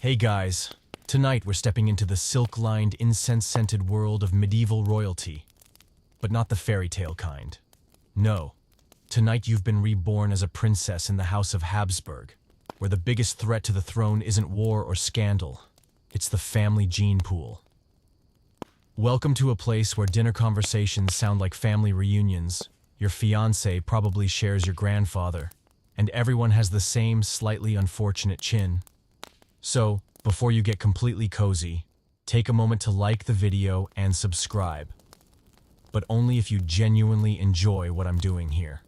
Hey guys, tonight we're stepping into the silk-lined, incense-scented world of medieval royalty. But not the fairy tale kind. No, tonight you've been reborn as a princess in the House of Habsburg, where the biggest threat to the throne isn't war or scandal, it's the family gene pool. Welcome to a place where dinner conversations sound like family reunions, your fiancé probably shares your grandfather, and everyone has the same slightly unfortunate chin. So, before you get completely cozy, take a moment to like the video and subscribe. But only if you genuinely enjoy what I'm doing here.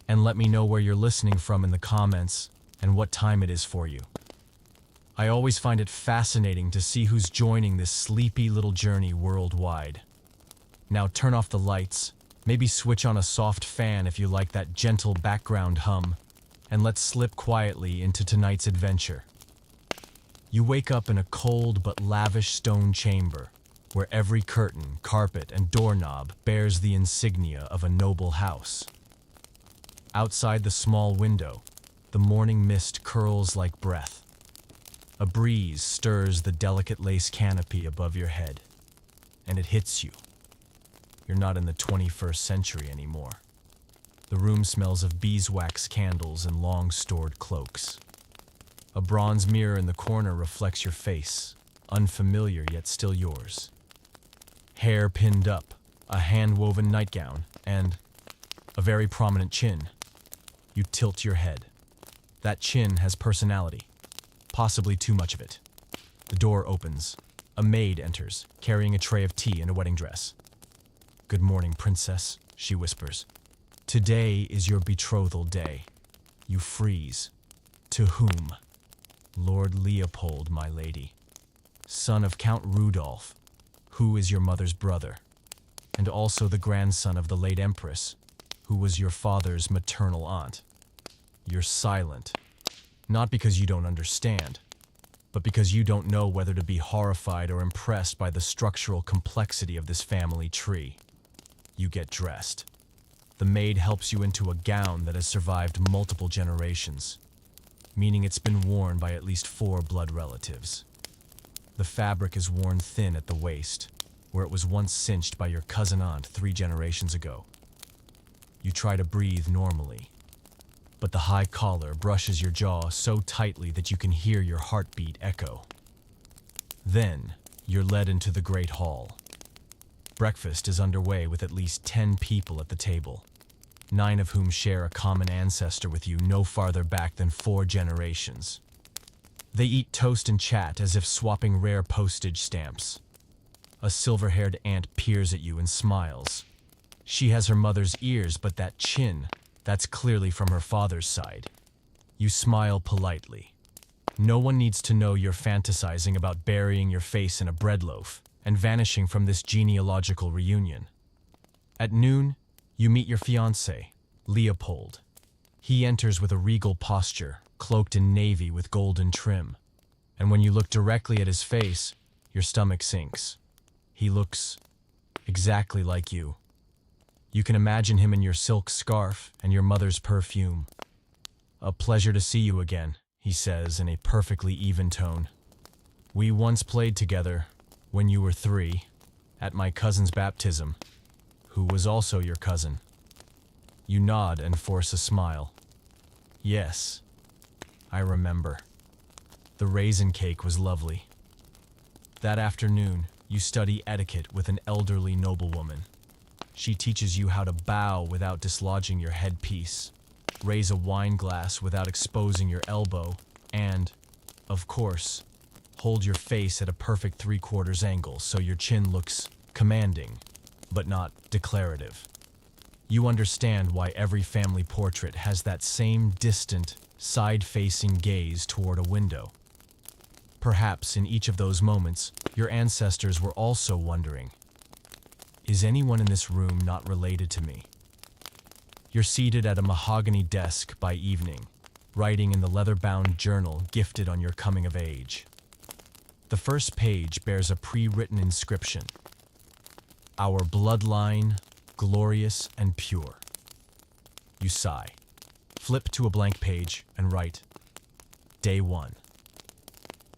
And let me know where you're listening from in the comments and what time it is for you. I always find it fascinating to see who's joining this sleepy little journey worldwide. Now turn off the lights, maybe switch on a soft fan if you like that gentle background hum, and let's slip quietly into tonight's adventure. You wake up in a cold but lavish stone chamber, where every curtain, carpet, and doorknob bears the insignia of a noble house. Outside the small window, the morning mist curls like breath. A breeze stirs the delicate lace canopy above your head, and it hits you. You're not in the 21st century anymore. The room smells of beeswax candles and long-stored cloaks. A bronze mirror in the corner reflects your face, unfamiliar yet still yours. Hair pinned up, a hand-woven nightgown, and a very prominent chin. You tilt your head. That chin has personality, possibly too much of it. The door opens. A maid enters, carrying a tray of tea and a wedding dress. "Good morning, princess," she whispers. "Today is your betrothal day." You freeze. To whom? "Lord Leopold, my lady, son of Count Rudolph, who is your mother's brother, and also the grandson of the late Empress, who was your father's maternal aunt." You're silent, not because you don't understand, but because you don't know whether to be horrified or impressed by the structural complexity of this family tree. You get dressed. The maid helps you into a gown that has survived multiple generations, meaning it's been worn by at least 4 blood relatives. The fabric is worn thin at the waist, where it was once cinched by your cousin aunt 3 generations ago. You try to breathe normally, but the high collar brushes your jaw so tightly that you can hear your heartbeat echo. Then, you're led into the Great Hall. Breakfast is underway with at least 10 people at the table, 9 of whom share a common ancestor with you no farther back than 4 generations. They eat toast and chat as if swapping rare postage stamps. A silver-haired aunt peers at you and smiles. She has her mother's ears, but that chin, that's clearly from her father's side. You smile politely. No one needs to know you're fantasizing about burying your face in a bread loaf and vanishing from this genealogical reunion. At noon, you meet your fiancé, Leopold. He enters with a regal posture, cloaked in navy with golden trim. And when you look directly at his face, your stomach sinks. He looks exactly like you. You can imagine him in your silk scarf and your mother's perfume. "A pleasure to see you again," he says in a perfectly even tone. "We once played together, when you were 3, at my cousin's baptism, who was also your cousin." You nod and force a smile. "Yes, I remember. The raisin cake was lovely." That afternoon, you study etiquette with an elderly noblewoman. She teaches you how to bow without dislodging your headpiece, raise a wine glass without exposing your elbow, and, of course, hold your face at a perfect 3/4 angle so your chin looks commanding, but not declarative. You understand why every family portrait has that same distant, side-facing gaze toward a window. Perhaps in each of those moments, your ancestors were also wondering, "Is anyone in this room not related to me?" You're seated at a mahogany desk by evening, writing in the leather-bound journal gifted on your coming of age. The first page bears a pre-written inscription: "Our bloodline, glorious and pure." You sigh, flip to a blank page, and write, Day 1.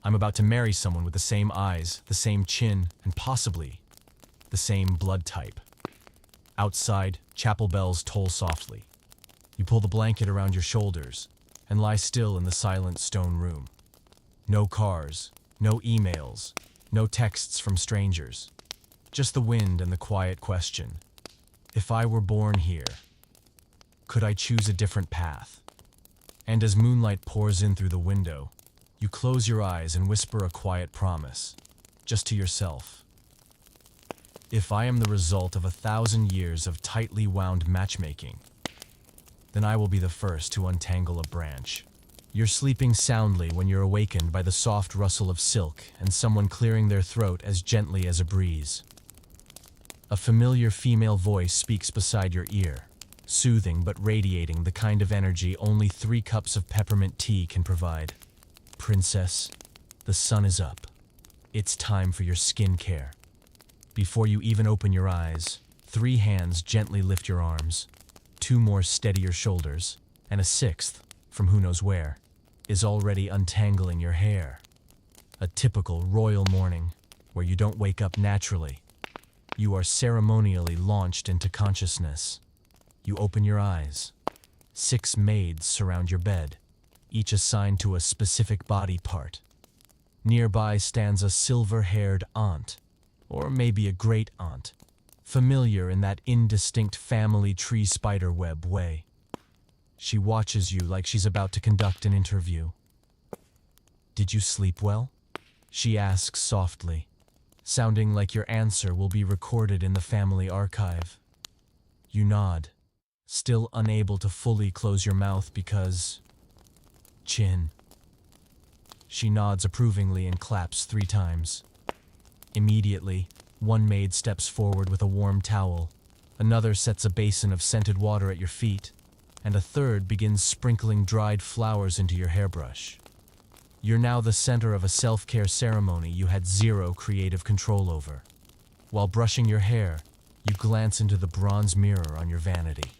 I'm about to marry someone with the same eyes, the same chin, and possibly the same blood type. Outside, chapel bells toll softly. You pull the blanket around your shoulders and lie still in the silent stone room. No cars, no emails, no texts from strangers. Just the wind and the quiet question. If I were born here, could I choose a different path? And as moonlight pours in through the window, you close your eyes and whisper a quiet promise, just to yourself. If I am the result of 1,000 years of tightly wound matchmaking, then I will be the first to untangle a branch. You're sleeping soundly when you're awakened by the soft rustle of silk and someone clearing their throat as gently as a breeze. A familiar female voice speaks beside your ear, soothing but radiating the kind of energy only 3 cups of peppermint tea can provide. Princess, the sun is up. It's time for your skincare. Before you even open your eyes, 3 hands gently lift your arms, 2 more steady your shoulders, and a 6th, from who knows where, is already untangling your hair. A typical royal morning, where you don't wake up naturally. You are ceremonially launched into consciousness. You open your eyes. 6 maids surround your bed, each assigned to a specific body part. Nearby stands a silver-haired aunt, or maybe a great-aunt, familiar in that indistinct family tree spiderweb way. She watches you like she's about to conduct an interview. "Did you sleep well?" she asks softly, sounding like your answer will be recorded in the family archive. You nod, still unable to fully close your mouth because... chin. She nods approvingly and claps 3 times. Immediately, one maid steps forward with a warm towel, another sets a basin of scented water at your feet, and a third begins sprinkling dried flowers into your hairbrush. You're now the center of a self-care ceremony you had 0 creative control over. While brushing your hair, you glance into the bronze mirror on your vanity.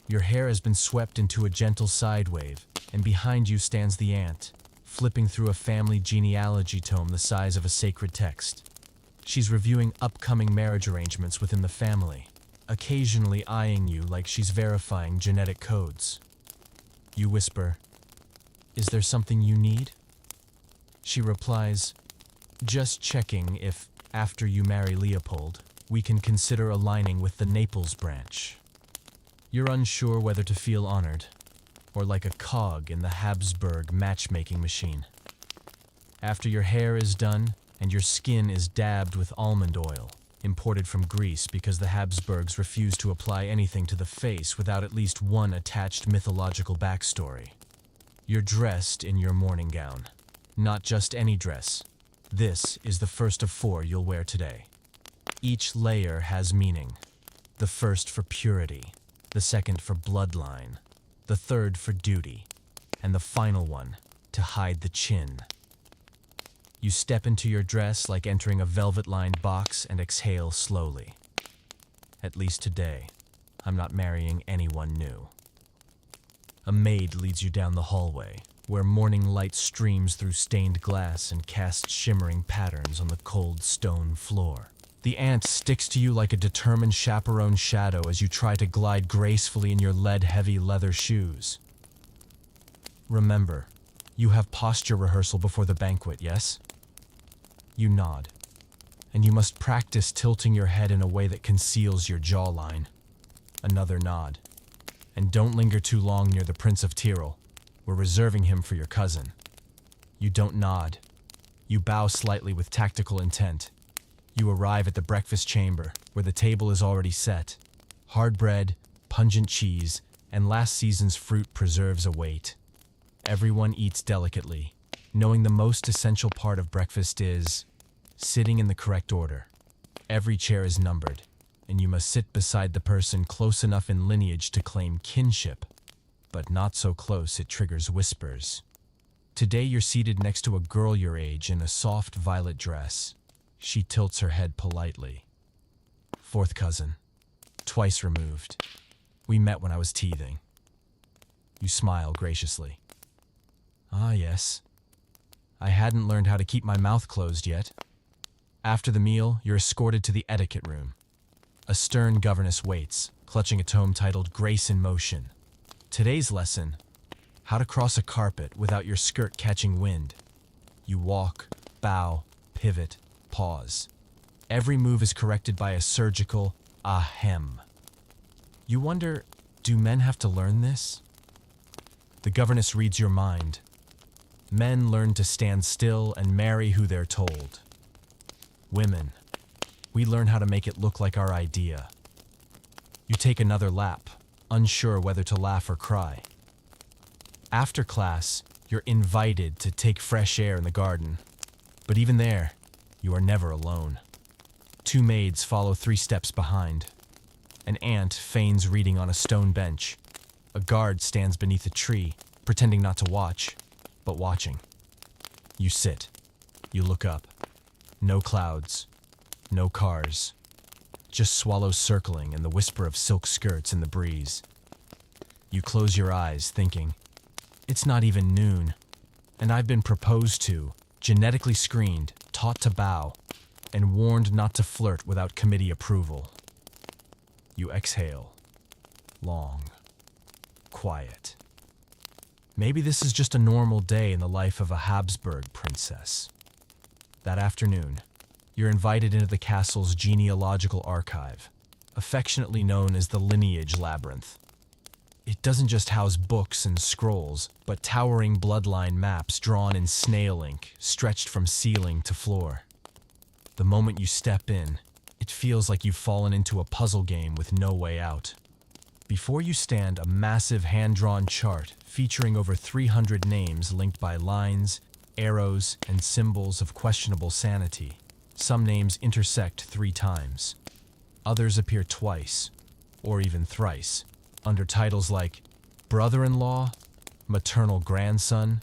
Your hair has been swept into a gentle side wave, and behind you stands the aunt, flipping through a family genealogy tome the size of a sacred text. She's reviewing upcoming marriage arrangements within the family, occasionally eyeing you like she's verifying genetic codes. You whisper, "Is there something you need?" She replies, "Just checking if, after you marry Leopold, we can consider aligning with the Naples branch." You're unsure whether to feel honored, or like a cog in the Habsburg matchmaking machine. After your hair is done, and your skin is dabbed with almond oil, imported from Greece because the Habsburgs refused to apply anything to the face without at least one attached mythological backstory. You're dressed in your morning gown. Not just any dress. This is the first of 4 you'll wear today. Each layer has meaning. The first for purity, the second for bloodline, the third for duty, and the final one to hide the chin. You step into your dress like entering a velvet-lined box and exhale slowly. At least today, I'm not marrying anyone new. A maid leads you down the hallway, where morning light streams through stained glass and casts shimmering patterns on the cold stone floor. The aunt sticks to you like a determined chaperone shadow as you try to glide gracefully in your lead-heavy leather shoes. Remember, you have posture rehearsal before the banquet, yes? You nod, and you must practice tilting your head in a way that conceals your jawline. Another nod. And don't linger too long near the Prince of Tyrol. We're reserving him for your cousin. You don't nod. You bow slightly with tactical intent. You arrive at the breakfast chamber, where the table is already set. Hard bread, pungent cheese, and last season's fruit preserves await. Everyone eats delicately, knowing the most essential part of breakfast is sitting in the correct order. Every chair is numbered, and you must sit beside the person close enough in lineage to claim kinship, but not so close it triggers whispers. Today you're seated next to a girl your age in a soft violet dress. She tilts her head politely. "4th cousin, twice removed. We met when I was teething." You smile graciously. "Ah, yes. I hadn't learned how to keep my mouth closed yet. After the meal, you're escorted to the etiquette room. A stern governess waits, clutching a tome titled Grace in Motion. Today's lesson: how to cross a carpet without your skirt catching wind. You walk, bow, pivot, pause. Every move is corrected by a surgical ahem. You wonder, do men have to learn this? The governess reads your mind. Men learn to stand still and marry who they're told. Women, we learn how to make it look like our idea. You take another lap, unsure whether to laugh or cry. After class, you're invited to take fresh air in the garden. But even there, you are never alone. Two maids follow 3 steps behind. An aunt feigns reading on a stone bench. A guard stands beneath a tree, pretending not to watch, but watching. You sit. You look up. No clouds. No cars. Just swallows circling and the whisper of silk skirts in the breeze. You close your eyes, thinking, it's not even noon, and I've been proposed to, genetically screened, taught to bow, and warned not to flirt without committee approval. You exhale. Long. Quiet. Maybe this is just a normal day in the life of a Habsburg princess. That afternoon, you're invited into the castle's genealogical archive, affectionately known as the Lineage Labyrinth. It doesn't just house books and scrolls, but towering bloodline maps drawn in snail ink, stretched from ceiling to floor. The moment you step in, it feels like you've fallen into a puzzle game with no way out. Before you stand a massive hand-drawn chart featuring over 300 names linked by lines, arrows, and symbols of questionable sanity. Some names intersect 3 times. Others appear twice, or even thrice, under titles like brother-in-law, maternal grandson,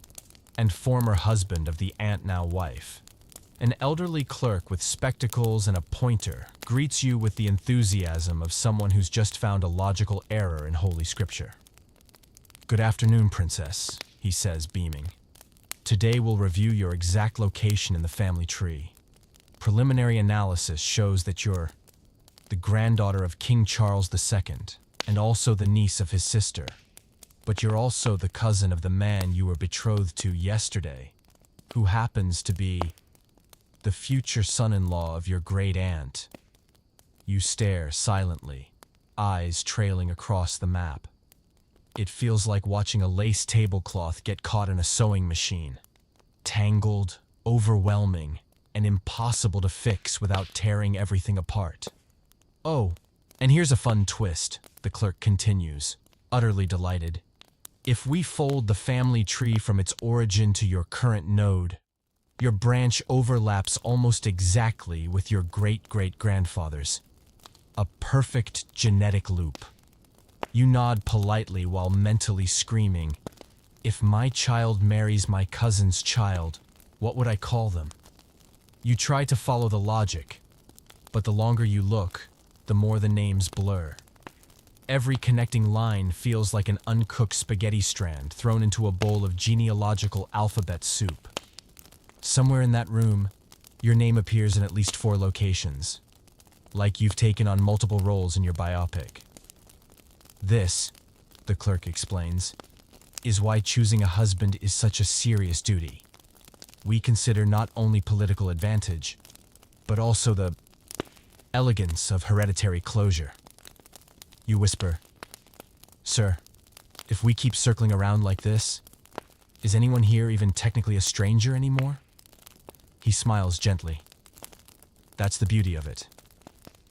and former husband of the aunt now wife. An elderly clerk with spectacles and a pointer greets you with the enthusiasm of someone who's just found a logical error in Holy Scripture. "Good afternoon, Princess," he says, beaming. "Today we'll review your exact location in the family tree. Preliminary analysis shows that you're the granddaughter of King Charles II, and also the niece of his sister. But you're also the cousin of the man you were betrothed to yesterday, who happens to be the future son-in-law of your great aunt." You stare silently, eyes trailing across the map. It feels like watching a lace tablecloth get caught in a sewing machine. Tangled, overwhelming, and impossible to fix without tearing everything apart. "Oh, and here's a fun twist," the clerk continues, utterly delighted. "If we fold the family tree from its origin to your current node, your branch overlaps almost exactly with your great-great-grandfather's. A perfect genetic loop." You nod politely while mentally screaming, "If my child marries my cousin's child, what would I call them?" You try to follow the logic, but the longer you look, the more the names blur. Every connecting line feels like an uncooked spaghetti strand thrown into a bowl of genealogical alphabet soup. Somewhere in that room, your name appears in at least 4 locations, like you've taken on multiple roles in your biopic. "This," the clerk explains, "is why choosing a husband is such a serious duty. We consider not only political advantage, but also the elegance of hereditary closure." You whisper, "Sir, if we keep circling around like this, is anyone here even technically a stranger anymore?" He smiles gently. "That's the beauty of it.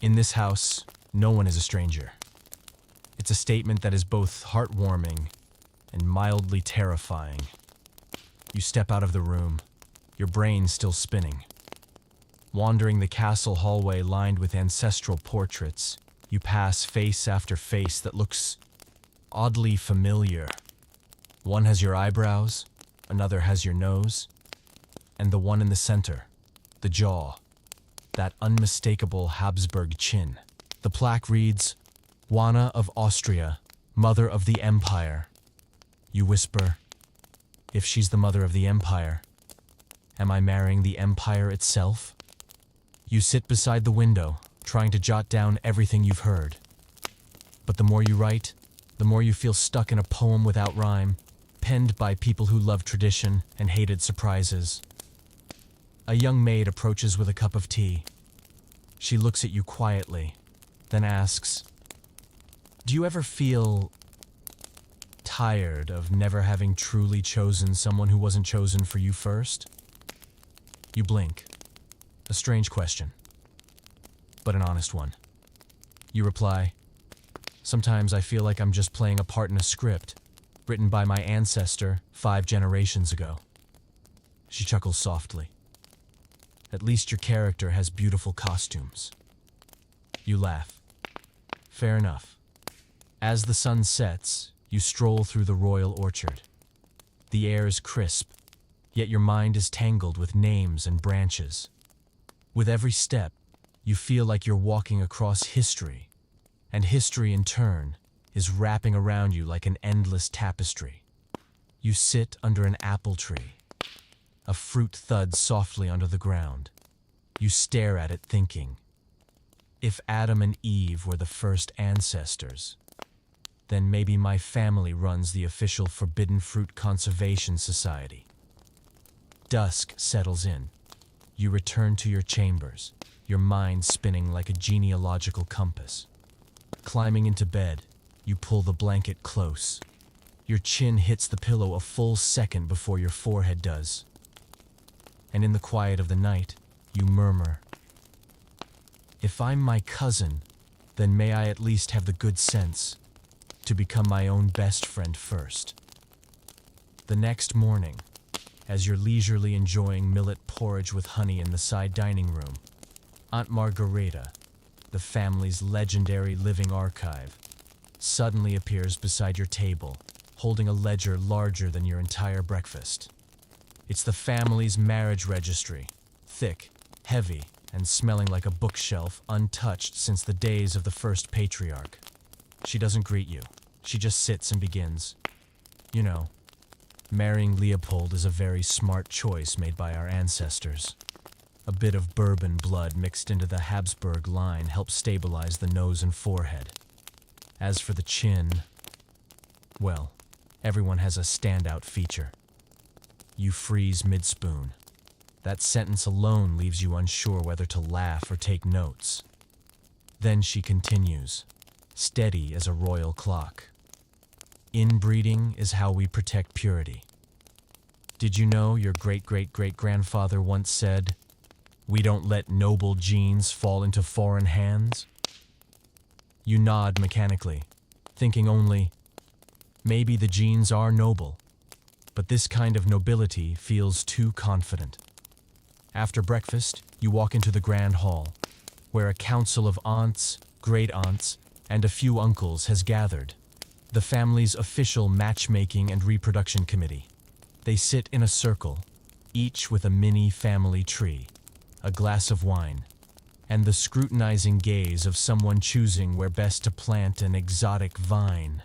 In this house, no one is a stranger." It's a statement that is both heartwarming and mildly terrifying. You step out of the room, your brain still spinning. Wandering the castle hallway lined with ancestral portraits, you pass face after face that looks oddly familiar. One has your eyebrows, another has your nose, and the one in the center, the jaw, that unmistakable Habsburg chin. The plaque reads, "Juana of Austria, Mother of the Empire." You whisper, "If she's the mother of the Empire, Am I marrying the empire itself? You sit beside the window, trying to jot down everything you've heard. But the more you write, the more you feel stuck in a poem without rhyme, penned by people who love tradition and hated surprises. A young maid approaches with a cup of tea. She looks at you quietly, then asks, "Do you ever feel tired of never having truly chosen someone who wasn't chosen for you first?" You blink. A strange question, but an honest one. You reply, "Sometimes I feel like I'm just playing a part in a script written by my ancestor 5 generations ago." She chuckles softly. "At least your character has beautiful costumes." You laugh. Fair enough. As the sun sets, you stroll through the royal orchard. The air is crisp, yet your mind is tangled with names and branches. With every step, you feel like you're walking across history, and history in turn is wrapping around you like an endless tapestry. You sit under an apple tree. A fruit thuds softly under the ground. You stare at it thinking, if Adam and Eve were the first ancestors, then maybe my family runs the official Forbidden Fruit Conservation Society. Dusk settles in. You return to your chambers, your mind spinning like a genealogical compass. Climbing into bed, you pull the blanket close. Your chin hits the pillow a full second before your forehead does. And in the quiet of the night, you murmur, "If I'm my cousin, then may I at least have the good sense to become my own best friend first." The next morning, as you're leisurely enjoying millet porridge with honey in the side dining room, Aunt Margareta, the family's legendary living archive, suddenly appears beside your table, holding a ledger larger than your entire breakfast. It's the family's marriage registry, thick, heavy, and smelling like a bookshelf untouched since the days of the first patriarch. She doesn't greet you. She just sits and begins. "You know, marrying Leopold is a very smart choice made by our ancestors. A bit of bourbon blood mixed into the Habsburg line helps stabilize the nose and forehead. As for the chin, well, everyone has a standout feature." You freeze mid-spoon. That sentence alone leaves you unsure whether to laugh or take notes. Then she continues, steady as a royal clock. "Inbreeding is how we protect purity. Did you know your great-great-great-grandfather once said, 'We don't let noble genes fall into foreign hands'?" You nod mechanically, thinking only, maybe the genes are noble, but this kind of nobility feels too confident. After breakfast, you walk into the grand hall, where a council of aunts, great-aunts, and a few uncles has gathered, the family's official matchmaking and reproduction committee. They sit in a circle, each with a mini family tree, a glass of wine, and the scrutinizing gaze of someone choosing where best to plant an exotic vine.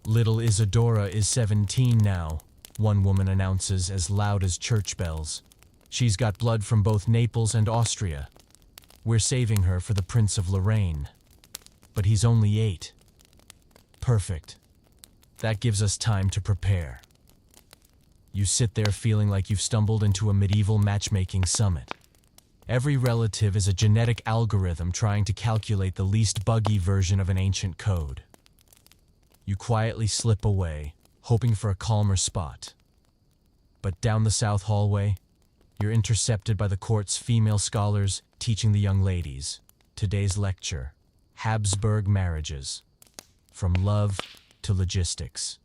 "Little Isadora is 17 now," one woman announces as loud as church bells. "She's got blood from both Naples and Austria. We're saving her for the Prince of Lorraine. But he's only 8. Perfect. That gives us time to prepare." You sit there feeling like you've stumbled into a medieval matchmaking summit. Every relative is a genetic algorithm trying to calculate the least buggy version of an ancient code. You quietly slip away, hoping for a calmer spot. But down the south hallway, you're intercepted by the court's female scholars teaching the young ladies. Today's lecture, Habsburg Marriages, from love to logistics.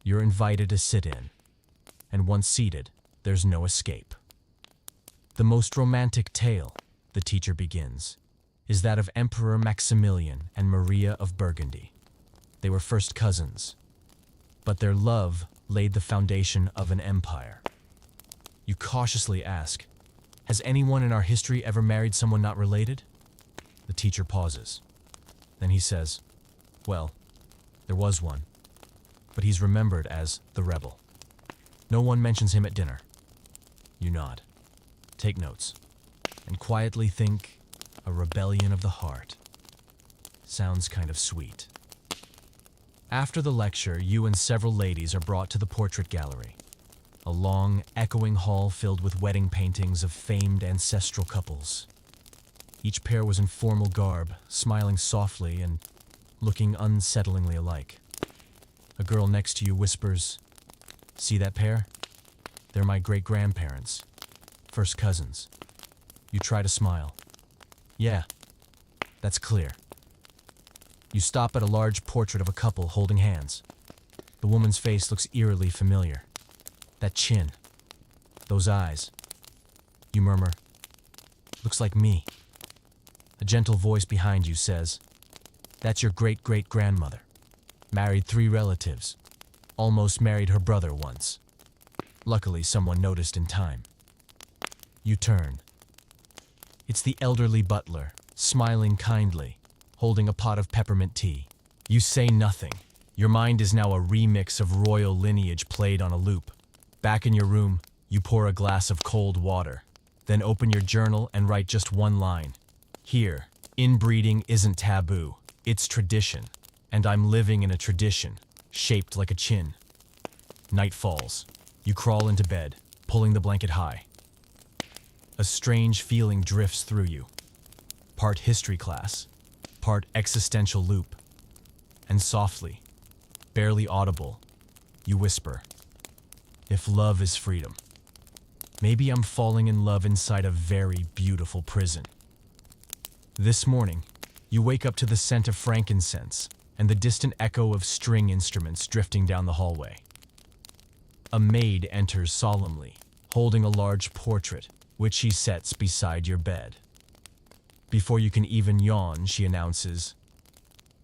You're invited to sit in, and once seated, there's no escape. "The most romantic tale," the teacher begins, "is that of Emperor Maximilian and Maria of Burgundy. They were first cousins, but their love laid the foundation of an empire." You cautiously ask, "Has anyone in our history ever married someone not related?" The teacher pauses. Then he says, "Well, there was one, but he's remembered as the rebel. No one mentions him at dinner. You nod. Take notes. And quietly think, a rebellion of the heart. Sounds kind of sweet. After the lecture, you and several ladies are brought to the portrait gallery. A long, echoing hall filled with wedding paintings of famed ancestral couples. Each pair was in formal garb, smiling softly and looking unsettlingly alike. A girl next to you whispers, "See that pair? They're my great-grandparents, first cousins." You try to smile. "Yeah, that's clear." You stop at a large portrait of a couple holding hands. The woman's face looks eerily familiar. That chin, those eyes. You murmur, "Looks like me." A gentle voice behind you says, "That's your great-great-grandmother. Married 3 relatives. Almost married her brother once. Luckily, someone noticed in time." You turn. It's the elderly butler, smiling kindly, holding a pot of peppermint tea. You say nothing. Your mind is now a remix of royal lineage played on a loop. Back in your room, you pour a glass of cold water, then open your journal and write just one line. Here, inbreeding isn't taboo, it's tradition, and I'm living in a tradition, shaped like a chin. Night falls. You crawl into bed, pulling the blanket high. A strange feeling drifts through you. Part history class, part existential loop. And softly, barely audible, you whisper, "If love is freedom, maybe I'm falling in love inside a very beautiful prison." This morning, you wake up to the scent of frankincense and the distant echo of string instruments drifting down the hallway. A maid enters solemnly, holding a large portrait, which she sets beside your bed. Before you can even yawn, she announces,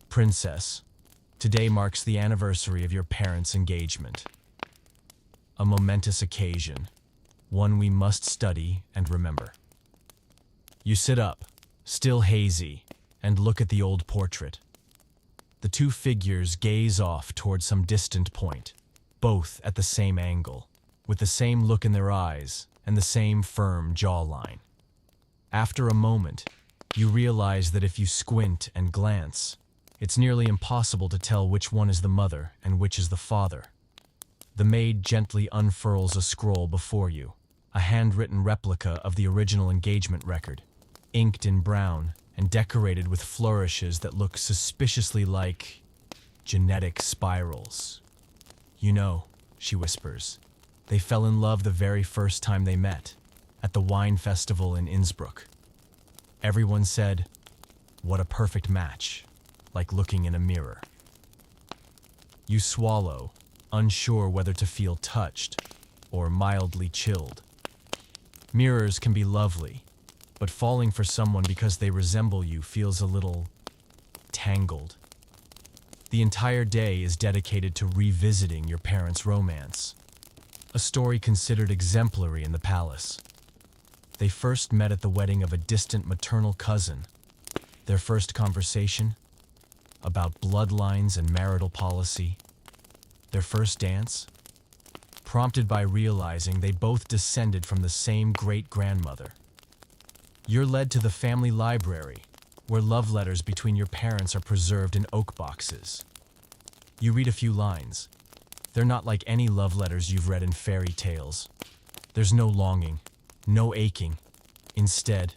"Princess, today marks the anniversary of your parents' engagement. A momentous occasion, one we must study and remember." You sit up, still hazy, and look at the old portrait. The 2 figures gaze off toward some distant point, both at the same angle, with the same look in their eyes and the same firm jawline. After a moment, you realize that if you squint and glance, it's nearly impossible to tell which one is the mother and which is the father. The maid gently unfurls a scroll before you, a handwritten replica of the original engagement record, inked in brown and decorated with flourishes that look suspiciously like genetic spirals. "You know," she whispers, "they fell in love the very first time they met, at the wine festival in Innsbruck. Everyone said, 'What a perfect match,' like looking in a mirror." You swallow, unsure whether to feel touched or mildly chilled. Mirrors can be lovely, but falling for someone because they resemble you feels a little tangled. The entire day is dedicated to revisiting your parents' romance, a story considered exemplary in the palace. They first met at the wedding of a distant maternal cousin. Their first conversation, about bloodlines and marital policy. Their first dance, prompted by realizing they both descended from the same great-grandmother. You're led to the family library, where love letters between your parents are preserved in oak boxes. You read a few lines. They're not like any love letters you've read in fairy tales. There's no longing, no aching. Instead,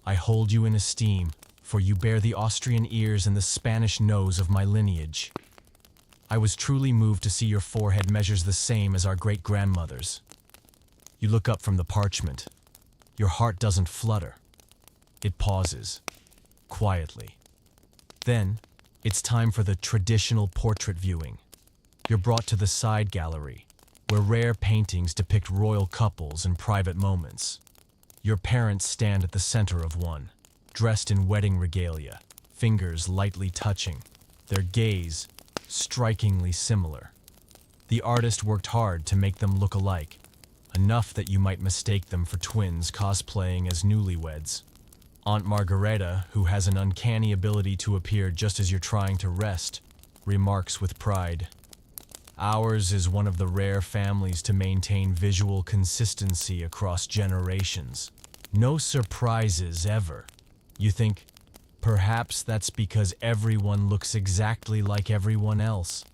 "I hold you in esteem, for you bear the Austrian ears and the Spanish nose of my lineage. I was truly moved to see your forehead measures the same as our great-grandmother's." You look up from the parchment. Your heart doesn't flutter. It pauses, quietly. Then, it's time for the traditional portrait viewing. You're brought to the side gallery, where rare paintings depict royal couples and private moments. Your parents stand at the center of one, dressed in wedding regalia, fingers lightly touching, their gaze strikingly similar. The artist worked hard to make them look alike, enough that you might mistake them for twins cosplaying as newlyweds. Aunt Margareta, who has an uncanny ability to appear just as you're trying to rest, remarks with pride, Ours is one of the rare families to maintain visual consistency across generations. No surprises ever. You think, perhaps that's because everyone looks exactly like everyone else.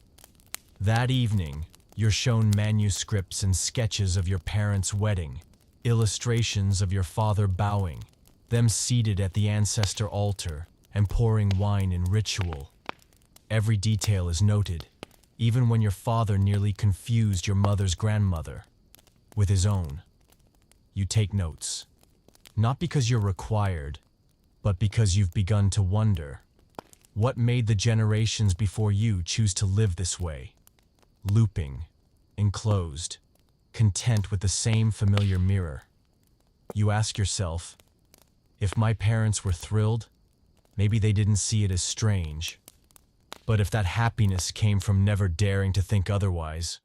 That evening, you're shown manuscripts and sketches of your parents' wedding, illustrations of your father bowing, them seated at the ancestor altar and pouring wine in ritual. Every detail is noted, even when your father nearly confused your mother's grandmother with his own. You take notes, not because you're required, but because you've begun to wonder, what made the generations before you choose to live this way? Looping, enclosed, content with the same familiar mirror. You ask yourself, if my parents were thrilled, maybe they didn't see it as strange. But if that happiness came from never daring to think otherwise,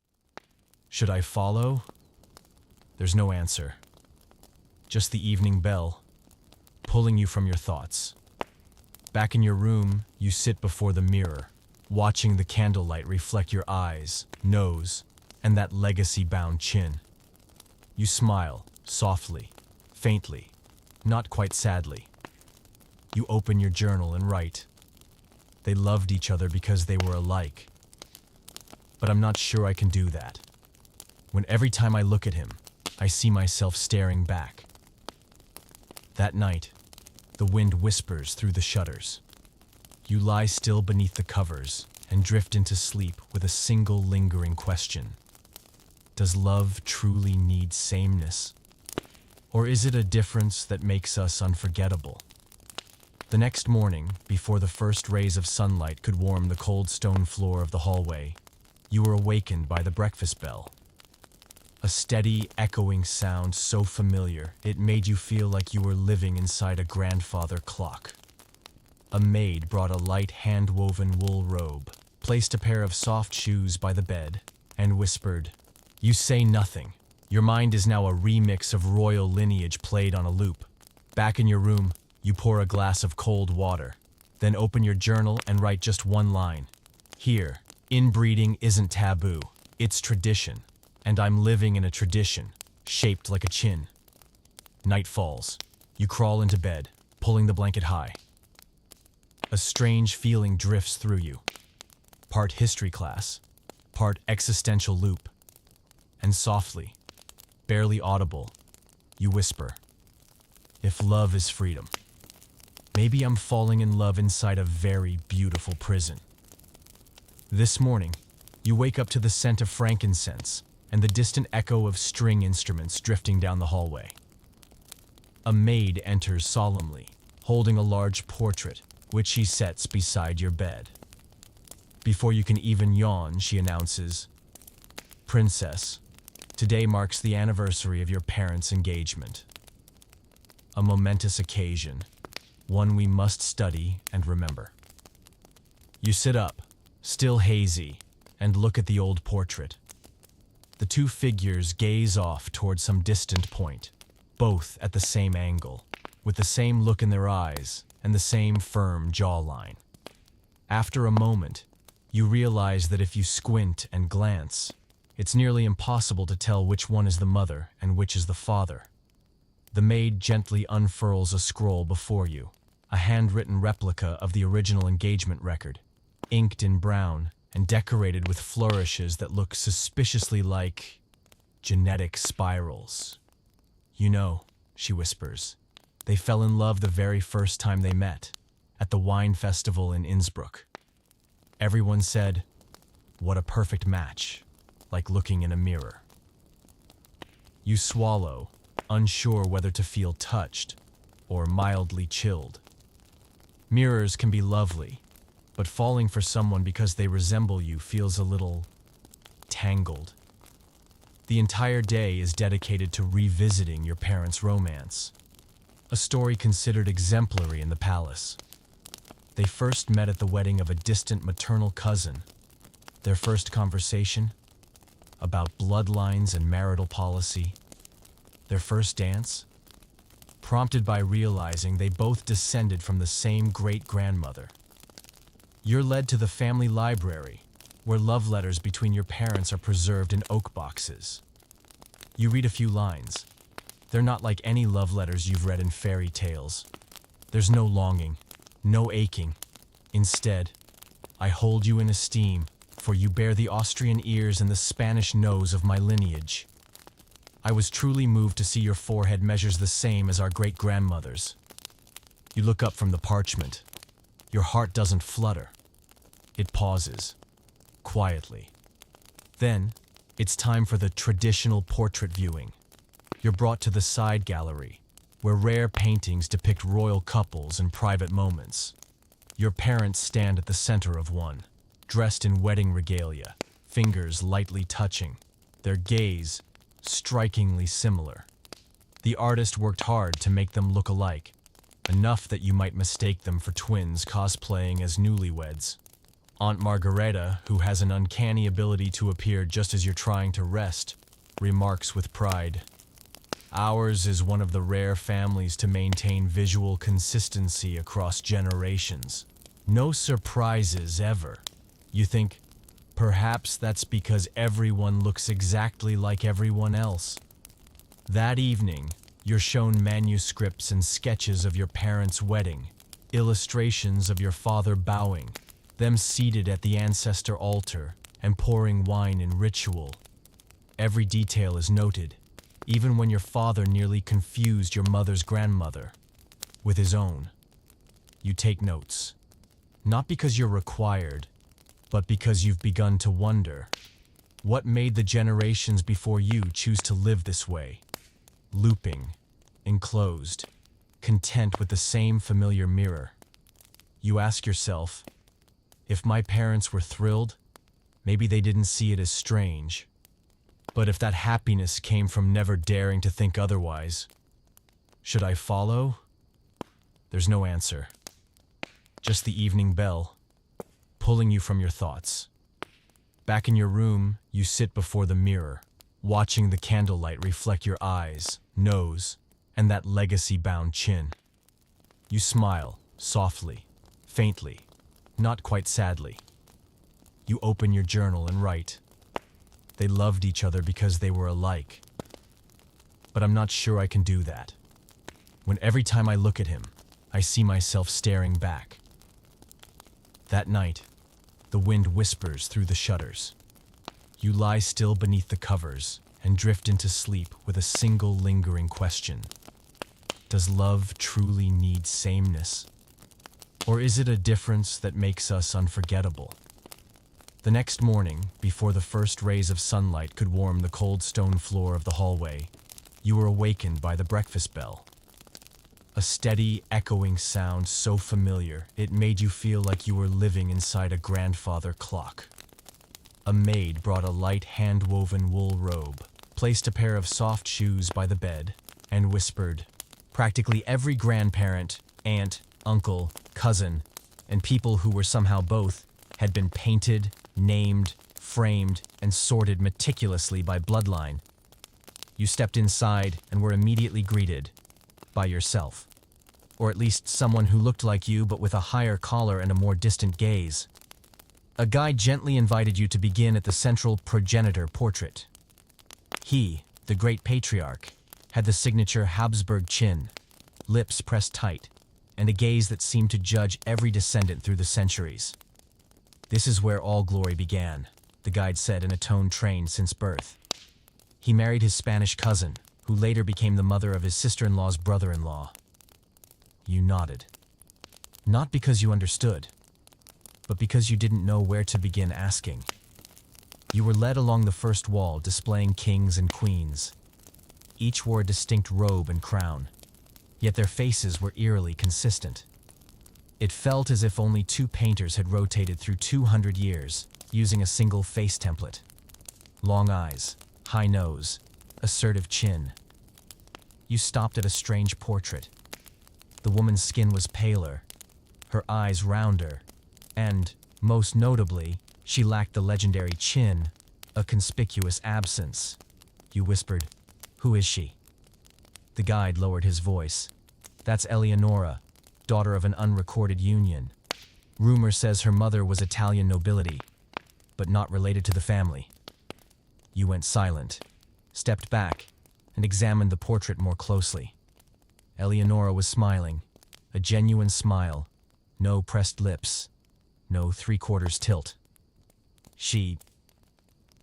should I follow? There's no answer. Just the evening bell, pulling you from your thoughts. Back in your room, you sit before the mirror, watching the candlelight reflect your eyes, nose, and that legacy-bound chin. You smile, softly, faintly, not quite sadly. You open your journal and write, "They loved each other because they were alike. But I'm not sure I can do that. When every time I look at him, I see myself staring back." That night, the wind whispers through the shutters. You lie still beneath the covers and drift into sleep with a single lingering question. Does love truly need sameness? Or is it a difference that makes us unforgettable? The next morning, before the first rays of sunlight could warm the cold stone floor of the hallway, you were awakened by the breakfast bell. A steady, echoing sound so familiar it made you feel like you were living inside a grandfather clock. A maid brought a light hand-woven wool robe, placed a pair of soft shoes by the bed, and whispered, "You say nothing. Your mind is now a remix of royal lineage played on a loop." Back in your room, you pour a glass of cold water, then open your journal and write just one line. "Here, inbreeding isn't taboo, it's tradition, and I'm living in a tradition, shaped like a chin." Night falls. You crawl into bed, pulling the blanket high. A strange feeling drifts through you. Part history class, part existential loop. And softly, barely audible, you whisper, "If love is freedom, maybe I'm falling in love inside a very beautiful prison." This morning, you wake up to the scent of frankincense and the distant echo of string instruments drifting down the hallway. A maid enters solemnly, holding a large portrait, which she sets beside your bed. Before you can even yawn, she announces, "Princess, today marks the anniversary of your parents' engagement. A momentous occasion, one we must study and remember." You sit up, still hazy, and look at the old portrait. The two figures gaze off toward some distant point, both at the same angle, with the same look in their eyes and the same firm jawline. After a moment, you realize that if you squint and glance, it's nearly impossible to tell which one is the mother and which is the father. The maid gently unfurls a scroll before you, a handwritten replica of the original engagement record, inked in brown and decorated with flourishes that look suspiciously like genetic spirals. "You know," she whispers, "they fell in love the very first time they met, at the wine festival in Innsbruck. Everyone said, 'What a perfect match,' like looking in a mirror." You swallow, unsure whether to feel touched or mildly chilled. Mirrors can be lovely, but falling for someone because they resemble you feels a little tangled. The entire day is dedicated to revisiting your parents' romance, a story considered exemplary in the palace. They first met at the wedding of a distant maternal cousin. Their first conversation about bloodlines and marital policy. Their first dance, prompted by realizing they both descended from the same great-grandmother. You're led to the family library, where love letters between your parents are preserved in oak boxes. You read a few lines. They're not like any love letters you've read in fairy tales. There's no longing, no aching. Instead, I hold you in esteem, for you bear the Austrian ears and the Spanish nose of my lineage. I was truly moved to see your forehead measures the same as our great-grandmother's. You look up from the parchment. Your heart doesn't flutter. It pauses, quietly. Then, it's time for the traditional portrait viewing. You're brought to the side gallery, where rare paintings depict royal couples and private moments. Your parents stand at the center of one, dressed in wedding regalia, fingers lightly touching, their gaze strikingly similar. The artist worked hard to make them look alike, enough that you might mistake them for twins cosplaying as newlyweds. Aunt Margareta, who has an uncanny ability to appear just as you're trying to rest, remarks with pride, "Ours is one of the rare families to maintain visual consistency across generations. No surprises ever." You think, perhaps that's because everyone looks exactly like everyone else. That evening, you're shown manuscripts and sketches of your parents' wedding, illustrations of your father bowing, them seated at the ancestor altar and pouring wine in ritual. Every detail is noted, even when your father nearly confused your mother's grandmother with his own. You take notes, not because you're required, but because you've begun to wonder, what made the generations before you choose to live this way? Looping, enclosed, content with the same familiar mirror. You ask yourself, if my parents were thrilled, maybe they didn't see it as strange. But if that happiness came from never daring to think otherwise, should I follow? There's no answer. Just the evening bell, pulling you from your thoughts. Back in your room, you sit before the mirror, watching the candlelight reflect your eyes, nose, and that legacy-bound chin. You smile, softly, faintly, not quite sadly. You open your journal and write, "They loved each other because they were alike. But I'm not sure I can do that. When every time I look at him, I see myself staring back." That night, the wind whispers through the shutters. You lie still beneath the covers and drift into sleep with a single lingering question. Does love truly need sameness? Or is it a difference that makes us unforgettable? The next morning, before the first rays of sunlight could warm the cold stone floor of the hallway, you were awakened by the breakfast bell. A steady, echoing sound so familiar it made you feel like you were living inside a grandfather clock. A maid brought a light hand-woven wool robe, placed a pair of soft shoes by the bed, and whispered, practically every grandparent, aunt, uncle, cousin, and people who were somehow both had been painted, named, framed, and sorted meticulously by bloodline. You stepped inside and were immediately greeted by yourself, or at least someone who looked like you but with a higher collar and a more distant gaze. A guide gently invited you to begin at the central progenitor portrait. He, the great patriarch, had the signature Habsburg chin, lips pressed tight, and a gaze that seemed to judge every descendant through the centuries. "This is where all glory began," the guide said in a tone trained since birth. He married his Spanish cousin, who later became the mother of his sister-in-law's brother-in-law. You nodded. Not because you understood, but because you didn't know where to begin asking. You were led along the first wall displaying kings and queens. Each wore a distinct robe and crown, yet their faces were eerily consistent. It felt as if only two painters had rotated through 200 years, using a single face template. Long eyes, high nose, assertive chin. You stopped at a strange portrait. The woman's skin was paler, her eyes rounder, and, most notably, she lacked the legendary chin, a conspicuous absence. You whispered, "Who is she?" The guide lowered his voice. "That's Eleonora, daughter of an unrecorded union. Rumor says her mother was Italian nobility. but not related to the family. You went silent, stepped back, and examined the portrait more closely. Eleonora was smiling, a genuine smile, no pressed lips, no three-quarters tilt. She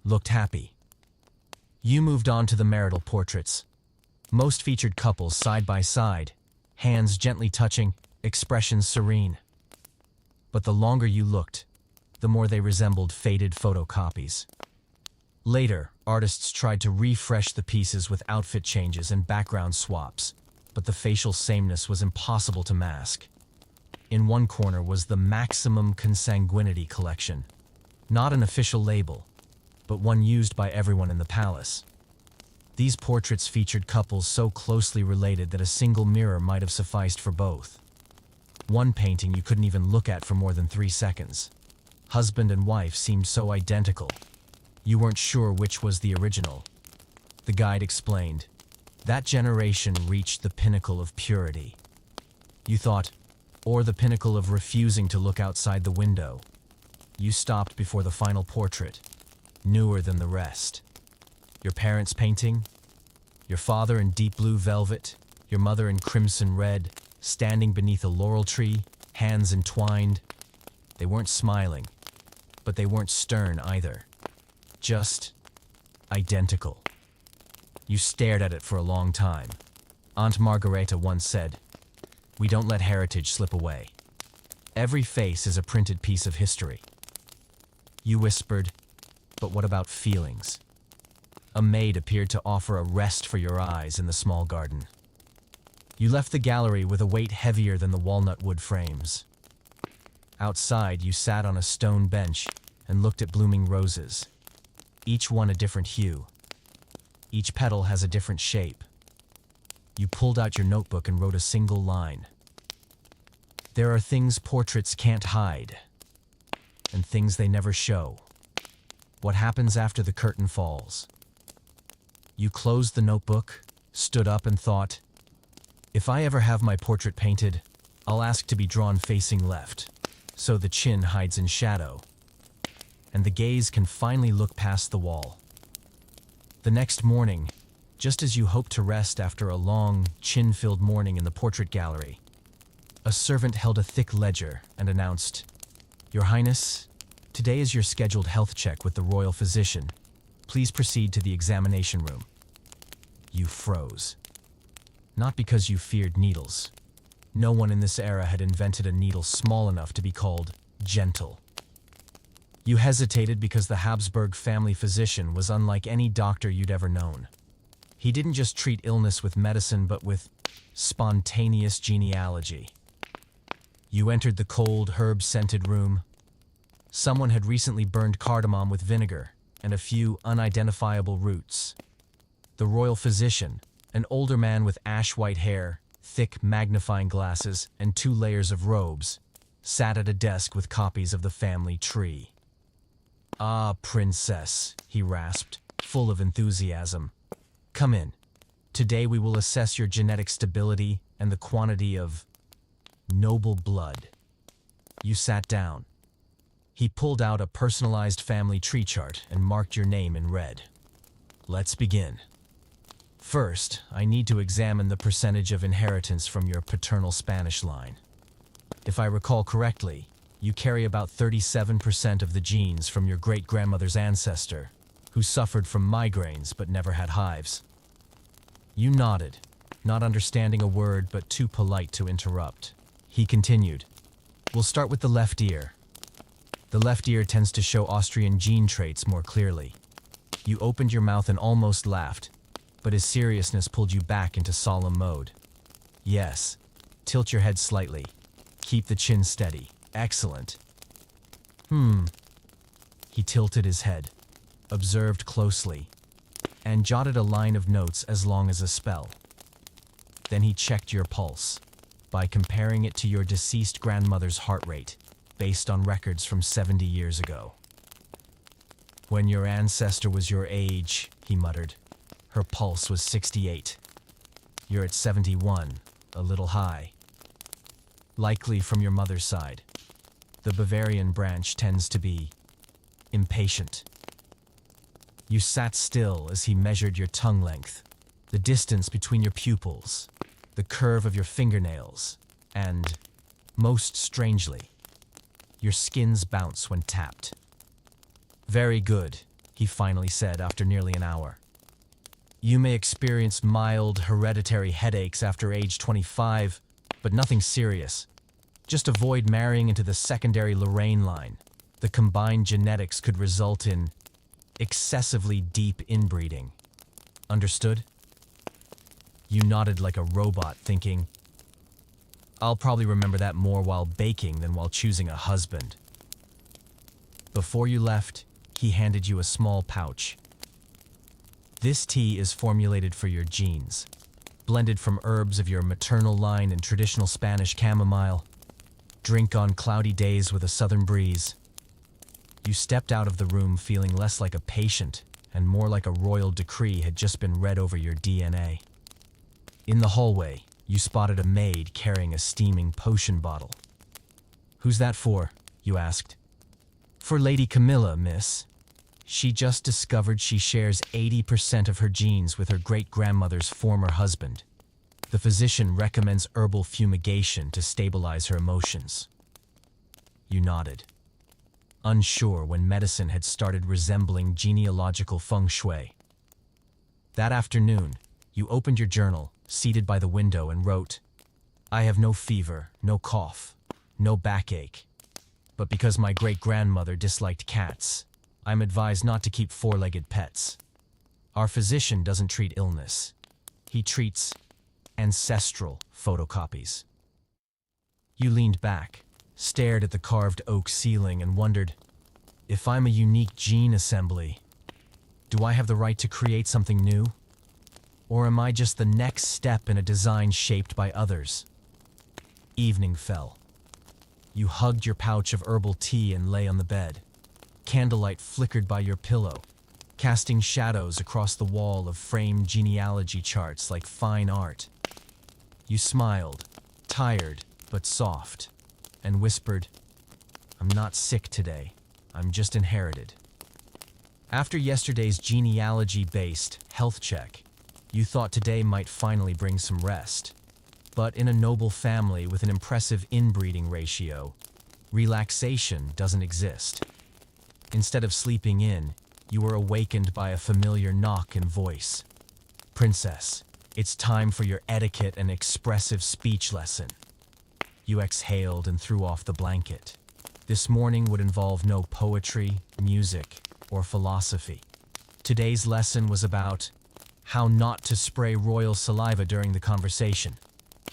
looked happy. You moved on to the marital portraits. Most featured couples side by side, hands gently touching, expressions serene. But the longer you looked, the more they resembled faded photocopies. Later, artists tried to refresh the pieces with outfit changes and background swaps, but the facial sameness was impossible to mask. In one corner was the Maximum Consanguinity collection, not an official label, but one used by everyone in the palace. These portraits featured couples so closely related that a single mirror might have sufficed for both. One painting you couldn't even look at for more than 3 seconds. Husband and wife seemed so identical. You weren't sure which was the original. The guide explained, that generation reached the pinnacle of purity. You thought, or the pinnacle of refusing to look outside the window. You stopped before the final portrait, newer than the rest. Your parents' painting, your father in deep blue velvet, your mother in crimson red, standing beneath a laurel tree, hands entwined. They weren't smiling, but they weren't stern either. Just identical. You stared at it for a long time. Aunt Margareta once said, "We don't let heritage slip away. Every face is a printed piece of history." You whispered, "But what about feelings?" A maid appeared to offer a rest for your eyes in the small garden. You left the gallery with a weight heavier than the walnut wood frames. Outside, you sat on a stone bench and looked at blooming roses, each one a different hue. Each petal has a different shape. You pulled out your notebook and wrote a single line. There are things portraits can't hide, and things they never show. What happens after the curtain falls? You closed the notebook, stood up and thought, if I ever have my portrait painted, I'll ask to be drawn facing left, so the chin hides in shadow, and the gaze can finally look past the wall. The next morning, just as you hoped to rest after a long, chin-filled morning in the portrait gallery, a servant held a thick ledger and announced, "Your Highness, today is your scheduled health check with the royal physician. Please proceed to the examination room." You froze. Not because you feared needles. No one in this era had invented a needle small enough to be called gentle. You hesitated because the Habsburg family physician was unlike any doctor you'd ever known. He didn't just treat illness with medicine, but with spontaneous genealogy. You entered the cold, herb-scented room. Someone had recently burned cardamom with vinegar and a few unidentifiable roots. The royal physician, an older man with ash-white hair, thick magnifying glasses, and 2 layers of robes, sat at a desk with copies of the family tree. "Ah, princess," he rasped, full of enthusiasm. "Come in. Today we will assess your genetic stability and the quantity of noble blood." You sat down. He pulled out a personalized family tree chart and marked your name in red. "Let's begin. First, I need to examine the percentage of inheritance from your paternal Spanish line. If I recall correctly, you carry about 37% of the genes from your great-grandmother's ancestor, who suffered from migraines but never had hives." You nodded, not understanding a word but too polite to interrupt. He continued, "We'll start with the left ear. The left ear tends to show Austrian gene traits more clearly." You opened your mouth and almost laughed, but his seriousness pulled you back into solemn mode. "Yes, tilt your head slightly. Keep the chin steady. Excellent." He tilted his head, observed closely, and jotted a line of notes as long as a spell. Then he checked your pulse by comparing it to your deceased grandmother's heart rate, based on records from 70 years ago. "When your ancestor was your age," he muttered, "her pulse was 68. You're at 71, a little high. Likely from your mother's side. The Bavarian branch tends to be impatient. You sat still as he measured your tongue length, the distance between your pupils, the curve of your fingernails, and, most strangely, your skin's bounce when tapped. "Very good," he finally said after nearly an hour. "You may experience mild hereditary headaches after age 25, but nothing serious. Just avoid marrying into the secondary Lorraine line. The combined genetics could result in excessively deep inbreeding. Understood?" You nodded like a robot, thinking, "I'll probably remember that more while baking than while choosing a husband." Before you left, he handed you a small pouch. "This tea is formulated for your genes, blended from herbs of your maternal line and traditional Spanish chamomile. Drink on cloudy days with a southern breeze." You stepped out of the room feeling less like a patient and more like a royal decree had just been read over your DNA. In the hallway, you spotted a maid carrying a steaming potion bottle. "Who's that for?" you asked. "For Lady Camilla, miss. She just discovered she shares 80% of her genes with her great-grandmother's former husband. The physician recommends herbal fumigation to stabilize her emotions." You nodded, unsure when medicine had started resembling genealogical feng shui. That afternoon, you opened your journal, seated by the window, and wrote, "I have no fever, no cough, no backache. But because my great-grandmother disliked cats, I'm advised not to keep four-legged pets. Our physician doesn't treat illness. He treats ancestral photocopies." You leaned back, stared at the carved oak ceiling, and wondered, if I'm a unique gene assembly, do I have the right to create something new? Or am I just the next step in a design shaped by others? Evening fell. You hugged your pouch of herbal tea and lay on the bed. Candlelight flickered by your pillow, casting shadows across the wall of framed genealogy charts like fine art. You smiled, tired but soft, and whispered, "I'm not sick today. I'm just inherited." After yesterday's genealogy-based health check, you thought today might finally bring some rest. But in a noble family with an impressive inbreeding ratio, relaxation doesn't exist. Instead of sleeping in, you were awakened by a familiar knock and voice. "Princess, it's time for your etiquette and expressive speech lesson." You exhaled and threw off the blanket. This morning would involve no poetry, music, or philosophy. Today's lesson was about how not to spray royal saliva during the conversation,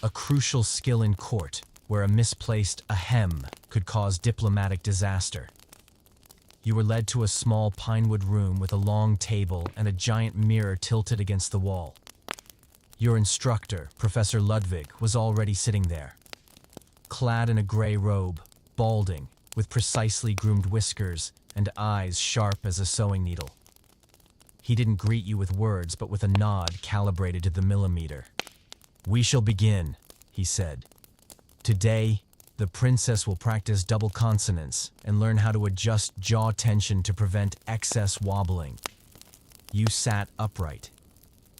a crucial skill in court where a misplaced ahem could cause diplomatic disaster. You were led to a small pinewood room with a long table and a giant mirror tilted against the wall. Your instructor, Professor Ludwig, was already sitting there. Clad in a gray robe, balding, with precisely groomed whiskers and eyes sharp as a sewing needle. He didn't greet you with words, but with a nod calibrated to the millimeter. "We shall begin," he said. "Today, the princess will practice double consonants and learn how to adjust jaw tension to prevent excess wobbling." You sat upright.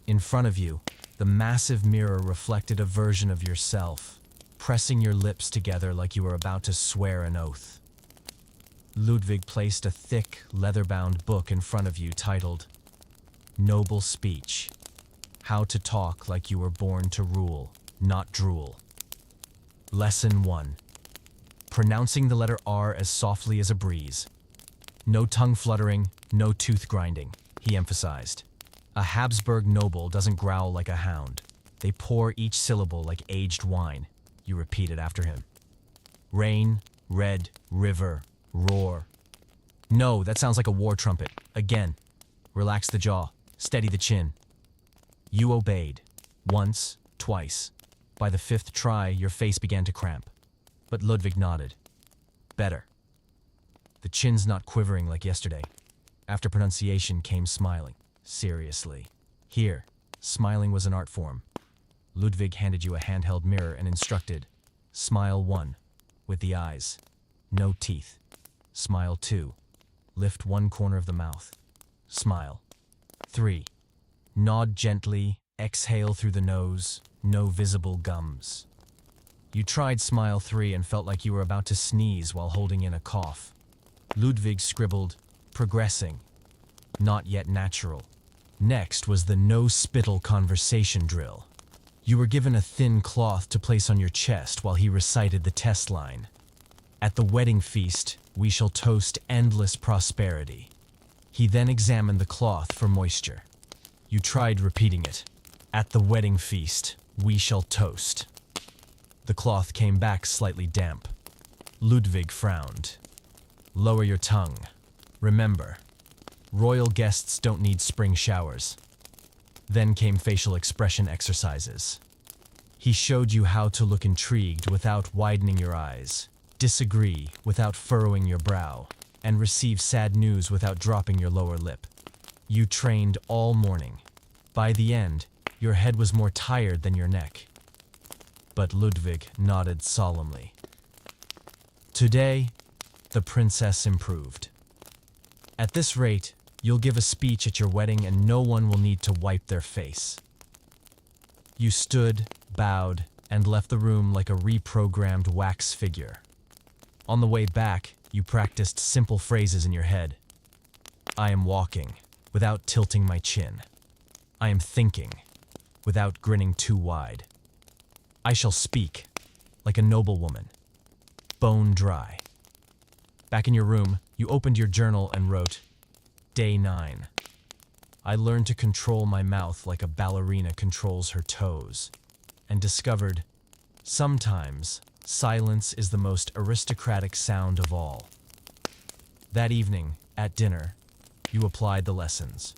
In front of you, the massive mirror reflected a version of yourself, pressing your lips together like you were about to swear an oath. Ludwig placed a thick, leather-bound book in front of you titled, "Noble Speech: How to Talk Like You Were Born to Rule, Not Drool." Lesson 1. Pronouncing the letter R as softly as a breeze. "No tongue fluttering, no tooth grinding," he emphasized. "A Habsburg noble doesn't growl like a hound. They pour each syllable like aged wine," you repeated after him. "Rain, red, river, roar." "No, that sounds like a war trumpet. Again." "Relax the jaw, steady the chin." You obeyed. Once, twice. By the fifth try, your face began to cramp. But Ludwig nodded. "Better. The chin's not quivering like yesterday." After pronunciation came smiling. "Seriously. Here." Smiling was an art form. Ludwig handed you a handheld mirror and instructed, "Smile 1, with the eyes. No teeth. Smile 2, Lift one corner of the mouth. Smile. 3. Nod gently, exhale through the nose, no visible gums. You tried smile 3 and felt like you were about to sneeze while holding in a cough. Ludwig scribbled, progressing. Not yet natural. Next was the no spittle conversation drill. You were given a thin cloth to place on your chest while he recited the test line. At the wedding feast, we shall toast endless prosperity. He then examined the cloth for moisture. You tried repeating it. At the wedding feast, we shall toast. The cloth came back slightly damp. Ludwig frowned. Lower your tongue. Remember, royal guests don't need spring showers. Then came facial expression exercises. He showed you how to look intrigued without widening your eyes, disagree without furrowing your brow, and receive sad news without dropping your lower lip. You trained all morning. By the end, your head was more tired than your neck. But Ludwig nodded solemnly. Today, the princess improved. At this rate, you'll give a speech at your wedding and no one will need to wipe their face. You stood, bowed, and left the room like a reprogrammed wax figure. On the way back, you practiced simple phrases in your head. I am walking, without tilting my chin. I am thinking, without grinning too wide. I shall speak, like a noblewoman, bone dry. Back in your room, you opened your journal and wrote, Day 9. I learned to control my mouth like a ballerina controls her toes, and discovered, sometimes, silence is the most aristocratic sound of all. That evening, at dinner, you applied the lessons.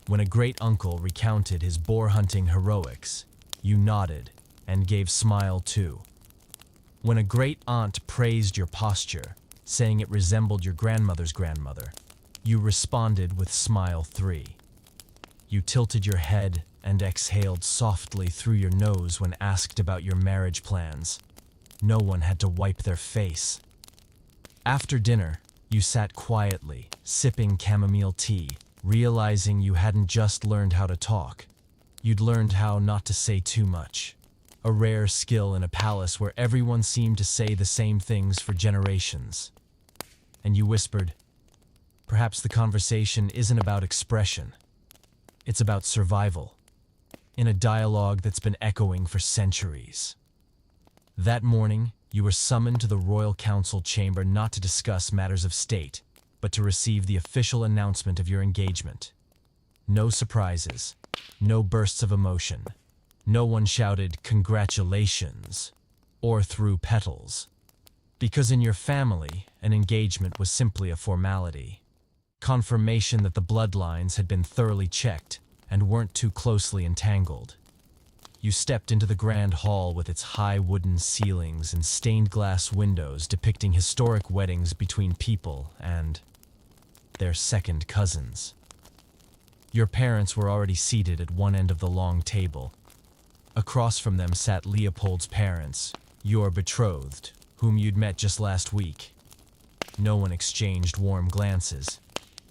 When a great uncle recounted his boar hunting heroics, you nodded and gave smile too. When a great aunt praised your posture, saying it resembled your grandmother's grandmother, you responded with smile 3. You tilted your head and exhaled softly through your nose when asked about your marriage plans. No one had to wipe their face. After dinner, you sat quietly, sipping chamomile tea, realizing you hadn't just learned how to talk. You'd learned how not to say too much. A rare skill in a palace where everyone seemed to say the same things for generations. And you whispered, perhaps the conversation isn't about expression. It's about survival, in a dialogue that's been echoing for centuries. That morning, you were summoned to the royal council chamber not to discuss matters of state, but to receive the official announcement of your engagement. No surprises, no bursts of emotion. No one shouted, "Congratulations," or threw petals. Because in your family, an engagement was simply a formality. Confirmation that the bloodlines had been thoroughly checked and weren't too closely entangled. You stepped into the grand hall with its high wooden ceilings and stained glass windows depicting historic weddings between people and their second cousins. Your parents were already seated at one end of the long table. Across from them sat Leopold's parents, your betrothed, whom you'd met just last week. No one exchanged warm glances.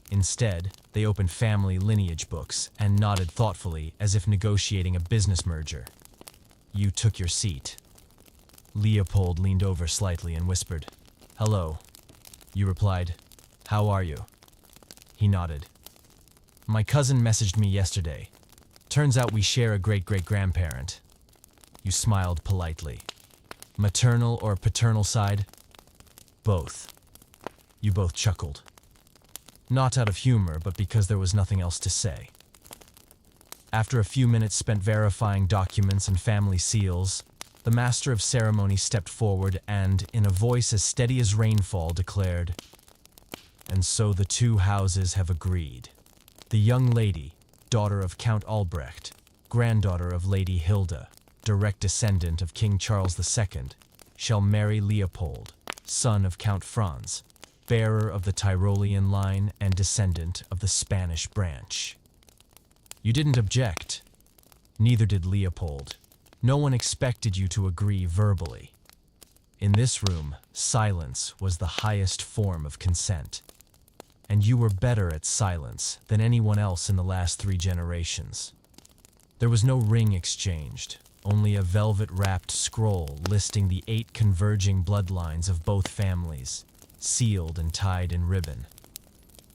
Instead, they opened family lineage books and nodded thoughtfully as if negotiating a business merger. You took your seat. Leopold leaned over slightly and whispered, "Hello." You replied, "How are you?" He nodded. "My cousin messaged me yesterday. Turns out we share a great-great-grandparent." You smiled politely. "Maternal or paternal side?" "Both." You both chuckled. Not out of humor, but because there was nothing else to say. After a few minutes spent verifying documents and family seals, the master of ceremony stepped forward and, in a voice as steady as rainfall, declared, "And so the two houses have agreed. The young lady, daughter of Count Albrecht, granddaughter of Lady Hilda, direct descendant of King Charles II, shall marry Leopold, son of Count Franz, bearer of the Tyrolean line and descendant of the Spanish branch." You didn't object. Neither did Leopold. No one expected you to agree verbally. In this room, silence was the highest form of consent. and you were better at silence than anyone else in the last 3 generations. There was no ring exchanged, only a velvet-wrapped scroll listing the 8 converging bloodlines of both families, sealed and tied in ribbon.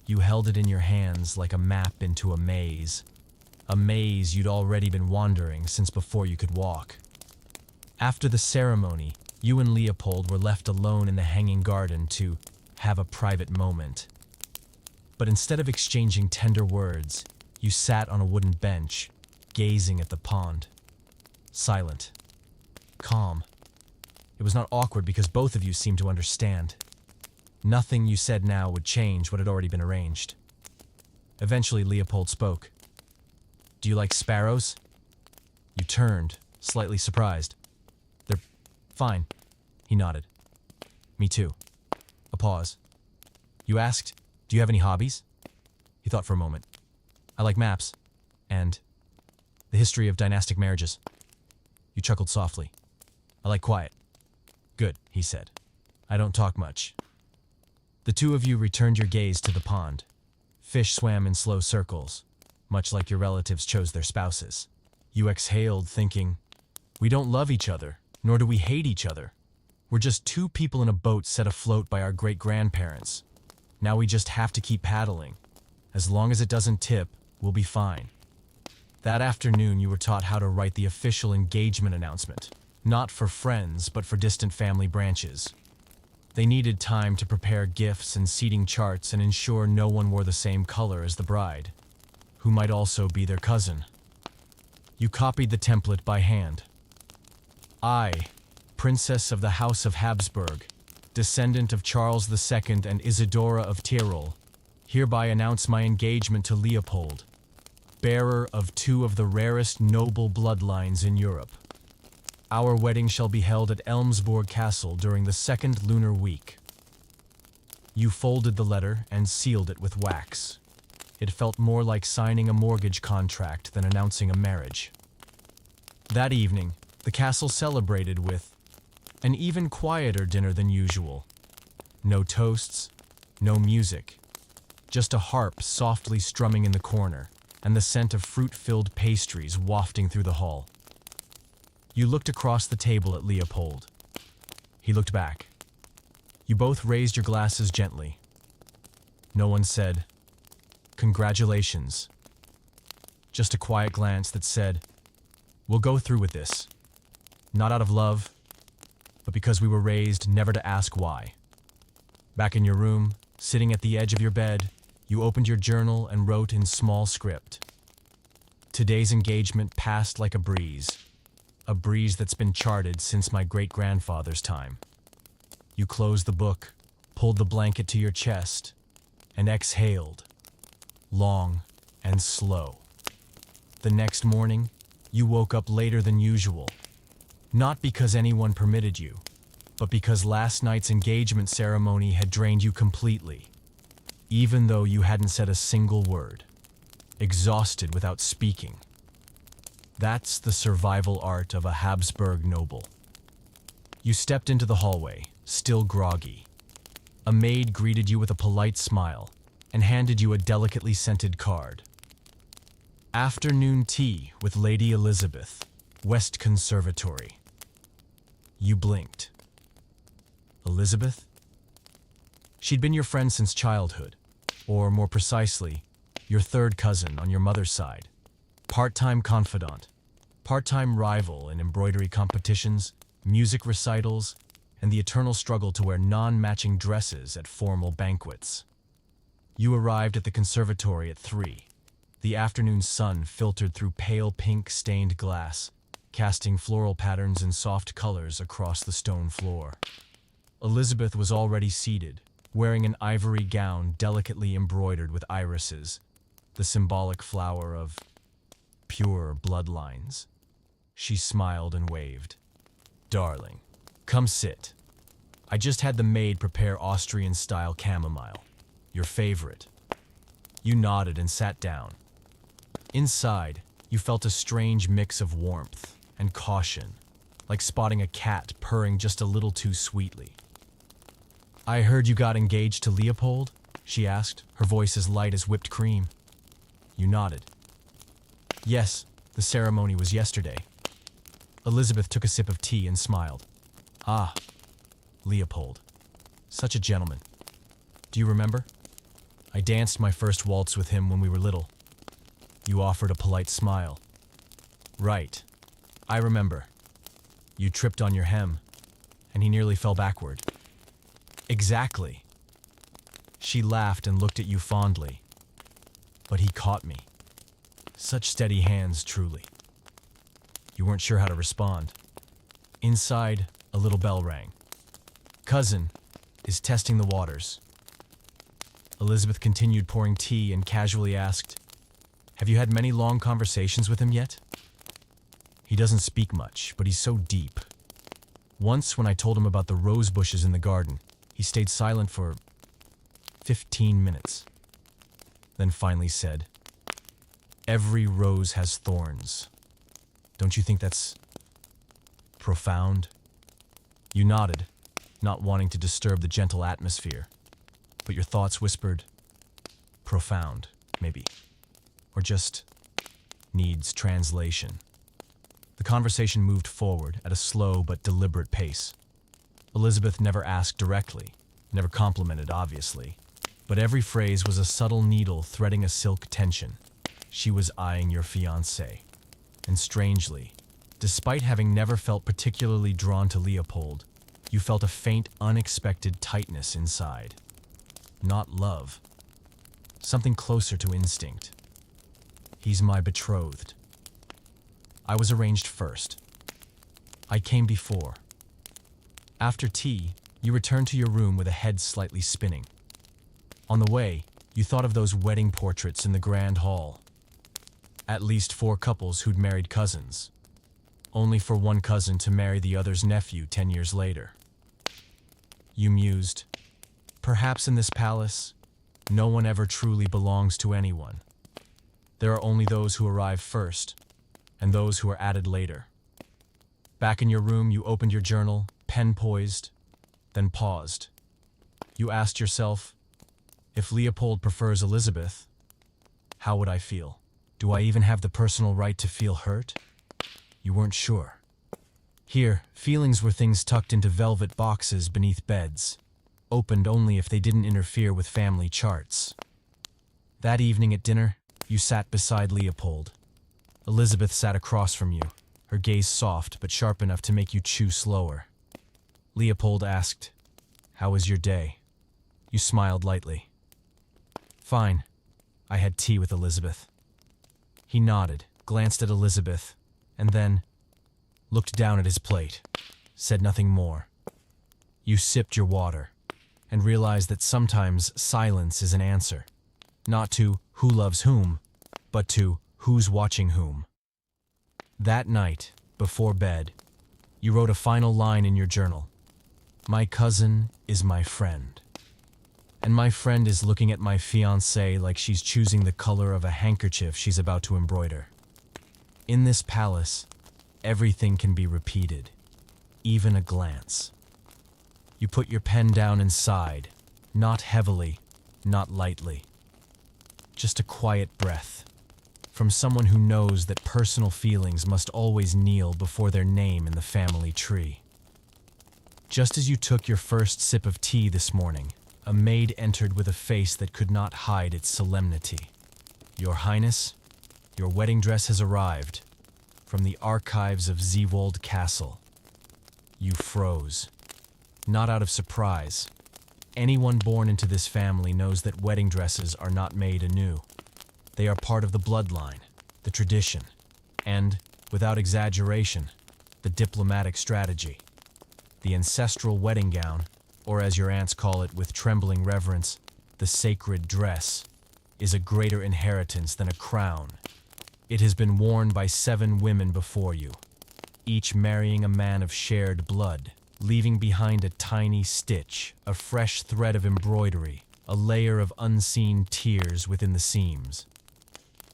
You held it in your hands like a map into a maze you'd already been wandering since before you could walk. After the ceremony, you and Leopold were left alone in the hanging garden to have a private moment. But instead of exchanging tender words, you sat on a wooden bench, gazing at the pond. Silent. Calm. It was not awkward because both of you seemed to understand. Nothing you said now would change what had already been arranged. Eventually, Leopold spoke. "Do you like sparrows?" You turned, slightly surprised. "They're fine." He nodded. "Me too." A pause. You asked, "Do you have any hobbies?" He thought for a moment. "I like maps. And the history of dynastic marriages." You chuckled softly. "I like quiet." "Good," he said. "I don't talk much." The two of you returned your gaze to the pond. Fish swam in slow circles, much like your relatives chose their spouses. You exhaled, thinking, "We don't love each other, nor do we hate each other. We're just 2 people in a boat set afloat by our great-grandparents. Now we just have to keep paddling. As long as it doesn't tip, we'll be fine." That afternoon, you were taught how to write the official engagement announcement, not for friends, but for distant family branches. They needed time to prepare gifts and seating charts and ensure no one wore the same color as the bride, who might also be their cousin. You copied the template by hand. "I, Princess of the House of Habsburg, descendant of Charles II and Isidora of Tyrol, hereby announce my engagement to Leopold, bearer of 2 of the rarest noble bloodlines in Europe. Our wedding shall be held at Elmsborg Castle during the 2nd lunar week." You folded the letter and sealed it with wax. It felt more like signing a mortgage contract than announcing a marriage. That evening, the castle celebrated with an even quieter dinner than usual. No toasts, no music, just a harp softly strumming in the corner, and the scent of fruit-filled pastries wafting through the hall. You looked across the table at Leopold. He looked back. You both raised your glasses gently. No one said, "Congratulations." Just a quiet glance that said, "We'll go through with this. Not out of love, but because we were raised never to ask why." Back in your room, sitting at the edge of your bed, you opened your journal and wrote in small script. "Today's engagement passed like a breeze that's been charted since my great-grandfather's time." You closed the book, pulled the blanket to your chest, and exhaled, long and slow. The next morning, you woke up later than usual, not because anyone permitted you, but because last night's engagement ceremony had drained you completely, even though you hadn't said a single word, exhausted without speaking. That's the survival art of a Habsburg noble. You stepped into the hallway, still groggy. A maid greeted you with a polite smile and handed you a delicately scented card. "Afternoon tea with Lady Elizabeth, West Conservatory." You blinked. Elizabeth? She'd been your friend since childhood, or more precisely, your 3rd cousin on your mother's side. Part-time confidant, part-time rival in embroidery competitions, music recitals, and the eternal struggle to wear non-matching dresses at formal banquets. You arrived at the conservatory at 3. The afternoon sun filtered through pale pink stained glass, casting floral patterns and soft colors across the stone floor. Elizabeth was already seated, wearing an ivory gown delicately embroidered with irises, the symbolic flower of pure bloodlines. She smiled and waved. "Darling, come sit. I just had the maid prepare Austrian-style chamomile, your favorite." You nodded and sat down. Inside, you felt a strange mix of warmth and caution, like spotting a cat purring just a little too sweetly. "I heard you got engaged to Leopold?" she asked, her voice as light as whipped cream. You nodded. Yes, the ceremony was yesterday. Elizabeth took a sip of tea and smiled. Ah, Leopold. Such a gentleman. Do you remember? I danced my first waltz with him when we were little. You offered a polite smile. Right. I remember. You tripped on your hem, and he nearly fell backward. Exactly. She laughed and looked at you fondly. But he caught me. Such steady hands, truly. You weren't sure how to respond. Inside, a little bell rang. Cousin is testing the waters. Elizabeth continued pouring tea and casually asked, Have you had many long conversations with him yet? He doesn't speak much, but he's so deep. Once, when I told him about the rose bushes in the garden, he stayed silent for 15 minutes. Then finally said, Every rose has thorns. Don't you think that's profound? You nodded, not wanting to disturb the gentle atmosphere, but your thoughts whispered, profound, maybe, or just needs translation. The conversation moved forward at a slow but deliberate pace. Elizabeth never asked directly, never complimented, obviously, but every phrase was a subtle needle threading a silk tension. She was eyeing your fiancé. And strangely, despite having never felt particularly drawn to Leopold, you felt a faint, unexpected tightness inside. Not love. Something closer to instinct. He's my betrothed. I was arranged first. I came before. After tea, you returned to your room with a head slightly spinning. On the way, you thought of those wedding portraits in the grand hall. At least 4 couples who'd married cousins, only for one cousin to marry the other's nephew 10 years later. You mused, perhaps in this palace, no one ever truly belongs to anyone. There are only those who arrive first, and those who are added later. Back in your room, you opened your journal, pen poised, then paused. You asked yourself, if Leopold prefers Elizabeth, how would I feel? Do I even have the personal right to feel hurt? You weren't sure. Here, feelings were things tucked into velvet boxes beneath beds, opened only if they didn't interfere with family charts. That evening at dinner, you sat beside Leopold. Elizabeth sat across from you, her gaze soft but sharp enough to make you chew slower. Leopold asked, How was your day? You smiled lightly. Fine. I had tea with Elizabeth. He nodded, glanced at Elizabeth, and then looked down at his plate, said nothing more. You sipped your water, and realized that sometimes silence is an answer, not to who loves whom, but to who's watching whom. That night, before bed, you wrote a final line in your journal. My cousin is my friend. And my friend is looking at my fiancée like she's choosing the color of a handkerchief she's about to embroider. In this palace, everything can be repeated, even a glance. You put your pen down and sighed, not heavily, not lightly. Just a quiet breath, from someone who knows that personal feelings must always kneel before their name in the family tree. Just as you took your first sip of tea this morning, a maid entered with a face that could not hide its solemnity. Your Highness, your wedding dress has arrived from the archives of Zeewolde Castle. You froze. Not out of surprise. Anyone born into this family knows that wedding dresses are not made anew. They are part of the bloodline, the tradition, and, without exaggeration, the diplomatic strategy. The ancestral wedding gown, or as your aunts call it with trembling reverence, the sacred dress, is a greater inheritance than a crown. It has been worn by 7 women before you, each marrying a man of shared blood, leaving behind a tiny stitch, a fresh thread of embroidery, a layer of unseen tears within the seams.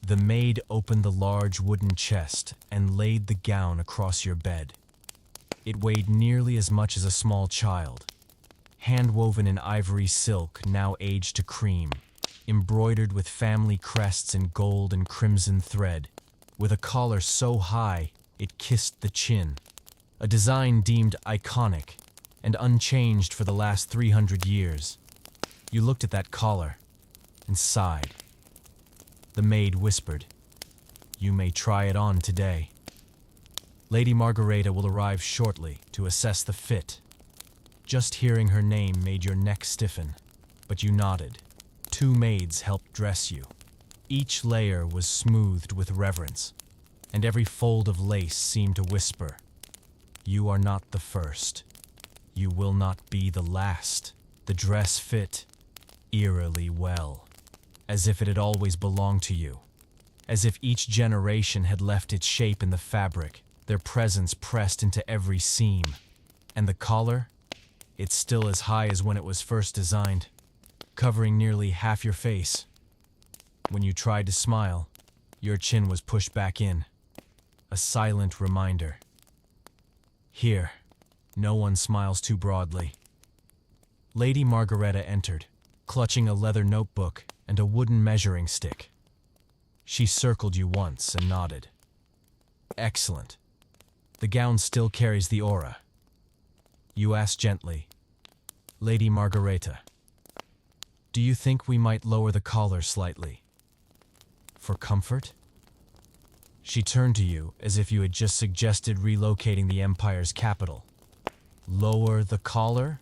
The maid opened the large wooden chest and laid the gown across your bed. It weighed nearly as much as a small child. hand-woven in ivory silk now aged to cream, embroidered with family crests in gold and crimson thread, with a collar so high it kissed the chin, a design deemed iconic and unchanged for the last 300 years. You looked at that collar and sighed. The maid whispered, "You may try it on today. Lady Margareta will arrive shortly to assess the fit." Just hearing her name made your neck stiffen, but you nodded. 2 maids helped dress you. Each layer was smoothed with reverence, and every fold of lace seemed to whisper, "You are not the first. You will not be the last." The dress fit eerily well, as if it had always belonged to you, as if each generation had left its shape in the fabric, their presence pressed into every seam. And the collar? It's still as high as when it was first designed, covering nearly half your face. When you tried to smile, your chin was pushed back in, a silent reminder. Here, no one smiles too broadly. Lady Margareta entered, clutching a leather notebook and a wooden measuring stick. She circled you once and nodded. "Excellent. The gown still carries the aura." You asked gently, "Lady Margareta, do you think we might lower the collar slightly? For comfort?" She turned to you as if you had just suggested relocating the empire's capital. "Lower the collar?"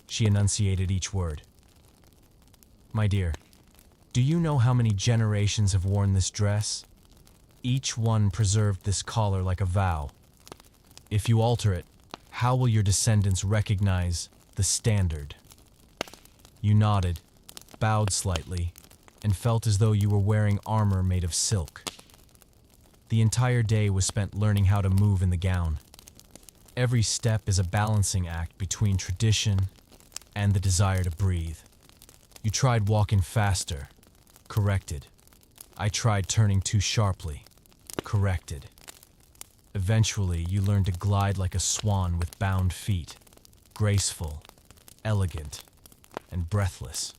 She enunciated each word. "My dear, do you know how many generations have worn this dress? Each one preserved this collar like a vow. If you alter it, how will your descendants recognize the standard?" You nodded, bowed slightly, and felt as though you were wearing armor made of silk. The entire day was spent learning how to move in the gown. Every step is a balancing act between tradition and the desire to breathe. You tried walking faster, corrected. I tried turning too sharply, corrected. Eventually, you learned to glide like a swan with bound feet, graceful, elegant, and breathless.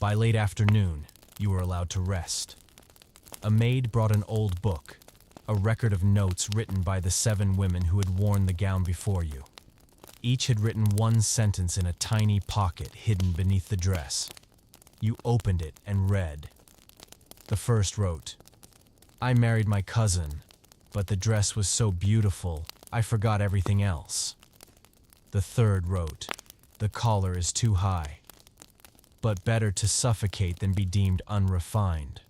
By late afternoon, you were allowed to rest. A maid brought an old book, a record of notes written by the 7 women who had worn the gown before you. Each had written one sentence in a tiny pocket hidden beneath the dress. You opened it and read. The first wrote, "I married my cousin, but the dress was so beautiful, I forgot everything else." The third wrote, "The collar is too high, but better to suffocate than be deemed unrefined."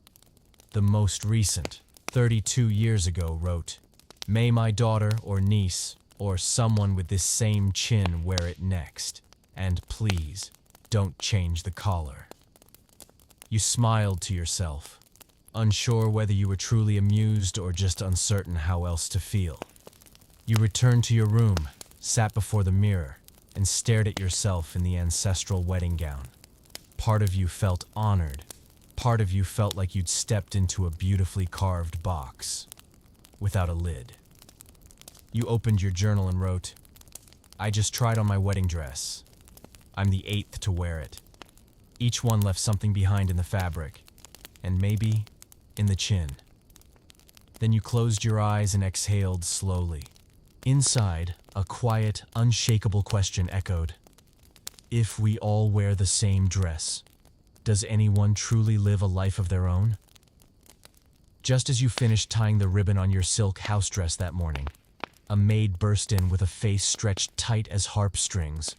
The most recent, 32 years ago, wrote, "May my daughter or niece or someone with this same chin wear it next, and please, don't change the collar." You smiled to yourself, unsure whether you were truly amused or just uncertain how else to feel. You returned to your room, sat before the mirror, and stared at yourself in the ancestral wedding gown. Part of you felt honored. Part of you felt like you'd stepped into a beautifully carved box, without a lid. You opened your journal and wrote, "I just tried on my wedding dress. I'm the 8th to wear it." Each one left something behind in the fabric, and maybe in the chin. Then you closed your eyes and exhaled slowly. Inside, a quiet, unshakable question echoed. If we all wear the same dress, does anyone truly live a life of their own? Just as you finished tying the ribbon on your silk house dress that morning, a maid burst in with a face stretched tight as harp strings,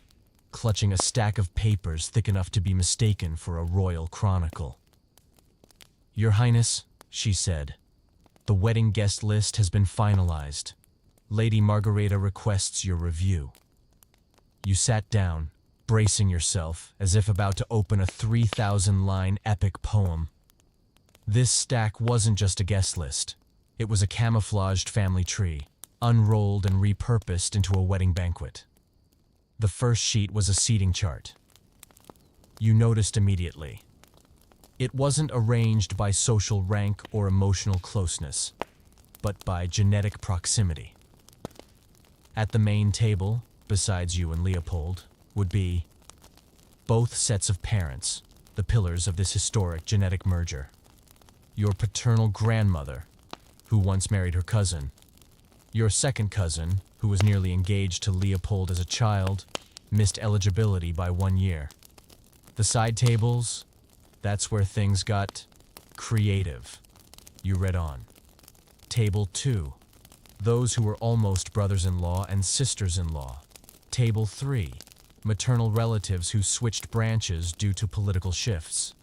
clutching a stack of papers thick enough to be mistaken for a royal chronicle. "Your Highness," she said, "the wedding guest list has been finalized. Lady Margareta requests your review." You sat down, bracing yourself as if about to open a 3,000-line epic poem. This stack wasn't just a guest list. It was a camouflaged family tree, unrolled and repurposed into a wedding banquet. The first sheet was a seating chart. You noticed immediately. It wasn't arranged by social rank or emotional closeness, but by genetic proximity. At the main table, besides you and Leopold, would be both sets of parents, the pillars of this historic genetic merger. Your paternal grandmother, who once married her cousin. Your second cousin, who was nearly engaged to Leopold as a child, missed eligibility by 1 year. The side tables, that's where things got creative. You read on. Table 2, those who were almost brothers-in-law and sisters-in-law. Table 3, maternal relatives who switched branches due to political shifts.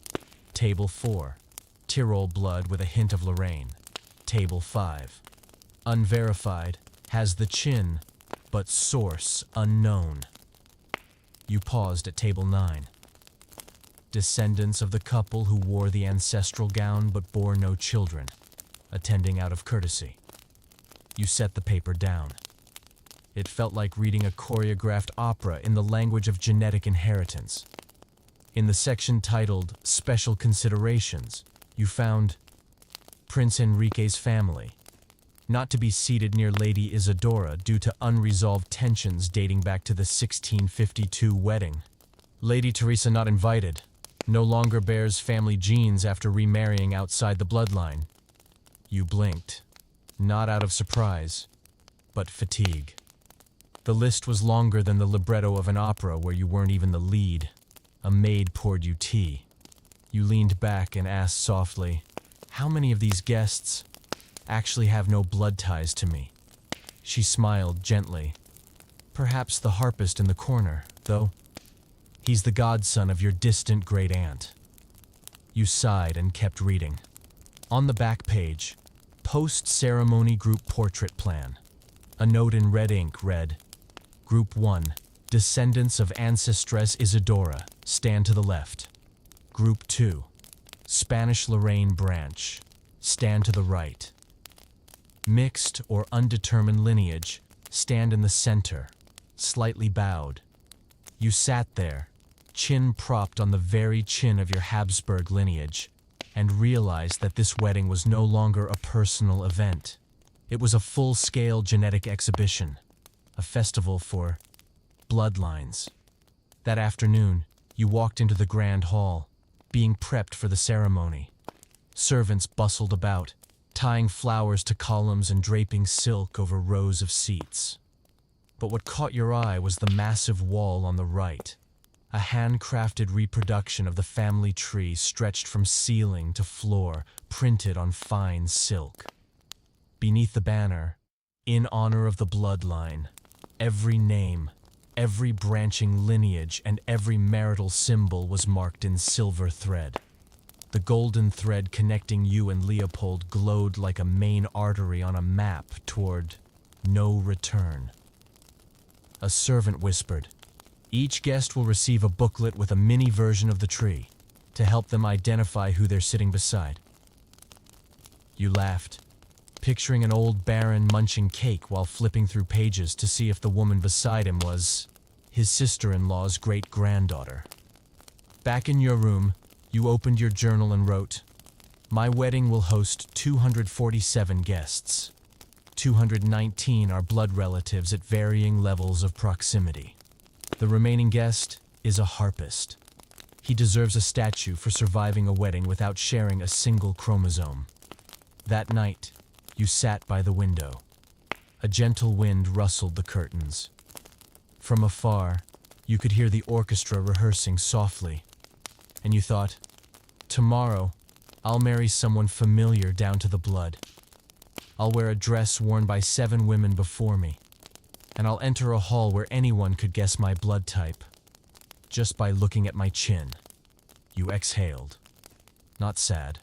Table 4, Tyrol blood with a hint of Lorraine. Table 5, unverified, has the chin, but source unknown. You paused at Table 9. Descendants of the couple who wore the ancestral gown but bore no children, attending out of courtesy. You set the paper down. It felt like reading a choreographed opera in the language of genetic inheritance. In the section titled Special Considerations, you found Prince Enrique's family, not to be seated near Lady Isadora due to unresolved tensions dating back to the 1652 wedding. Lady Teresa not invited, no longer bears family genes after remarrying outside the bloodline. You blinked, not out of surprise, but fatigue. The list was longer than the libretto of an opera where you weren't even the lead. A maid poured you tea. You leaned back and asked softly, "How many of these guests actually have no blood ties to me?" She smiled gently. "Perhaps the harpist in the corner, though. He's the godson of your distant great-aunt." You sighed and kept reading. On the back page, post-ceremony group portrait plan. A note in red ink read, Group 1, descendants of Ancestress Isadora, stand to the left. Group 2, Spanish Lorraine branch, stand to the right. Mixed or undetermined lineage, stand in the center, slightly bowed. You sat there, chin propped on the very chin of your Habsburg lineage, and realized that this wedding was no longer a personal event. It was a full-scale genetic exhibition, a festival for bloodlines. That afternoon, you walked into the grand hall, being prepped for the ceremony. Servants bustled about, tying flowers to columns and draping silk over rows of seats. But what caught your eye was the massive wall on the right, a handcrafted reproduction of the family tree stretched from ceiling to floor, printed on fine silk. Beneath the banner, in honor of the bloodline, every name, every branching lineage, and every marital symbol was marked in silver thread. The golden thread connecting you and Leopold glowed like a main artery on a map toward no return. A servant whispered, "Each guest will receive a booklet with a mini version of the tree to help them identify who they're sitting beside." You laughed, picturing an old baron munching cake while flipping through pages to see if the woman beside him was his sister-in-law's great-granddaughter. Back in your room, you opened your journal and wrote, "My wedding will host 247 guests. 219 are blood relatives at varying levels of proximity. The remaining guest is a harpist. He deserves a statue for surviving a wedding without sharing a single chromosome." That night, you sat by the window. A gentle wind rustled the curtains. From afar, you could hear the orchestra rehearsing softly, and you thought, "Tomorrow, I'll marry someone familiar down to the blood. I'll wear a dress worn by 7 women before me, and I'll enter a hall where anyone could guess my blood type, just by looking at my chin." You exhaled. Not sad,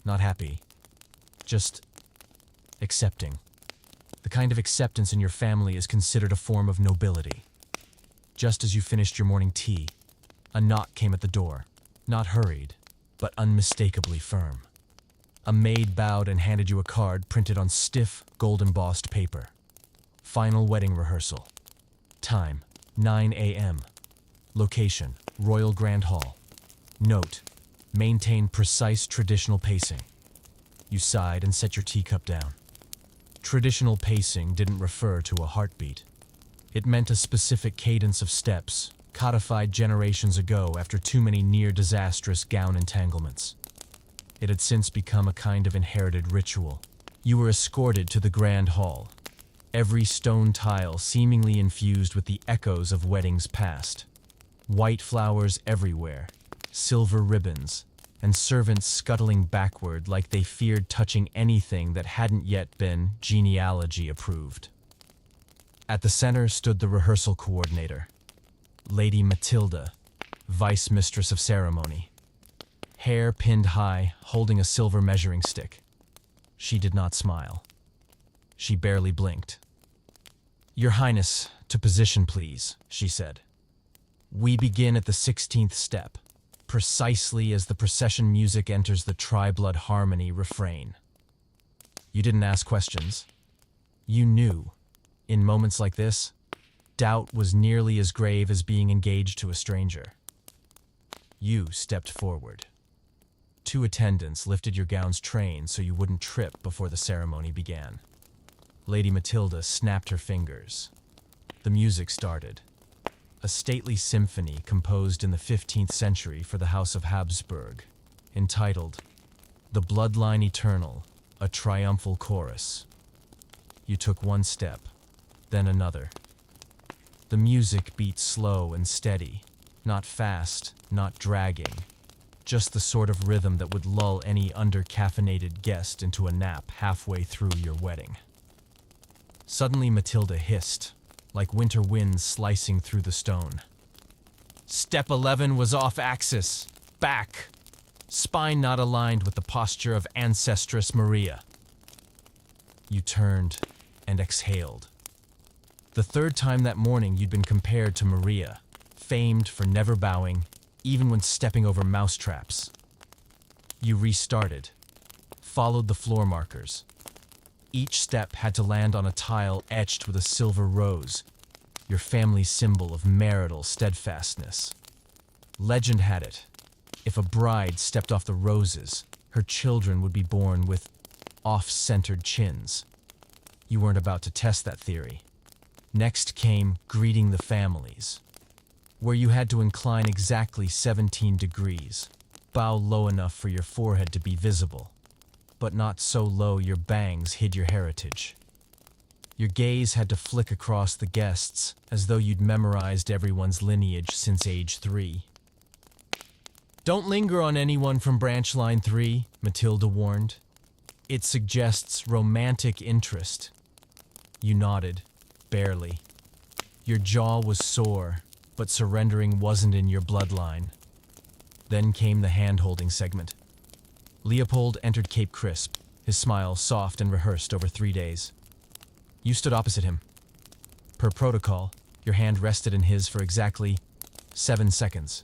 not happy, just accepting. The kind of acceptance in your family is considered a form of nobility. Just as you finished your morning tea, a knock came at the door, not hurried, but unmistakably firm. A maid bowed and handed you a card printed on stiff, gold-embossed paper. Final wedding rehearsal. Time, 9 a.m. Location, Royal Grand Hall. Note, maintain precise traditional pacing. You sighed and set your teacup down. Traditional pacing didn't refer to a heartbeat. It meant a specific cadence of steps, codified generations ago after too many near-disastrous gown entanglements. It had since become a kind of inherited ritual. You were escorted to the grand hall, every stone tile seemingly infused with the echoes of weddings past. White flowers everywhere, silver ribbons, and servants scuttling backward like they feared touching anything that hadn't yet been genealogy approved. At the center stood the rehearsal coordinator, Lady Matilda, vice mistress of ceremony. Hair pinned high, holding a silver measuring stick. She did not smile. She barely blinked. "Your Highness, to position please," she said. "We begin at the 16th step, precisely as the procession music enters the tri-blood harmony refrain." You didn't ask questions. You knew. In moments like this, doubt was nearly as grave as being engaged to a stranger. You stepped forward. 2 attendants lifted your gown's train so you wouldn't trip before the ceremony began. Lady Matilda snapped her fingers. The music started. A stately symphony composed in the 15th century for the House of Habsburg, entitled "The Bloodline Eternal, a Triumphal Chorus." You took one step, then another. The music beat slow and steady, not fast, not dragging, just the sort of rhythm that would lull any under-caffeinated guest into a nap halfway through your wedding. Suddenly Matilda hissed, like winter winds slicing through the stone. "Step 11 was off axis, back, spine not aligned with the posture of Ancestress Maria." You turned and exhaled. The 3rd time that morning you'd been compared to Maria, famed for never bowing, even when stepping over mousetraps. You restarted, followed the floor markers. Each step had to land on a tile etched with a silver rose, your family's symbol of marital steadfastness. Legend had it, if a bride stepped off the roses, her children would be born with off-centered chins. You weren't about to test that theory. Next came greeting the families, where you had to incline exactly 17 degrees, bow low enough for your forehead to be visible, but not so low your bangs hid your heritage. Your gaze had to flick across the guests as though you'd memorized everyone's lineage since age 3. "Don't linger on anyone from branch line 3, Matilda warned. "It suggests romantic interest." You nodded, barely. Your jaw was sore, but surrendering wasn't in your bloodline. Then came the hand-holding segment. Leopold entered Cape Crisp, his smile soft and rehearsed over 3 days. You stood opposite him. Per protocol, your hand rested in his for exactly 7 seconds.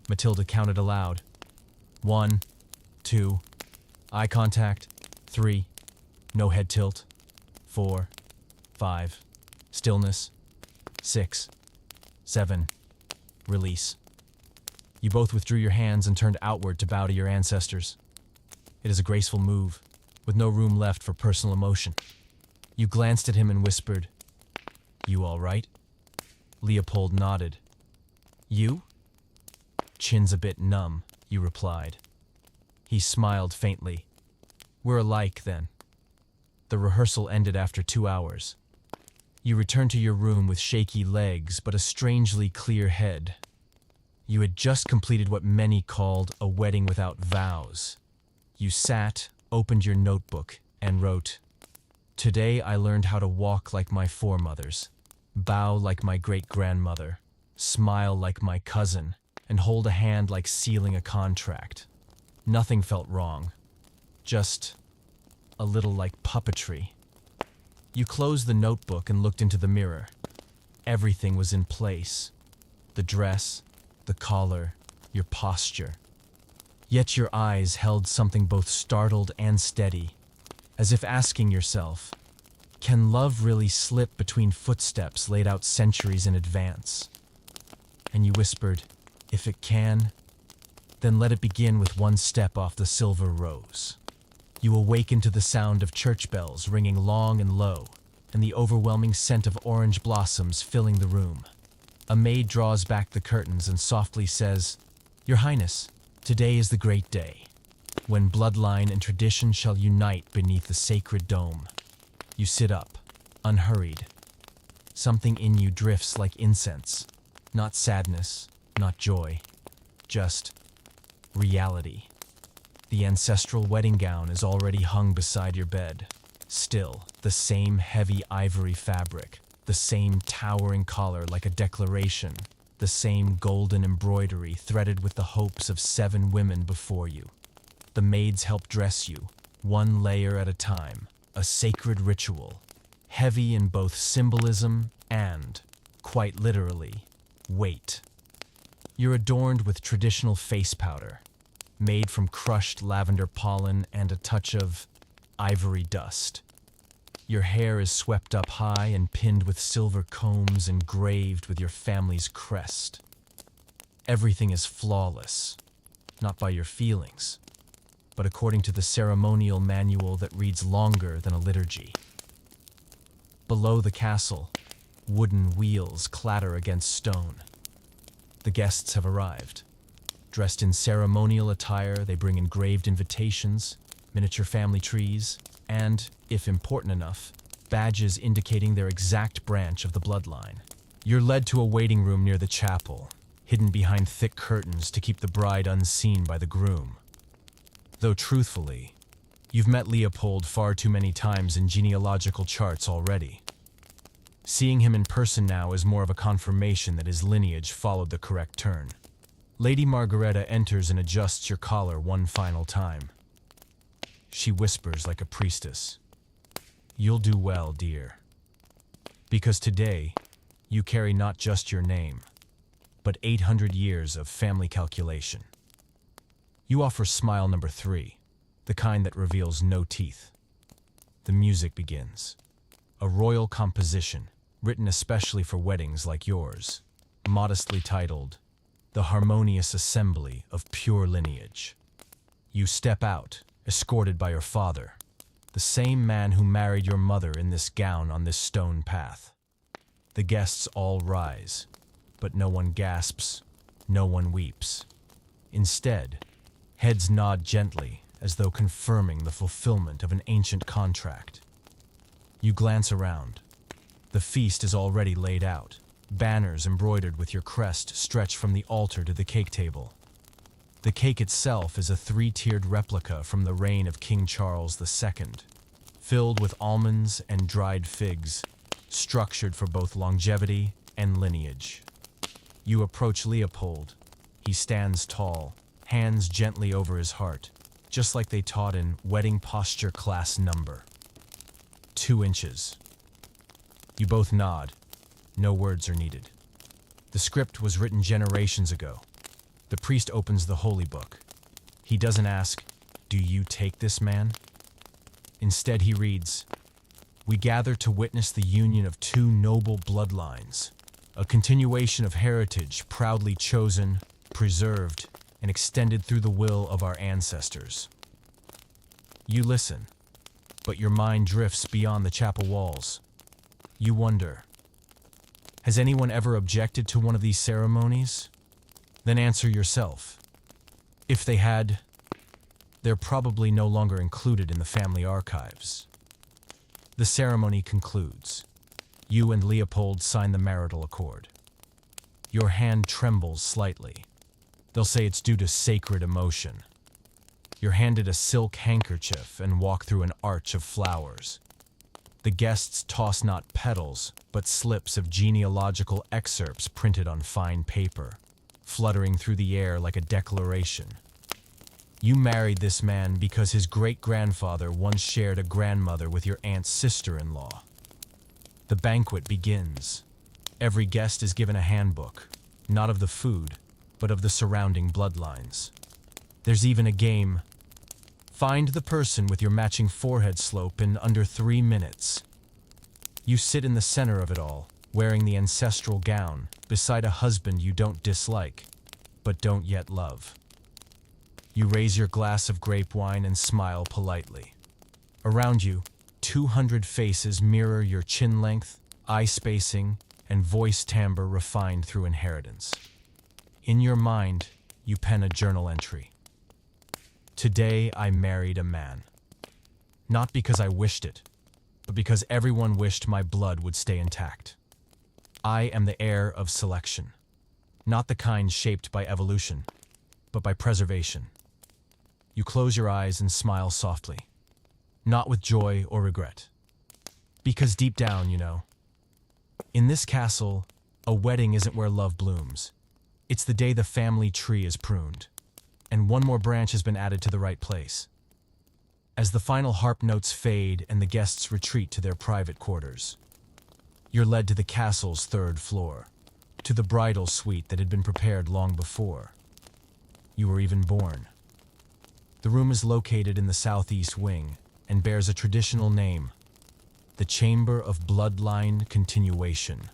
Matilda counted aloud. 1, 2, eye contact, 3, no head tilt, 4, 5, stillness, 6, 7, release. You both withdrew your hands and turned outward to bow to your ancestors. It is a graceful move, with no room left for personal emotion. You glanced at him and whispered, "You all right?" Leopold nodded. "You?" "Chin's a bit numb," you replied. He smiled faintly. "We're alike, then." The rehearsal ended after 2 hours. You returned to your room with shaky legs but a strangely clear head. You had just completed what many called a wedding without vows. You sat, opened your notebook, and wrote, "Today I learned how to walk like my foremothers, bow like my great-grandmother, smile like my cousin, and hold a hand like sealing a contract." Nothing felt wrong, just a little like puppetry. You closed the notebook and looked into the mirror. Everything was in place. The dress, the collar, your posture. Yet your eyes held something both startled and steady, as if asking yourself, can love really slip between footsteps laid out centuries in advance? And you whispered, if it can, then let it begin with one step off the silver rose. You awakened to the sound of church bells ringing long and low, and the overwhelming scent of orange blossoms filling the room. A maid draws back the curtains and softly says, "Your Highness, today is the great day, when bloodline and tradition shall unite beneath the sacred dome." You sit up, unhurried. Something in you drifts like incense. Not sadness, not joy, just reality. The ancestral wedding gown is already hung beside your bed. Still, the same heavy ivory fabric, the same towering collar like a declaration, the same golden embroidery threaded with the hopes of 7 women before you. The maids help dress you, one layer at a time, a sacred ritual, heavy in both symbolism and, quite literally, weight. You're adorned with traditional face powder, made from crushed lavender pollen and a touch of ivory dust. Your hair is swept up high and pinned with silver combs engraved with your family's crest. Everything is flawless, not by your feelings, but according to the ceremonial manual that reads longer than a liturgy. Below the castle, wooden wheels clatter against stone. The guests have arrived. Dressed in ceremonial attire, they bring engraved invitations, miniature family trees, and, if important enough, badges indicating their exact branch of the bloodline. You're led to a waiting room near the chapel, hidden behind thick curtains to keep the bride unseen by the groom. Though truthfully, you've met Leopold far too many times in genealogical charts already. Seeing him in person now is more of a confirmation that his lineage followed the correct turn. Lady Margareta enters and adjusts your collar one final time. She whispers like a priestess, "You'll do well, dear. Because today, you carry not just your name, but 800 years of family calculation." You offer smile number 3, the kind that reveals no teeth. The music begins. A royal composition, written especially for weddings like yours, modestly titled, "The Harmonious Assembly of Pure Lineage." You step out, escorted by your father, the same man who married your mother in this gown on this stone path. The guests all rise, but no one gasps, no one weeps. Instead, heads nod gently as though confirming the fulfillment of an ancient contract. You glance around. The feast is already laid out. Banners embroidered with your crest stretch from the altar to the cake table. The cake itself is a 3-tiered replica from the reign of King Charles II, filled with almonds and dried figs, structured for both longevity and lineage. You approach Leopold. He stands tall, hands gently over his heart, just like they taught in wedding posture class number. 2 inches. You both nod. No words are needed. The script was written generations ago. The priest opens the holy book. He doesn't ask, "Do you take this man?" Instead he reads, "We gather to witness the union of 2 noble bloodlines, a continuation of heritage proudly chosen, preserved, and extended through the will of our ancestors." You listen, but your mind drifts beyond the chapel walls. You wonder, has anyone ever objected to one of these ceremonies? Then answer yourself. If they had, they're probably no longer included in the family archives. The ceremony concludes. You and Leopold sign the marital accord. Your hand trembles slightly. They'll say it's due to sacred emotion. You're handed a silk handkerchief and walk through an arch of flowers. The guests toss not petals, but slips of genealogical excerpts printed on fine paper, fluttering through the air like a declaration. You married this man because his great-grandfather once shared a grandmother with your aunt's sister-in-law. The banquet begins. Every guest is given a handbook, not of the food, but of the surrounding bloodlines. There's even a game. Find the person with your matching forehead slope in under 3 minutes. You sit in the center of it all, wearing the ancestral gown, beside a husband you don't dislike, but don't yet love. You raise your glass of grape wine and smile politely. Around you, 200 faces mirror your chin length, eye spacing, and voice timbre refined through inheritance. In your mind, you pen a journal entry. Today I married a man. Not because I wished it, but because everyone wished my blood would stay intact. I am the heir of selection, not the kind shaped by evolution, but by preservation. You close your eyes and smile softly, not with joy or regret. Because deep down, you know, in this castle, a wedding isn't where love blooms. It's the day the family tree is pruned, and one more branch has been added to the right place. As the final harp notes fade and the guests retreat to their private quarters, you're led to the castle's third floor, to the bridal suite that had been prepared long before you were even born. The room is located in the southeast wing and bears a traditional name, the Chamber of Bloodline Continuation,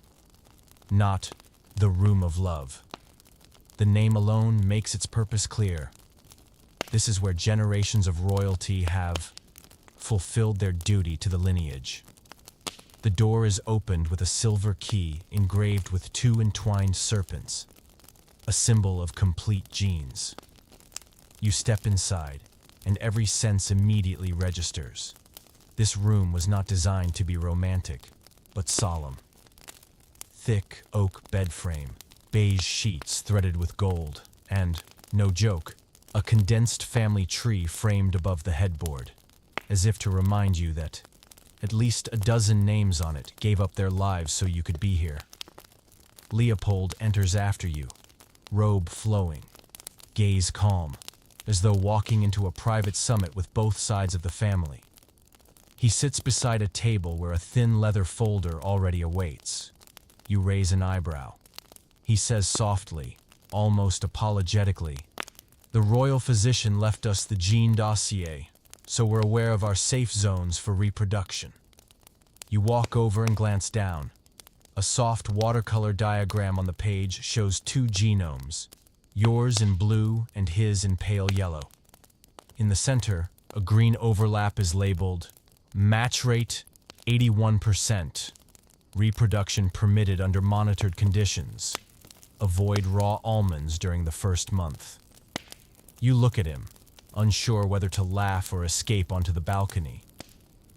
not the Room of Love. The name alone makes its purpose clear. This is where generations of royalty have fulfilled their duty to the lineage. The door is opened with a silver key engraved with 2 entwined serpents, a symbol of complete genes. You step inside, and every sense immediately registers. This room was not designed to be romantic, but solemn. Thick oak bed frame, beige sheets threaded with gold, and, no joke, a condensed family tree framed above the headboard, as if to remind you that at least a dozen names on it gave up their lives so you could be here. Leopold enters after you, robe flowing, gaze calm, as though walking into a private summit with both sides of the family. He sits beside a table where a thin leather folder already awaits. You raise an eyebrow. He says softly, almost apologetically, "The royal physician left us the gene dossier, so we're aware of our safe zones for reproduction." You walk over and glance down. A soft watercolor diagram on the page shows 2 genomes, yours in blue and his in pale yellow. In the center, a green overlap is labeled match rate 81%. Reproduction permitted under monitored conditions. Avoid raw almonds during the first month. You look at him, unsure whether to laugh or escape onto the balcony.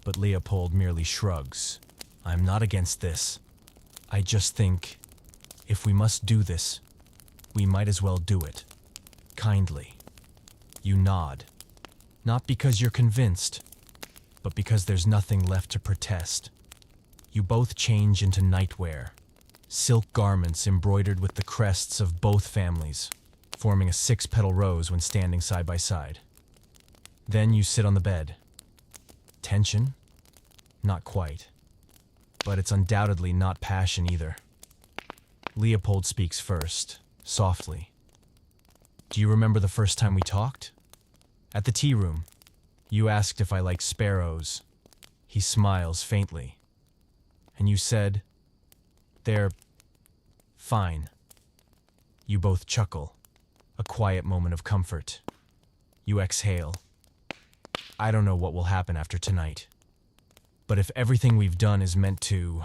But Leopold merely shrugs. "I'm not against this. I just think, if we must do this, we might as well do it. Kindly." You nod. Not because you're convinced, but because there's nothing left to protest. You both change into nightwear, silk garments embroidered with the crests of both families, forming a 6-petal rose when standing side by side. Then you sit on the bed. Tension? Not quite. But it's undoubtedly not passion either. Leopold speaks first, softly. "Do you remember the first time we talked? At the tea room. You asked if I like sparrows." He smiles faintly. "And you said, 'They're fine.'" You both chuckle, a quiet moment of comfort. You exhale. "I don't know what will happen after tonight. But if everything we've done is meant to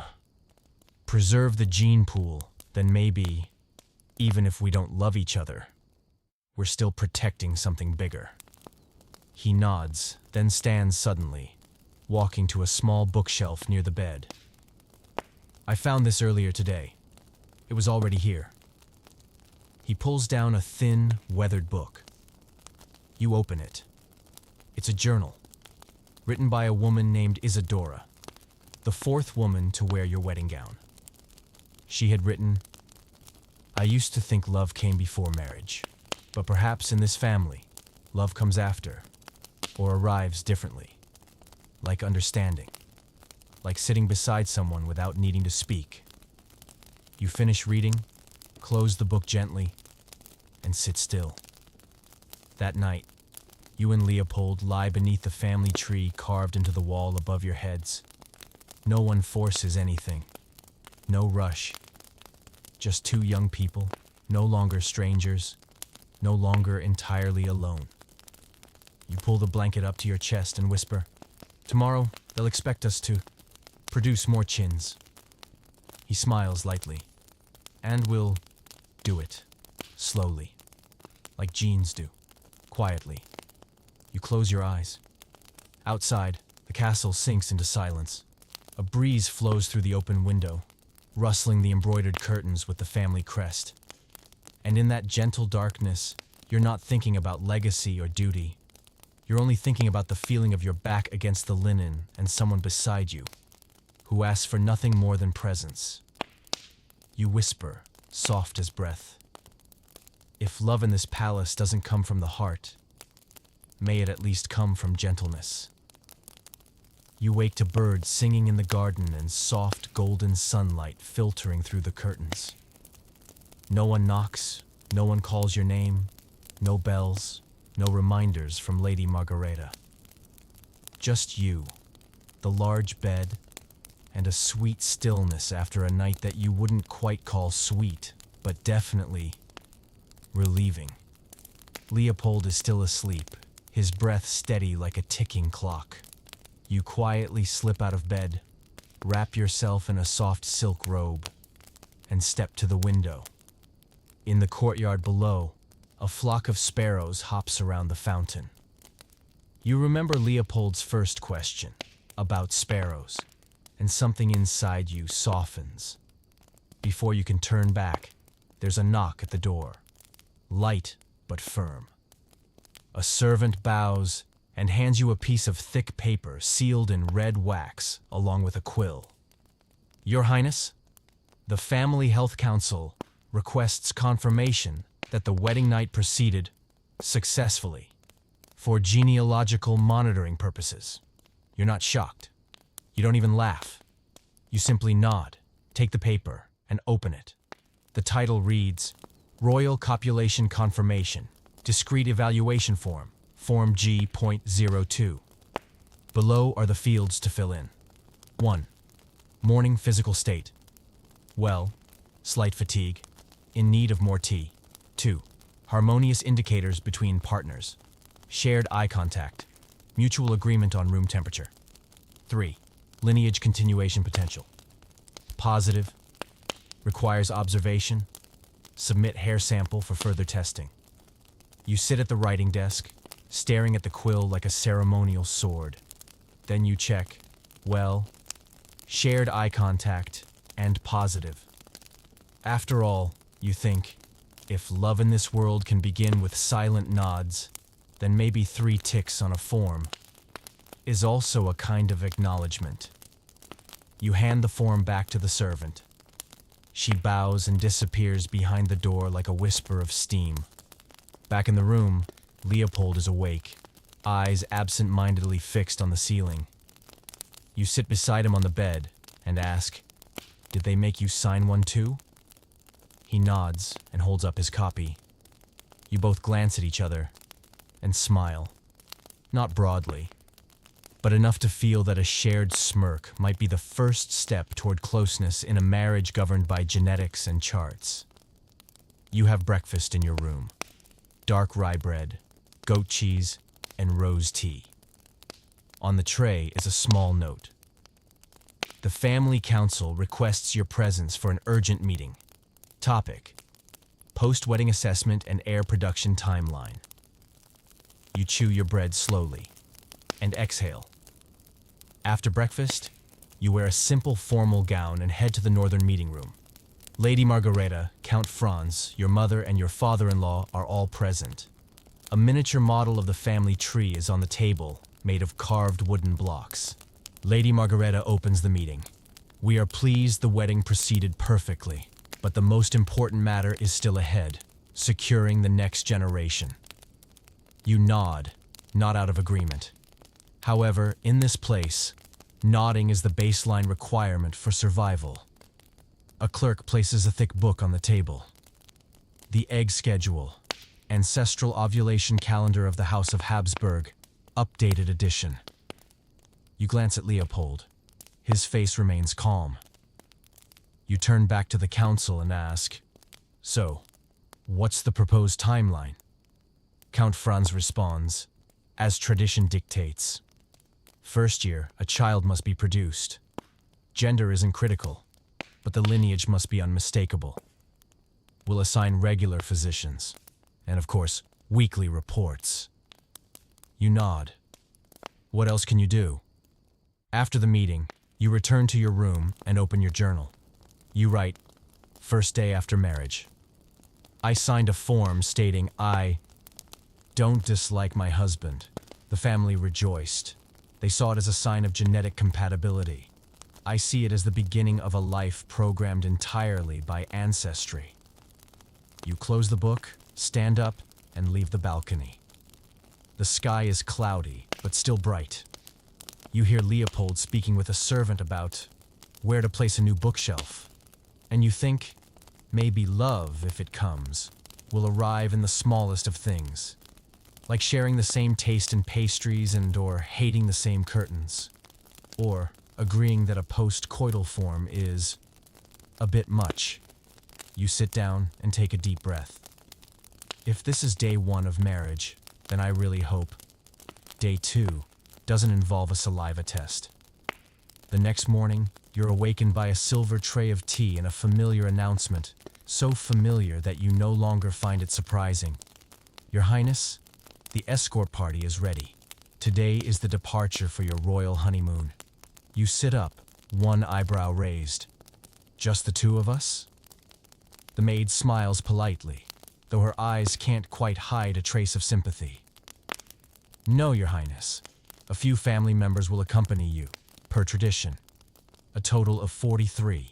preserve the gene pool, then maybe, even if we don't love each other, we're still protecting something bigger." He nods, then stands suddenly, walking to a small bookshelf near the bed. "I found this earlier today. It was already here." He pulls down a thin, weathered book. You open it. It's a journal, written by a woman named Isadora, the 4th woman to wear your wedding gown. She had written, "I used to think love came before marriage, but perhaps in this family, love comes after, or arrives differently, like understanding, like sitting beside someone without needing to speak." You finish reading, close the book gently, and sit still. That night, you and Leopold lie beneath the family tree carved into the wall above your heads. No one forces anything. No rush. Just 2 young people, no longer strangers, no longer entirely alone. You pull the blanket up to your chest and whisper, "Tomorrow, They'll expect us to produce more chins. He smiles lightly. And we'll do it. Slowly. Like genes do. Quietly. You close your eyes. Outside, the castle sinks into silence. A breeze flows through the open window, rustling the embroidered curtains with the family crest. And in that gentle darkness, you're not thinking about legacy or duty. You're only thinking about the feeling of your back against the linen and someone beside you, who asks for nothing more than presence. You whisper, soft as breath. If love in this palace doesn't come from the heart, may it at least come from gentleness. You wake to birds singing in the garden and soft golden sunlight filtering through the curtains. No one knocks, no one calls your name, no bells, no reminders from Lady Margareta. Just you, the large bed, and a sweet stillness after a night that you wouldn't quite call sweet, but definitely relieving. Leopold is still asleep, his breath steady like a ticking clock. You quietly slip out of bed, wrap yourself in a soft silk robe, and step to the window. In the courtyard below, a flock of sparrows hops around the fountain. You remember Leopold's first question about sparrows, and something inside you softens. Before you can turn back, there's a knock at the door, light but firm. A servant bows and hands you a piece of thick paper sealed in red wax along with a quill. Your Highness, the Family Health Council requests confirmation that the wedding night proceeded successfully for genealogical monitoring purposes. You're not shocked. You don't even laugh. You simply nod, take the paper, and open it. The title reads, Royal Copulation Confirmation, Discrete Evaluation Form, Form G.02. Below are the fields to fill in. 1. Morning physical state. Well, slight fatigue, in need of more tea. 2. Harmonious indicators between partners. Shared eye contact. Mutual agreement on room temperature. 3. Lineage continuation potential. Positive. Requires observation. Submit hair sample for further testing. You sit at the writing desk, staring at the quill like a ceremonial sword. Then you check, well, shared eye contact and positive. After all, you think, if love in this world can begin with silent nods, then maybe 3 ticks on a form is also a kind of acknowledgement. You hand the form back to the servant. She bows and disappears behind the door like a whisper of steam. Back in the room, Leopold is awake, eyes absent-mindedly fixed on the ceiling. You sit beside him on the bed and ask, "Did they make you sign one too?" He nods and holds up his copy. You both glance at each other and smile. Not broadly, but enough to feel that a shared smirk might be the first step toward closeness in a marriage governed by genetics and charts. You have breakfast in your room. Dark rye bread, goat cheese, and rose tea. On the tray is a small note. The Family Council requests your presence for an urgent meeting. Topic: post-wedding assessment and heir production timeline. You chew your bread slowly and exhale. After breakfast, you wear a simple formal gown and head to the northern meeting room. Lady Margareta, Count Franz, your mother, and your father-in-law are all present. A miniature model of the family tree is on the table, made of carved wooden blocks. Lady Margareta opens the meeting. We are pleased the wedding proceeded perfectly, but the most important matter is still ahead, securing the next generation. You nod, not out of agreement. However, in this place, nodding is the baseline requirement for survival. A clerk places a thick book on the table. The Egg Schedule, Ancestral Ovulation Calendar of the House of Habsburg, updated edition. You glance at Leopold. His face remains calm. You turn back to the council and ask, "So, what's the proposed timeline?" Count Franz responds, "As tradition dictates. First year, a child must be produced. Gender isn't critical, but the lineage must be unmistakable. We'll assign regular physicians, and of course, weekly reports. You nod. What else can you do? After the meeting, you return to your room and open your journal. You write, first day after marriage. I signed a form stating I don't dislike my husband. The family rejoiced. They saw it as a sign of genetic compatibility. I see it as the beginning of a life programmed entirely by ancestry. You close the book, stand up, and leave the balcony. The sky is cloudy, but still bright. You hear Leopold speaking with a servant about where to place a new bookshelf. And you think, maybe love, if it comes, will arrive in the smallest of things. Like sharing the same taste in pastries or hating the same curtains. Or agreeing that a post-coital form is a bit much. You sit down and take a deep breath. If this is day 1 of marriage, then I really hope day 2 doesn't involve a saliva test. The next morning, you're awakened by a silver tray of tea and a familiar announcement, so familiar that you no longer find it surprising. Your Highness, the escort party is ready. Today is the departure for your royal honeymoon. You sit up, one eyebrow raised. Just the two of us? The maid smiles politely, though her eyes can't quite hide a trace of sympathy. No, Your Highness. A few family members will accompany you, per tradition. A total of 43,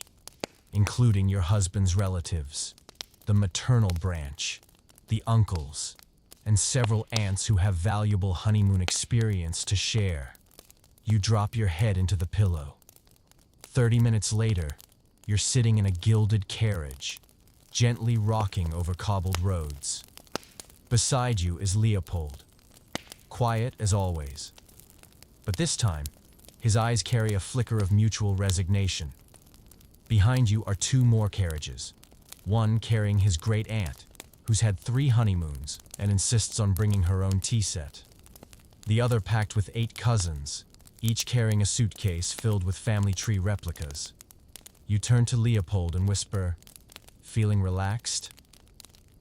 including your husband's relatives, the maternal branch, the uncles, and several aunts who have valuable honeymoon experience to share. You drop your head into the pillow. 30 minutes later, you're sitting in a gilded carriage, gently rocking over cobbled roads. Beside you is Leopold, quiet as always. But this time, his eyes carry a flicker of mutual resignation. Behind you are 2 more carriages, one carrying his great aunt, who's had 3 honeymoons and insists on bringing her own tea set. The other packed with 8 cousins, each carrying a suitcase filled with family tree replicas. You turn to Leopold and whisper, "Feeling relaxed?"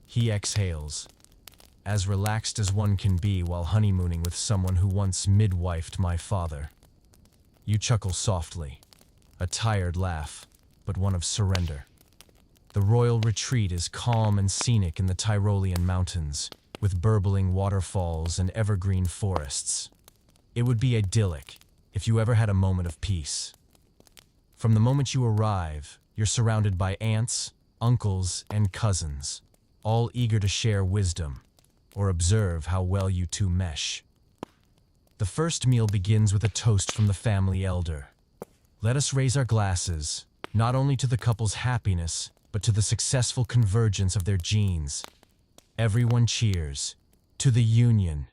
He exhales, as relaxed as one can be while honeymooning with someone who once midwifed my father. You chuckle softly, a tired laugh, but one of surrender. The royal retreat is calm and scenic in the Tyrolean mountains, with burbling waterfalls and evergreen forests. It would be idyllic if you ever had a moment of peace. From the moment you arrive, you're surrounded by aunts, uncles, and cousins, all eager to share wisdom or observe how well you two mesh. The first meal begins with a toast from the family elder. Let us raise our glasses, not only to the couple's happiness, but to the successful convergence of their genes. Everyone cheers, to the union,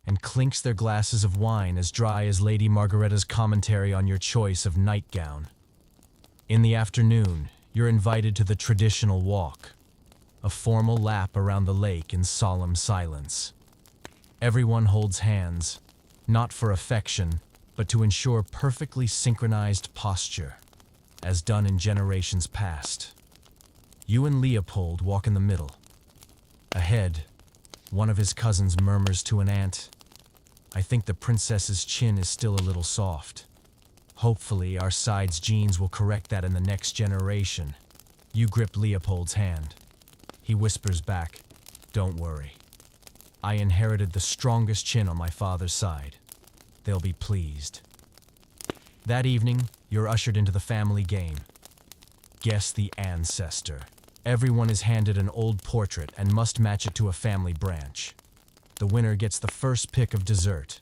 and clinks their glasses of wine as dry as Lady Margaretta's commentary on your choice of nightgown. In the afternoon, you're invited to the traditional walk, a formal lap around the lake in solemn silence. Everyone holds hands, not for affection, but to ensure perfectly synchronized posture, as done in generations past. You and Leopold walk in the middle. Ahead, one of his cousins murmurs to an aunt, "I think the princess's chin is still a little soft. Hopefully, our side's genes will correct that in the next generation." You grip Leopold's hand. He whispers back, "Don't worry. I inherited the strongest chin on my father's side. They'll be pleased." That evening, you're ushered into the family game. Guess the ancestor. Everyone is handed an old portrait and must match it to a family branch. The winner gets the first pick of dessert.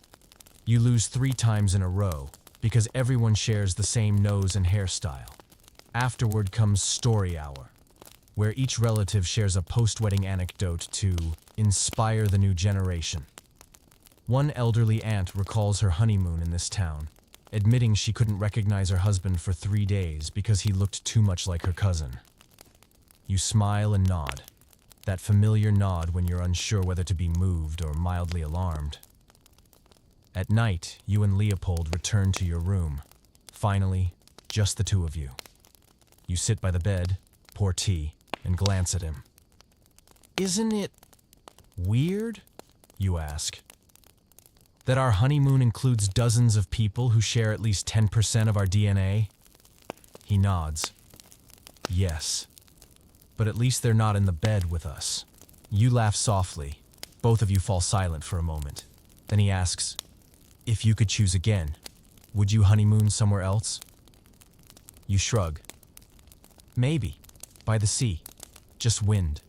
You lose 3 times in a row because everyone shares the same nose and hairstyle. Afterward comes story hour, where each relative shares a post-wedding anecdote to inspire the new generation. One elderly aunt recalls her honeymoon in this town, admitting she couldn't recognize her husband for 3 days because he looked too much like her cousin. You smile and nod, that familiar nod when you're unsure whether to be moved or mildly alarmed. At night, you and Leopold return to your room. Finally, just the two of you. You sit by the bed, pour tea, and glance at him. "Isn't it weird," you ask, "that our honeymoon includes dozens of people who share at least 10% of our DNA?" He nods. "Yes, but at least they're not in the bed with us." You laugh softly. Both of you fall silent for a moment. Then he asks, "If you could choose again, would you honeymoon somewhere else?" You shrug. "Maybe. By the sea. Just wind.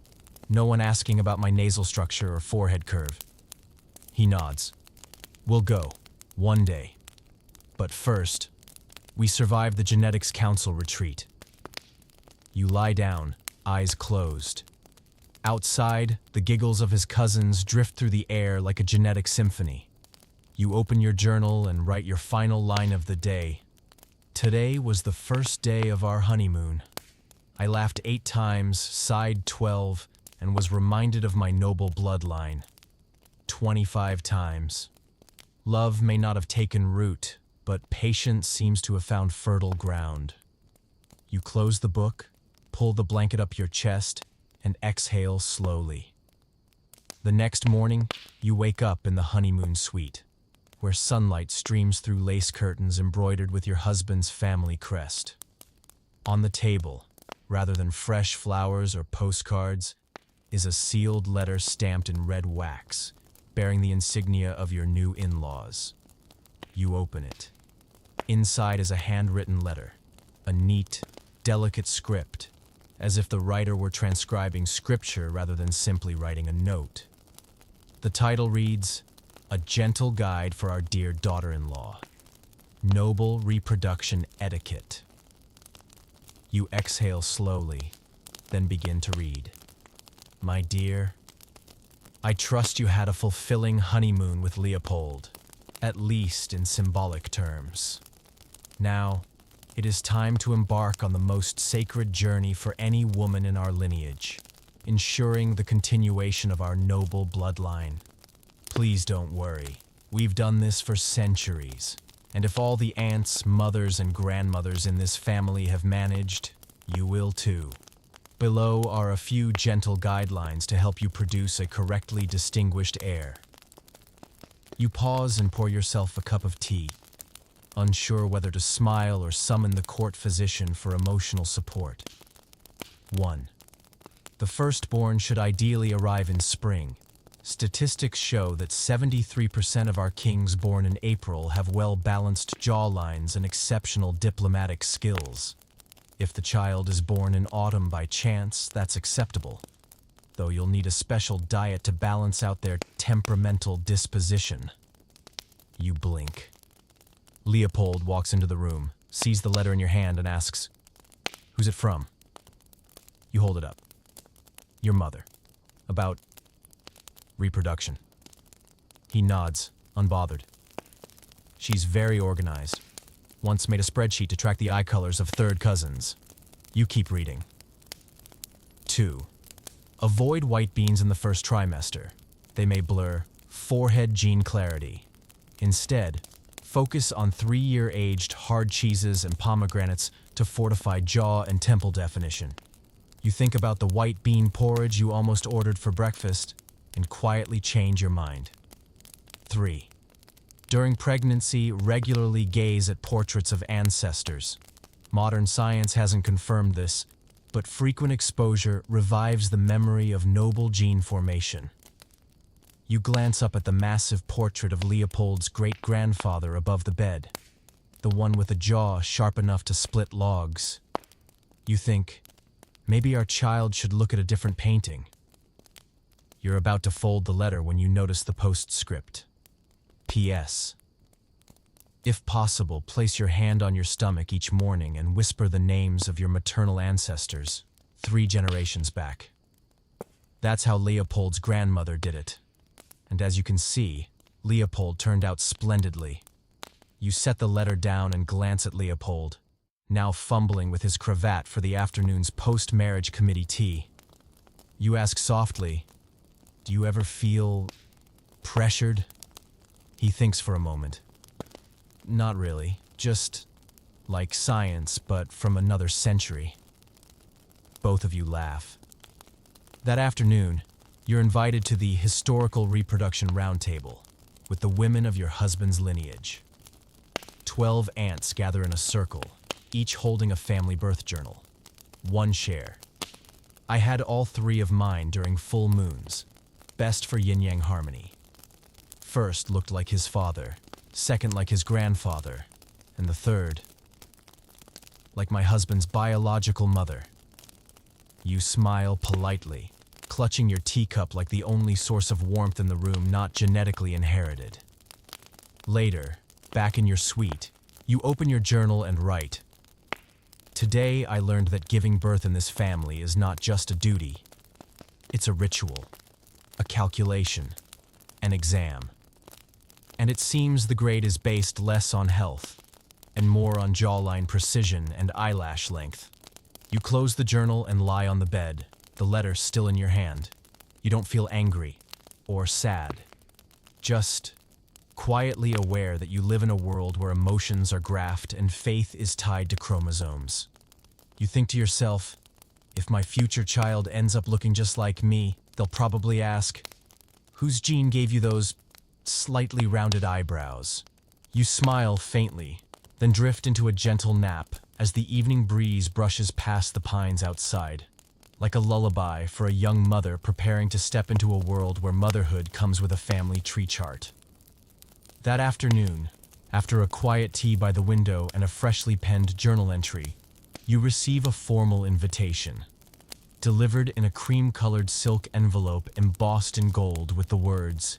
No one asking about my nasal structure or forehead curve." He nods. "We'll go. One day. But first, we survive the Genetics Council retreat." You lie down, eyes closed. Outside, the giggles of his cousins drift through the air like a genetic symphony. You open your journal and write your final line of the day. "Today was the first day of our honeymoon. I laughed 8 times, sighed 12, and was reminded of my noble bloodline. 25 times. Love may not have taken root, but patience seems to have found fertile ground." You close the book, pull the blanket up your chest, and exhale slowly. The next morning, you wake up in the honeymoon suite, where sunlight streams through lace curtains embroidered with your husband's family crest. On the table, rather than fresh flowers or postcards, is a sealed letter stamped in red wax, bearing the insignia of your new in-laws. You open it. Inside is a handwritten letter, a neat, delicate script, as if the writer were transcribing scripture rather than simply writing a note. The title reads, "A Gentle Guide for Our Dear Daughter-in-Law. Noble Reproduction Etiquette." You exhale slowly, then begin to read. "My dear, I trust you had a fulfilling honeymoon with Leopold, at least in symbolic terms. Now, it is time to embark on the most sacred journey for any woman in our lineage, ensuring the continuation of our noble bloodline. Please don't worry. We've done this for centuries, and if all the aunts, mothers, and grandmothers in this family have managed, you will too. Below are a few gentle guidelines to help you produce a correctly distinguished heir." You pause and pour yourself a cup of tea, unsure whether to smile or summon the court physician for emotional support. 1. The firstborn should ideally arrive in spring. Statistics show that 73% of our kings born in April have well-balanced jawlines and exceptional diplomatic skills. If the child is born in autumn by chance, that's acceptable, though you'll need a special diet to balance out their temperamental disposition. You blink. Leopold walks into the room, sees the letter in your hand, and asks, "Who's it from?" You hold it up. "Your mother. About reproduction." He nods, unbothered. "She's very organized. Once made a spreadsheet to track the eye colors of third cousins." You keep reading. 2. Avoid white beans in the first trimester. They may blur forehead gene clarity. Instead, focus on 3-year-aged hard cheeses and pomegranates to fortify jaw and temple definition. You think about the white bean porridge you almost ordered for breakfast and quietly change your mind. 3. During pregnancy, regularly gaze at portraits of ancestors. Modern science hasn't confirmed this, but frequent exposure revives the memory of noble gene formation. You glance up at the massive portrait of Leopold's great-grandfather above the bed, the one with a jaw sharp enough to split logs. You think, maybe our child should look at a different painting. You're about to fold the letter when you notice the postscript. P.S. If possible, place your hand on your stomach each morning and whisper the names of your maternal ancestors, 3 generations back. That's how Leopold's grandmother did it. And as you can see, Leopold turned out splendidly. You set the letter down and glance at Leopold, now fumbling with his cravat for the afternoon's post-marriage committee tea. You ask softly, "Do you ever feel pressured?" He thinks for a moment. Not really, just like science, but from another century. Both of you laugh. That afternoon, you're invited to the Historical Reproduction Roundtable with the women of your husband's lineage. 12 aunts gather in a circle, each holding a family birth journal. One share. I had all 3 of mine during full moons, best for yin-yang harmony. First looked like his father, second like his grandfather, and the third like my husband's biological mother. You smile politely, clutching your teacup like the only source of warmth in the room not genetically inherited. Later, back in your suite, you open your journal and write, "Today I learned that giving birth in this family is not just a duty. It's a ritual, a calculation, an exam. And it seems the grade is based less on health and more on jawline precision and eyelash length." You close the journal and lie on the bed, the letter still in your hand. You don't feel angry or sad, just quietly aware that you live in a world where emotions are graphed and faith is tied to chromosomes. You think to yourself, if my future child ends up looking just like me, they'll probably ask, "Whose gene gave you those slightly rounded eyebrows?" You smile faintly, then drift into a gentle nap as the evening breeze brushes past the pines outside, like a lullaby for a young mother preparing to step into a world where motherhood comes with a family tree chart. That afternoon, after a quiet tea by the window and a freshly penned journal entry, you receive a formal invitation, delivered in a cream-colored silk envelope embossed in gold with the words,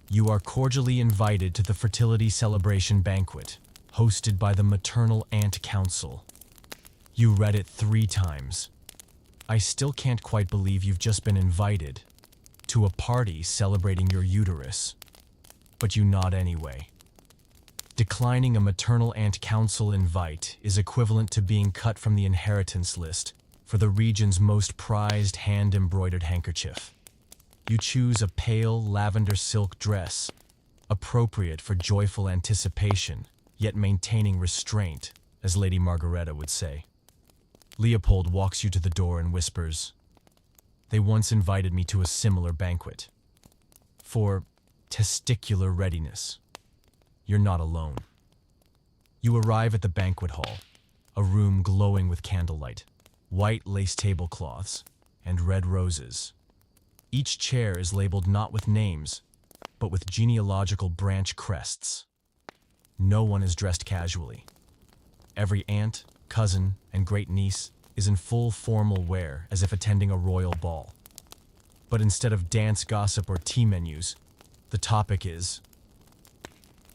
"You are cordially invited to the fertility celebration banquet, hosted by the Maternal Aunt Council." You read it 3 times. I still can't quite believe you've just been invited to a party celebrating your uterus, but you nod anyway. Declining a Maternal Aunt Council invite is equivalent to being cut from the inheritance list for the region's most prized hand-embroidered handkerchief. You choose a pale lavender silk dress, appropriate for joyful anticipation, yet maintaining restraint, as Lady Margareta would say. Leopold walks you to the door and whispers, "They once invited me to a similar banquet. For testicular readiness. You're not alone." You arrive at the banquet hall, a room glowing with candlelight, white lace tablecloths, and red roses. Each chair is labeled not with names, but with genealogical branch crests. No one is dressed casually. Every aunt, cousin, and great-niece is in full formal wear as if attending a royal ball. But instead of dance gossip or tea menus, the topic is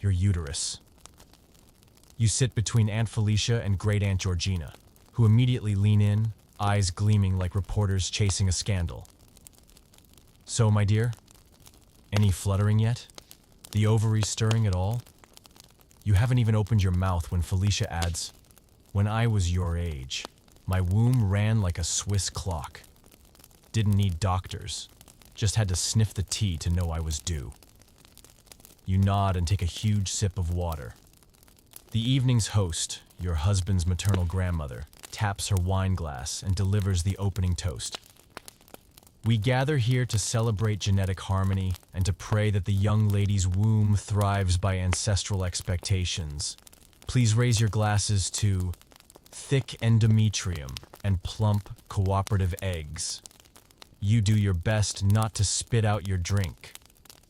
your uterus. You sit between Aunt Felicia and Great-Aunt Georgina, who immediately lean in, eyes gleaming like reporters chasing a scandal. "So, my dear, any fluttering yet? The ovaries stirring at all?" You haven't even opened your mouth when Felicia adds, "When I was your age, my womb ran like a Swiss clock. Didn't need doctors, just had to sniff the tea to know I was due." You nod and take a huge sip of water. The evening's host, your husband's maternal grandmother, taps her wine glass and delivers the opening toast. "We gather here to celebrate genetic harmony and to pray that the young lady's womb thrives by ancestral expectations. Please raise your glasses to thick endometrium and plump cooperative eggs. You do your best not to spit out your drink."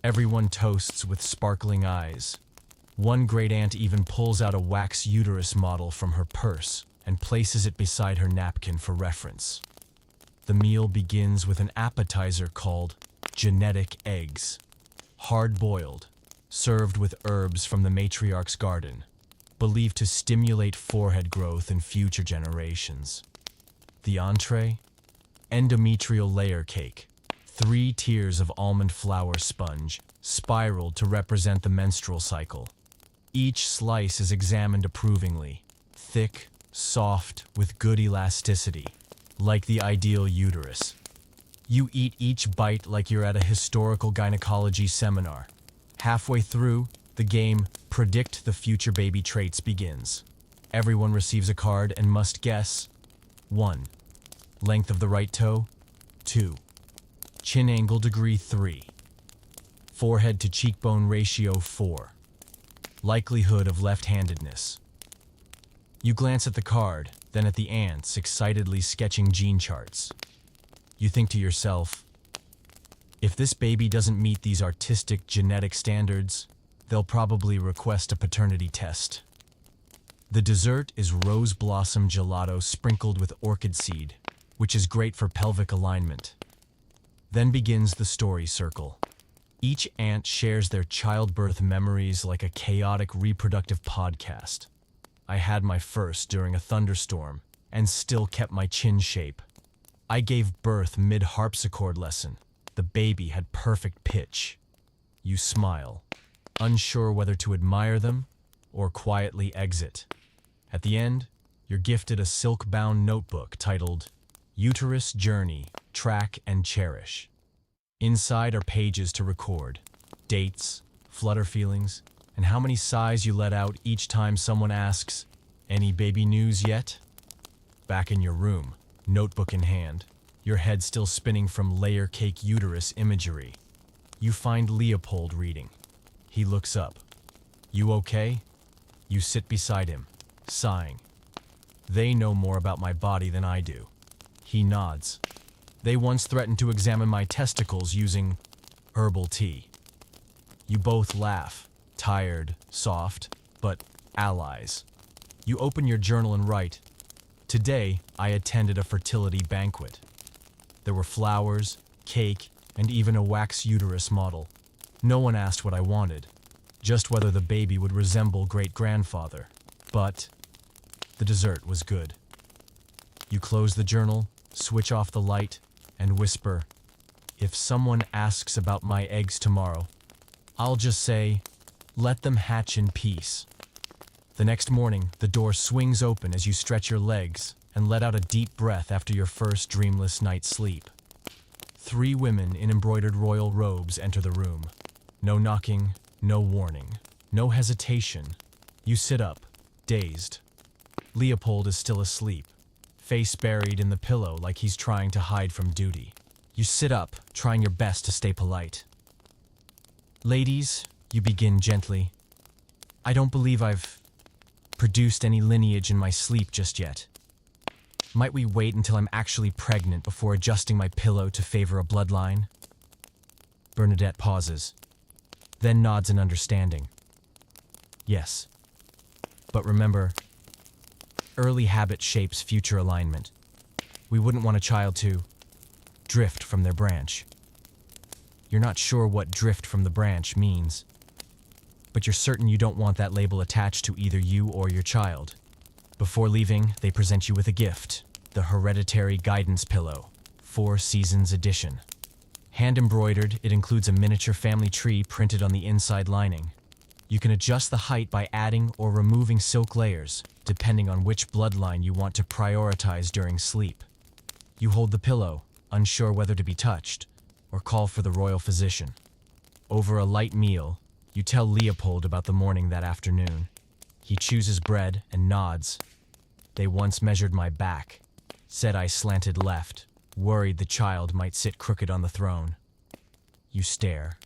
Everyone toasts with sparkling eyes. One great-aunt even pulls out a wax uterus model from her purse and places it beside her napkin for reference. The meal begins with an appetizer called genetic eggs, hard-boiled, served with herbs from the matriarch's garden, believed to stimulate forehead growth in future generations. The entree? Endometrial layer cake, 3 tiers of almond flour sponge, spiraled to represent the menstrual cycle. Each slice is examined approvingly, thick, soft, with good elasticity, like the ideal uterus. You eat each bite like you're at a historical gynecology seminar. Halfway through, The game Predict the Future Baby Traits begins. Everyone receives a card and must guess 1. Length of the right toe 2. Chin angle degree 3. Forehead to cheekbone ratio 4. Likelihood of left-handedness. You glance at the card, then at the ants excitedly sketching gene charts. You think to yourself, if this baby doesn't meet these artistic genetic standards, they'll probably request a paternity test. The dessert is rose blossom gelato sprinkled with orchid seed, which is great for pelvic alignment. Then begins the story circle. Each ant shares their childbirth memories like a chaotic reproductive podcast. I had my first during a thunderstorm and still kept my chin shape. I gave birth mid-harpsichord lesson. The baby had perfect pitch. You smile, unsure whether to admire them or quietly exit. At the end, you're gifted a silk-bound notebook titled Uterus Journey, Track and Cherish. Inside are pages to record, dates, flutter feelings, and how many sighs you let out each time someone asks, "Any baby news yet?" Back in your room, notebook in hand, your head still spinning from layer cake uterus imagery. You find Leopold reading. He looks up. "You okay?" You sit beside him, sighing. They know more about my body than I do. He nods. They once threatened to examine my testicles using herbal tea. You both laugh, tired, soft, but allies. You open your journal and write, "Today, I attended a fertility banquet. There were flowers, cake, and even a wax uterus model. No one asked what I wanted, just whether the baby would resemble great-grandfather. But the dessert was good." You close the journal, switch off the light, and whisper, "If someone asks about my eggs tomorrow, I'll just say, let them hatch in peace." The next morning, the door swings open as you stretch your legs and let out a deep breath after your first dreamless night's sleep. 3 women in embroidered royal robes enter the room. No knocking, no warning, no hesitation. You sit up, dazed. Leopold is still asleep, face buried in the pillow like he's trying to hide from duty. You sit up, trying your best to stay polite. "Ladies," you begin gently, "I don't believe I've produced any lineage in my sleep just yet. Might we wait until I'm actually pregnant before adjusting my pillow to favor a bloodline?" Bernadette pauses, then nods in understanding. "Yes. But remember, early habit shapes future alignment. We wouldn't want a child to drift from their branch." You're not sure what drift from the branch means, but you're certain you don't want that label attached to either you or your child. Before leaving, they present you with a gift, the Hereditary Guidance Pillow, 4 Seasons Edition. Hand-embroidered, it includes a miniature family tree printed on the inside lining. You can adjust the height by adding or removing silk layers, depending on which bloodline you want to prioritize during sleep. You hold the pillow, unsure whether to be touched, or call for the royal physician. Over a light meal, you tell Leopold about the morning that afternoon. He chooses bread and nods. "They once measured my back, said I slanted left, worried the child might sit crooked on the throne." You stare.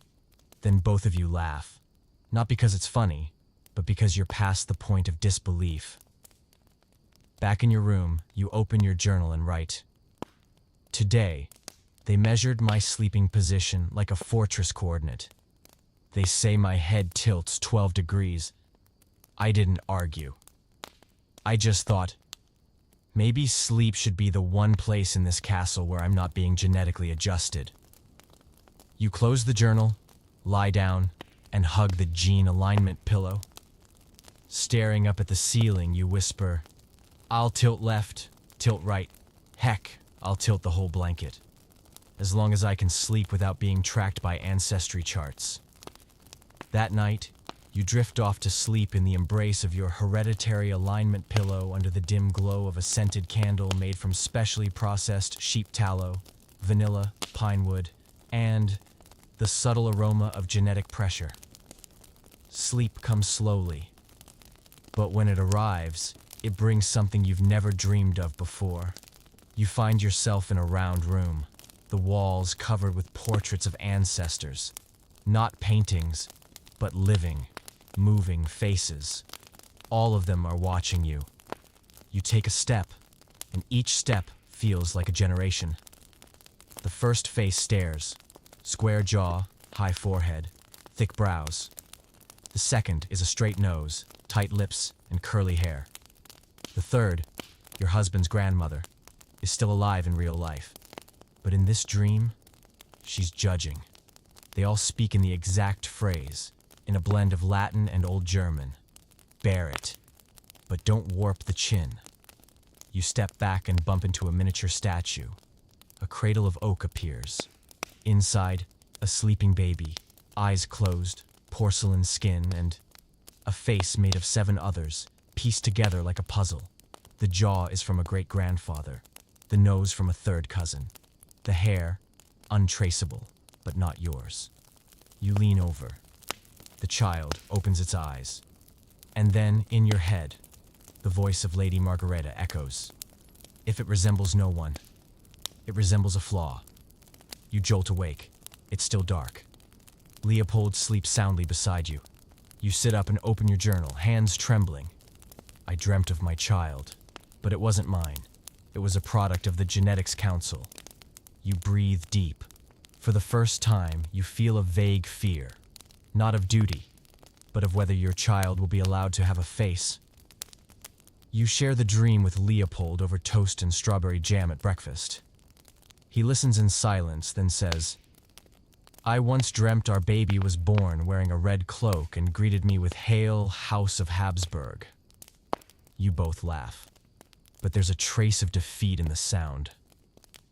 Then both of you laugh. Not because it's funny, but because you're past the point of disbelief. Back in your room, you open your journal and write, "Today, they measured my sleeping position like a fortress coordinate. They say my head tilts 12 degrees. I didn't argue. I just thought, maybe sleep should be the one place in this castle where I'm not being genetically adjusted." You close the journal, lie down, and hug the gene alignment pillow. Staring up at the ceiling, you whisper, "I'll tilt left, tilt right. Heck, I'll tilt the whole blanket. As long as I can sleep without being tracked by ancestry charts." That night, you drift off to sleep in the embrace of your hereditary alignment pillow under the dim glow of a scented candle made from specially processed sheep tallow, vanilla, pine wood, and the subtle aroma of genetic pressure. Sleep comes slowly, but when it arrives, it brings something you've never dreamed of before. You find yourself in a round room, the walls covered with portraits of ancestors. Not paintings, but living, moving faces. All of them are watching you. You take a step, and each step feels like a generation. The first face stares, square jaw, high forehead, thick brows. The second is a straight nose, tight lips, and curly hair. The third, your husband's grandmother, is still alive in real life. But in this dream, she's judging. They all speak in the exact phrase, in a blend of Latin and Old German. Bear it, but don't warp the chin. You step back and bump into a miniature statue. A cradle of oak appears. Inside, a sleeping baby, eyes closed, porcelain skin, and a face made of 7 others, pieced together like a puzzle. The jaw is from a great-grandfather, the nose from a third cousin, the hair, untraceable, but not yours. You lean over. The child opens its eyes. And then, in your head, the voice of Lady Margareta echoes. If it resembles no one, it resembles a flaw. You jolt awake. It's still dark. Leopold sleeps soundly beside you. You sit up and open your journal, hands trembling. I dreamt of my child, but it wasn't mine. It was a product of the Genetics Council. You breathe deep. For the first time, you feel a vague fear, not of duty, but of whether your child will be allowed to have a face. You share the dream with Leopold over toast and strawberry jam at breakfast. He listens in silence, then says, I once dreamt our baby was born wearing a red cloak and greeted me with Hail, House of Habsburg. You both laugh, but there's a trace of defeat in the sound.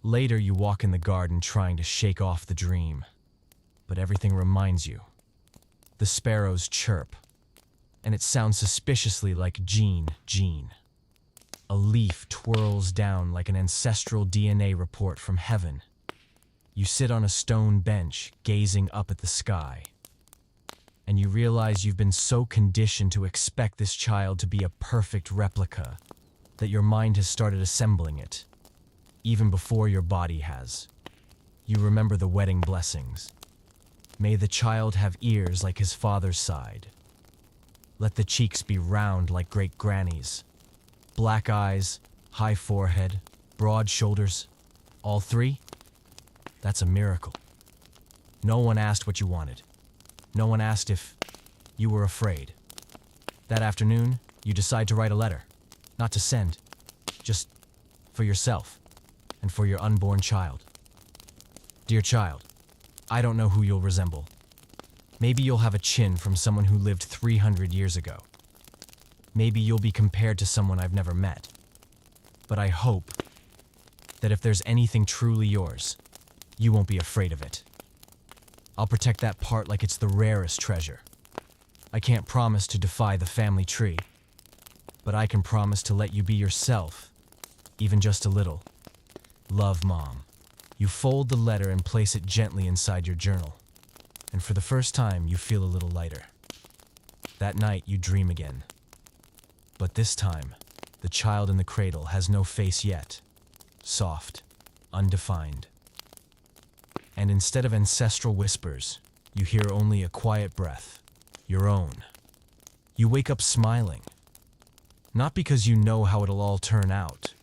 Later, you walk in the garden trying to shake off the dream, but everything reminds you. The sparrows chirp, and it sounds suspiciously like Jean. A leaf twirls down like an ancestral DNA report from heaven. You sit on a stone bench, gazing up at the sky, and you realize you've been so conditioned to expect this child to be a perfect replica that your mind has started assembling it, even before your body has. You remember the wedding blessings. May the child have ears like his father's side. Let the cheeks be round like great granny's. Black eyes, high forehead, broad shoulders. All 3? That's a miracle. No one asked what you wanted. No one asked if you were afraid. That afternoon, you decide to write a letter. Not to send, just for yourself and for your unborn child. Dear child, I don't know who you'll resemble. Maybe you'll have a chin from someone who lived 300 years ago. Maybe you'll be compared to someone I've never met. But I hope that if there's anything truly yours, you won't be afraid of it. I'll protect that part like it's the rarest treasure. I can't promise to defy the family tree, but I can promise to let you be yourself, even just a little. Love, Mom. You fold the letter and place it gently inside your journal, and for the first time, you feel a little lighter. That night, you dream again. But this time, the child in the cradle has no face yet. Soft, undefined. And instead of ancestral whispers, you hear only a quiet breath, your own. You wake up smiling. Not because you know how it'll all turn out,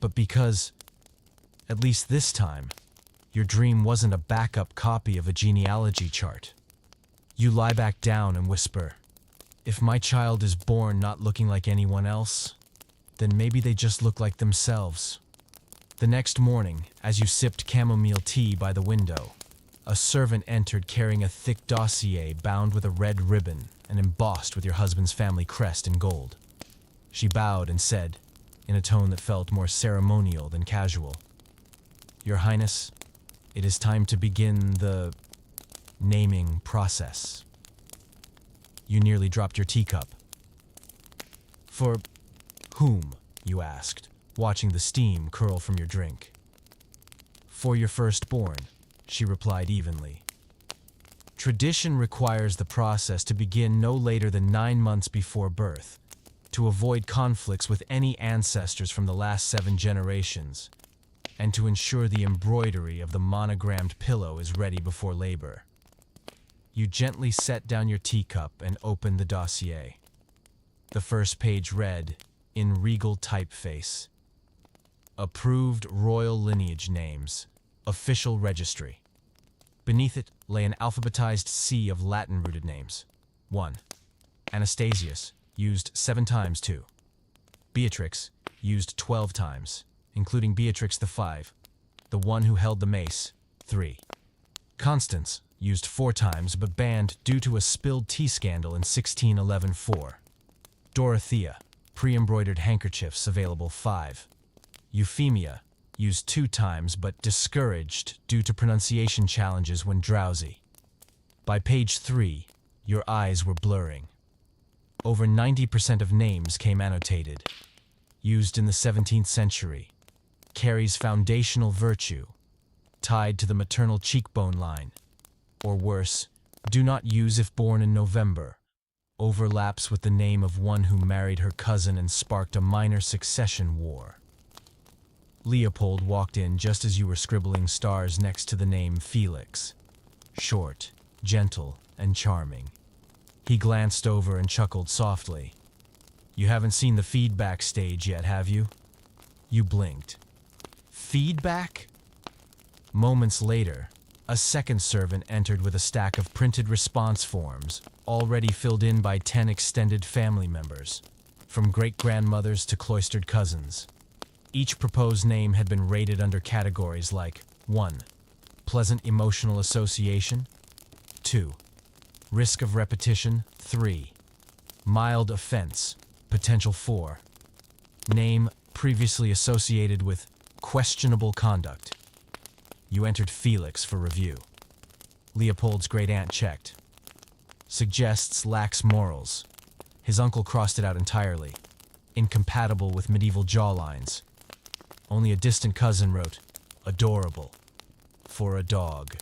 but because, at least this time, your dream wasn't a backup copy of a genealogy chart. You lie back down and whisper, if my child is born not looking like anyone else, then maybe they just look like themselves. The next morning, as you sipped chamomile tea by the window, a servant entered carrying a thick dossier bound with a red ribbon and embossed with your husband's family crest in gold. She bowed and said, in a tone that felt more ceremonial than casual, Your Highness, it is time to begin the naming process. You nearly dropped your teacup. For whom? You asked, watching the steam curl from your drink. For your firstborn, she replied evenly. Tradition requires the process to begin no later than 9 months before birth, to avoid conflicts with any ancestors from the last 7 generations, and to ensure the embroidery of the monogrammed pillow is ready before labor. You gently set down your teacup and opened the dossier. The first page read, in regal typeface, "Approved royal lineage names, official registry." Beneath it lay an alphabetized sea of Latin-rooted names. 1. Anastasius, used 7 times. 2. Beatrix, used 12 times, including Beatrix the 5, the one who held the mace. 3. Constance, used 4 times but banned due to a spilled tea scandal in 1611. 4. Dorothea, pre-embroidered handkerchiefs available. 5. Euphemia, used 2 times but discouraged due to pronunciation challenges when drowsy. By page 3, your eyes were blurring. Over 90% of names came annotated. Used in the 17th century. Carries foundational virtue. Tied to the maternal cheekbone line. Or worse, do not use if born in November. Overlaps with the name of one who married her cousin and sparked a minor succession war. Leopold walked in just as you were scribbling stars next to the name Felix. Short, gentle, and charming. He glanced over and chuckled softly. "You haven't seen the feedback stage yet, have you?" You blinked. Feedback? Moments later, a second servant entered with a stack of printed response forms, already filled in by 10 extended family members, from great-grandmothers to cloistered cousins. Each proposed name had been rated under categories like 1. Pleasant emotional association. 2. Risk of repetition. 3. Mild offense. Potential. 4. Name previously associated with questionable conduct. You entered Felix for review. Leopold's great-aunt checked. Suggests lax morals. His uncle crossed it out entirely. Incompatible with medieval jawlines. Only a distant cousin wrote, "Adorable. For a dog."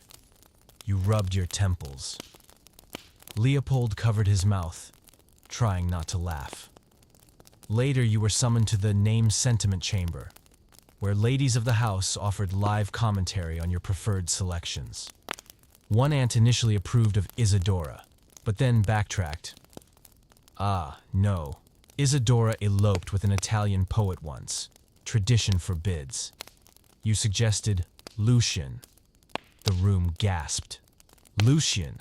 You rubbed your temples. Leopold covered his mouth, trying not to laugh. Later you were summoned to the name sentiment chamber, where ladies of the house offered live commentary on your preferred selections. One aunt initially approved of Isadora, but then backtracked. "Ah, no. Isadora eloped with an Italian poet once. Tradition forbids." You suggested Lucian. The room gasped. "Lucian,"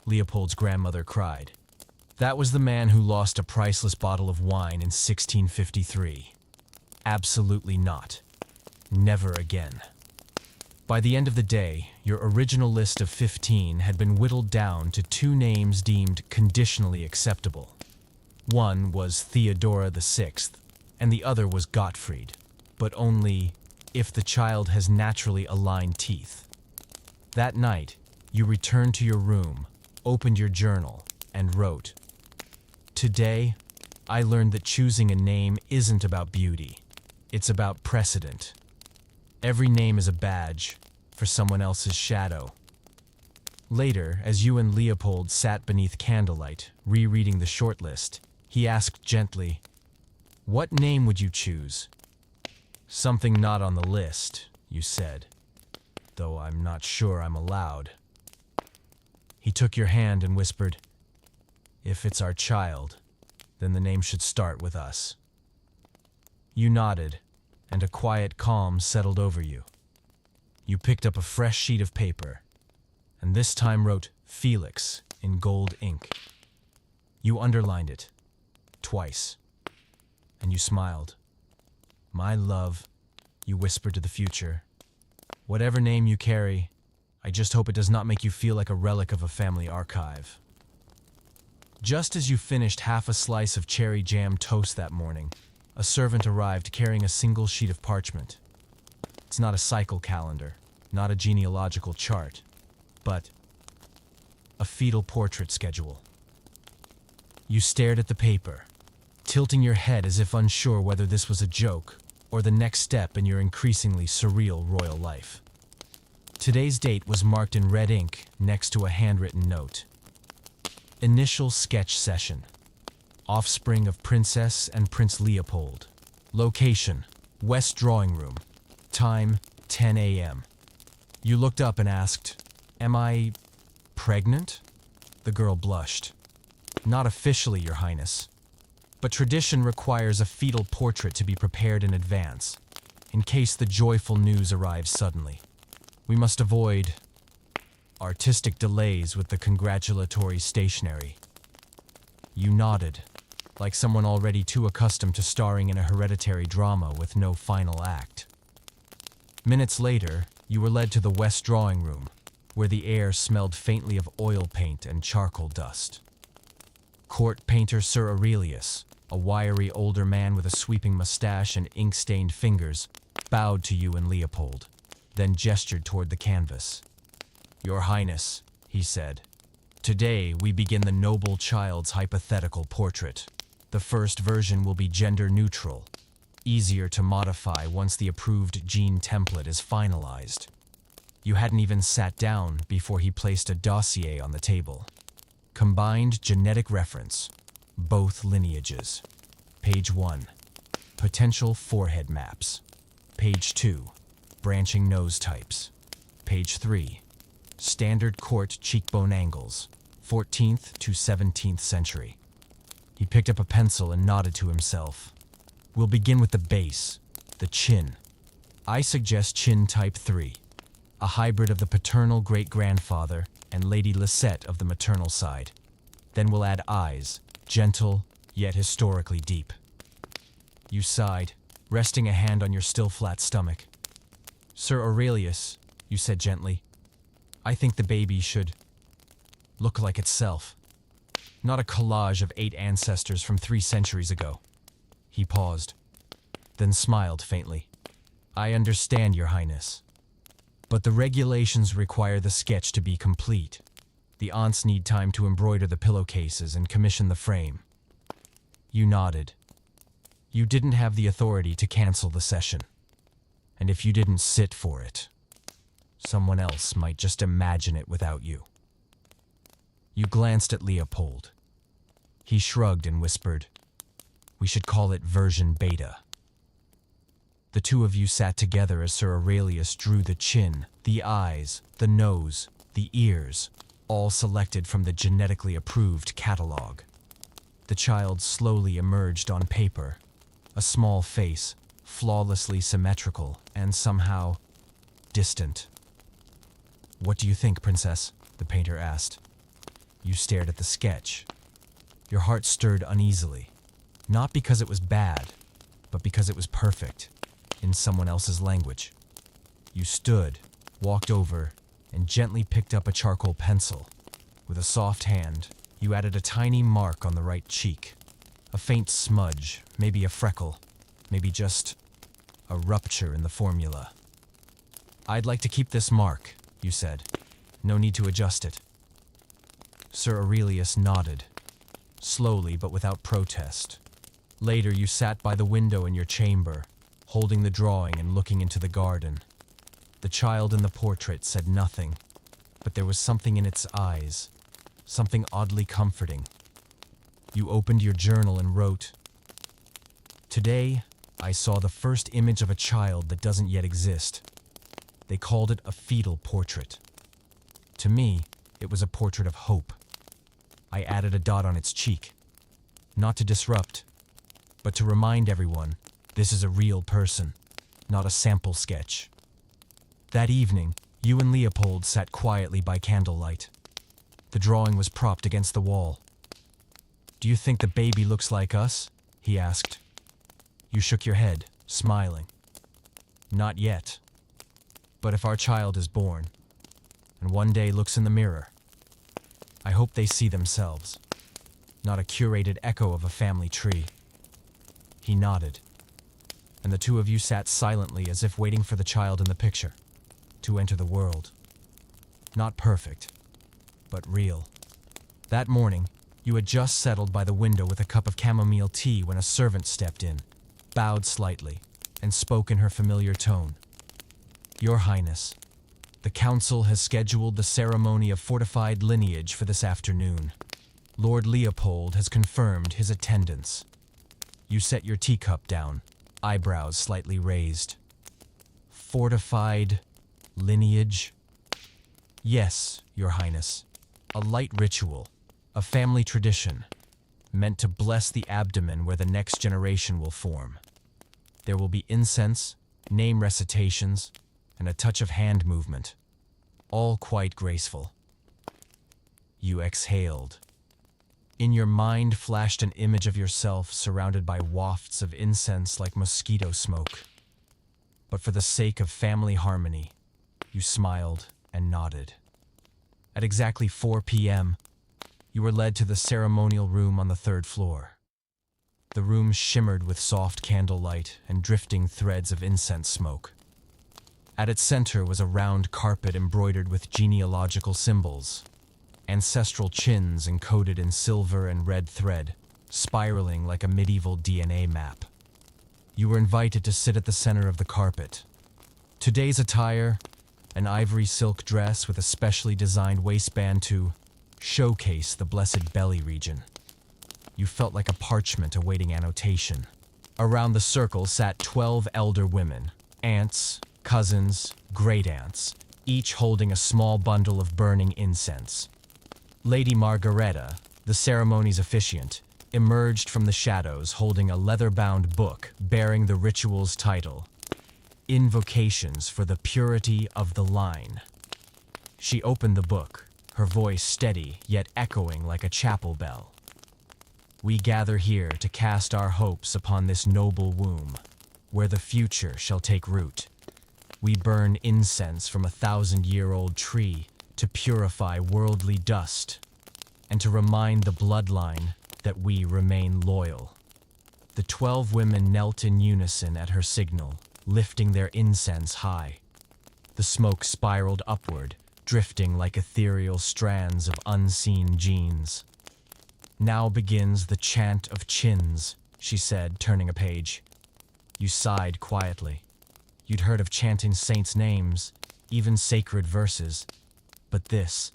Leopold's grandmother cried. "That was the man who lost a priceless bottle of wine in 1653. Absolutely not. Never again." By the end of the day, your original list of 15 had been whittled down to 2 names deemed conditionally acceptable. One was Theodora VI, and the other was Gottfried, but only if the child has naturally aligned teeth. That night, you returned to your room, opened your journal, and wrote, "Today, I learned that choosing a name isn't about beauty. It's about precedent. Every name is a badge for someone else's shadow." Later, as you and Leopold sat beneath candlelight, rereading the shortlist, he asked gently, "What name would you choose?" "Something not on the list," you said, "though I'm not sure I'm allowed." He took your hand and whispered, "If it's our child, then the name should start with us." You nodded, and a quiet calm settled over you. You picked up a fresh sheet of paper, and this time wrote Felix in gold ink. You underlined it, twice, and you smiled. "My love," you whispered to the future, "whatever name you carry, I just hope it does not make you feel like a relic of a family archive." Just as you finished half a slice of cherry jam toast that morning, a servant arrived carrying a single sheet of parchment. It's not a cycle calendar, not a genealogical chart, but a fetal portrait schedule. You stared at the paper, tilting your head as if unsure whether this was a joke or the next step in your increasingly surreal royal life. Today's date was marked in red ink next to a handwritten note. Initial sketch session. Offspring of Princess and Prince Leopold. Location, West Drawing Room. Time, 10 a.m. You looked up and asked, "Am I pregnant?" The girl blushed. "Not officially, Your Highness. But tradition requires a fetal portrait to be prepared in advance, in case the joyful news arrives suddenly. We must avoid artistic delays with the congratulatory stationery." You nodded, like someone already too accustomed to starring in a hereditary drama with no final act. Minutes later, you were led to the West Drawing Room, where the air smelled faintly of oil paint and charcoal dust. Court painter Sir Aurelius, a wiry older man with a sweeping mustache and ink-stained fingers, bowed to you and Leopold, then gestured toward the canvas. "Your Highness," he said, "today we begin the noble child's hypothetical portrait. The first version will be gender-neutral, easier to modify once the approved gene template is finalized." You hadn't even sat down before he placed a dossier on the table. Combined genetic reference, both lineages. Page 1, potential forehead maps. Page 2, branching nose types. Page 3, standard court cheekbone angles, 14th to 17th century. He picked up a pencil and nodded to himself. "We'll begin with the base, the chin. I suggest chin type 3, a hybrid of the paternal great-grandfather and Lady Lisette of the maternal side. Then we'll add eyes, gentle, yet historically deep." You sighed, resting a hand on your still flat stomach. "Sir Aurelius," you said gently, "I think the baby should look like itself. Not a collage of 8 ancestors from 3 centuries ago." He paused, then smiled faintly. "I understand, Your Highness. But the regulations require the sketch to be complete. The aunts need time to embroider the pillowcases and commission the frame." You nodded. You didn't have the authority to cancel the session. And if you didn't sit for it, someone else might just imagine it without you. You glanced at Leopold. He shrugged and whispered, "We should call it version beta." The two of you sat together as Sir Aurelius drew the chin, the eyes, the nose, the ears, all selected from the genetically approved catalog. The child slowly emerged on paper, a small face, flawlessly symmetrical and somehow distant. "What do you think, Princess?" the painter asked. You stared at the sketch. Your heart stirred uneasily, not because it was bad, but because it was perfect, in someone else's language. You stood, walked over, and gently picked up a charcoal pencil. With a soft hand, you added a tiny mark on the right cheek. A faint smudge, maybe a freckle, maybe just a rupture in the formula. "I'd like to keep this mark," you said. "No need to adjust it." Sir Aurelius nodded, slowly but without protest. Later you sat by the window in your chamber, holding the drawing and looking into the garden. The child in the portrait said nothing, but there was something in its eyes, something oddly comforting. You opened your journal and wrote, "Today, I saw the first image of a child that doesn't yet exist. They called it a fetal portrait. To me, it was a portrait of hope. I added a dot on its cheek, not to disrupt, but to remind everyone this is a real person, not a sample sketch." That evening, you and Leopold sat quietly by candlelight. The drawing was propped against the wall. "Do you think the baby looks like us?" he asked. You shook your head, smiling. "Not yet. But if our child is born, and one day looks in the mirror, I hope they see themselves, not a curated echo of a family tree." He nodded, and the two of you sat silently as if waiting for the child in the picture to enter the world. Not perfect, but real. That morning, you had just settled by the window with a cup of chamomile tea when a servant stepped in, bowed slightly, and spoke in her familiar tone. "Your Highness, The council has scheduled the ceremony of fortified lineage for this afternoon. Lord Leopold has confirmed his attendance. You set your teacup down, eyebrows slightly raised. Fortified lineage? Yes, Your Highness. A light ritual, a family tradition, meant to bless the abdomen where the next generation will form. There will be incense, name recitations, and a touch of hand movement, all quite graceful. You exhaled. In your mind flashed an image of yourself surrounded by wafts of incense like mosquito smoke. But for the sake of family harmony, you smiled and nodded. At exactly 4 p.m., you were led to the ceremonial room on the 3rd floor. The room shimmered with soft candlelight and drifting threads of incense smoke. At its center was a round carpet embroidered with genealogical symbols, ancestral chins encoded in silver and red thread, spiraling like a medieval DNA map. You were invited to sit at the center of the carpet. Today's attire, an ivory silk dress with a specially designed waistband to showcase the blessed belly region. You felt like a parchment awaiting annotation. Around the circle sat 12 elder women, aunts, cousins, great-aunts, each holding a small bundle of burning incense. Lady Margareta, the ceremony's officiant, emerged from the shadows holding a leather-bound book bearing the ritual's title, Invocations for the Purity of the Line. She opened the book, her voice steady yet echoing like a chapel bell. We gather here to cast our hopes upon this noble womb, where the future shall take root. We burn incense from a 1,000-year-old tree to purify worldly dust, and to remind the bloodline that we remain loyal. The 12 women knelt in unison at her signal, lifting their incense high. The smoke spiraled upward, drifting like ethereal strands of unseen genes. Now begins the chant of chins, she said, turning a page. You sighed quietly. You'd heard of chanting saints' names, even sacred verses. But this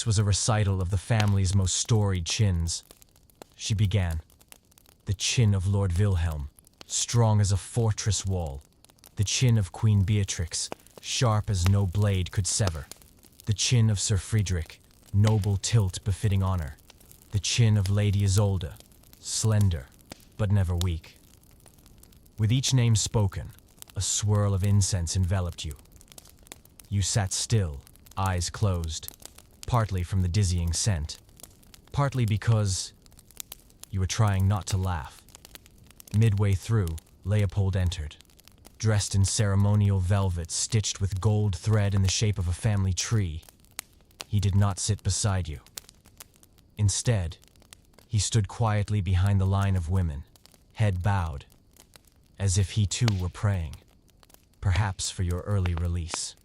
was a recital of the family's most storied chins. She began. The chin of Lord Wilhelm, strong as a fortress wall. The chin of Queen Beatrix, sharp as no blade could sever. The chin of Sir Friedrich, noble tilt befitting honor. The chin of Lady Isolde, slender, but never weak. With each name spoken, a swirl of incense enveloped you. You sat still, eyes closed, partly from the dizzying scent, partly because you were trying not to laugh. Midway through, Leopold entered, dressed in ceremonial velvet stitched with gold thread in the shape of a family tree. He did not sit beside you. Instead, he stood quietly behind the line of women, head bowed, as if he too were praying, perhaps for your early release.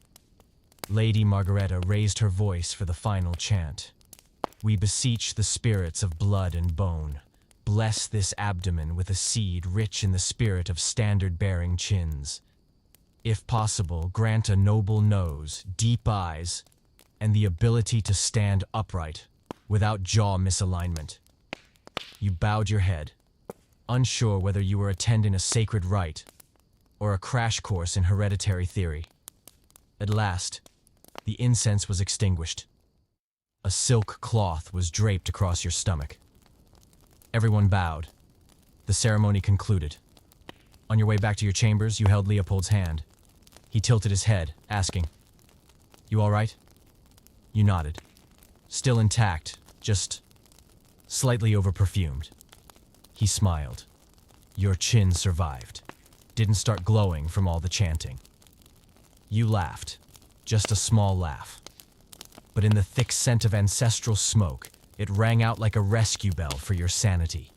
Lady Margareta raised her voice for the final chant. We beseech the spirits of blood and bone. Bless this abdomen with a seed rich in the spirit of standard-bearing chins. If possible, grant a noble nose, deep eyes, and the ability to stand upright, without jaw misalignment. You bowed your head, unsure whether you were attending a sacred rite or a crash course in hereditary theory. At last, the incense was extinguished. A silk cloth was draped across your stomach. Everyone bowed. The ceremony concluded. On your way back to your chambers, you held Leopold's hand. He tilted his head, asking, "You all right?" You nodded. Still intact, just slightly over-perfumed. He smiled. Your chin survived. Didn't start glowing from all the chanting. You laughed. Just a small laugh. But in the thick scent of ancestral smoke, it rang out like a rescue bell for your sanity.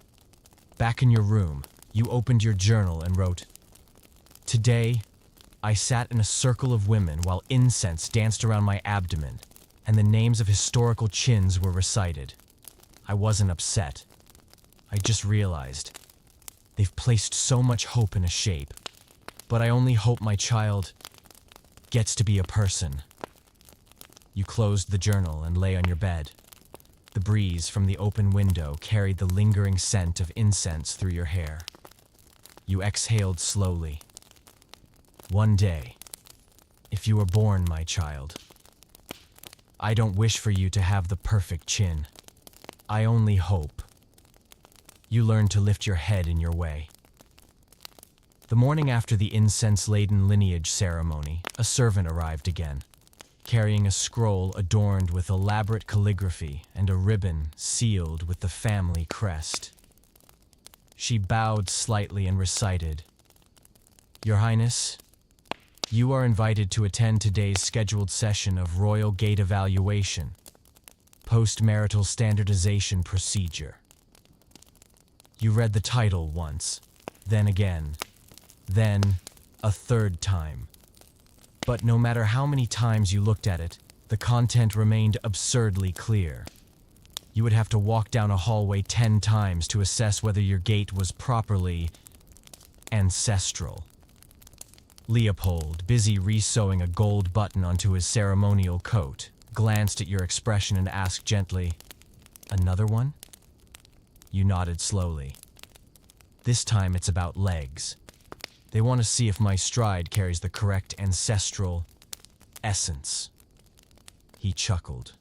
Back in your room, you opened your journal and wrote, Today, I sat in a circle of women while incense danced around my abdomen, and the names of historical chins were recited. I wasn't upset. I just realized they've placed so much hope in a shape, but I only hope my child gets to be a person. You closed the journal and lay on your bed. The breeze from the open window carried the lingering scent of incense through your hair. You exhaled slowly. One day, if you were born, my child, I don't wish for you to have the perfect chin. I only hope you learn to lift your head in your way. The morning after the incense-laden lineage ceremony, a servant arrived again, carrying a scroll adorned with elaborate calligraphy and a ribbon sealed with the family crest. She bowed slightly and recited, "Your Highness, you are invited to attend today's scheduled session of Royal Gate Evaluation, Post-Marital Standardization Procedure." You read the title once, then again, then a third time. But no matter how many times you looked at it, the content remained absurdly clear. You would have to walk down a hallway 10 times to assess whether your gait was properly ancestral. Leopold, busy re-sewing a gold button onto his ceremonial coat, glanced at your expression and asked gently, "Another one?" You nodded slowly. "This time it's about legs. They want to see if my stride carries the correct ancestral essence." He chuckled.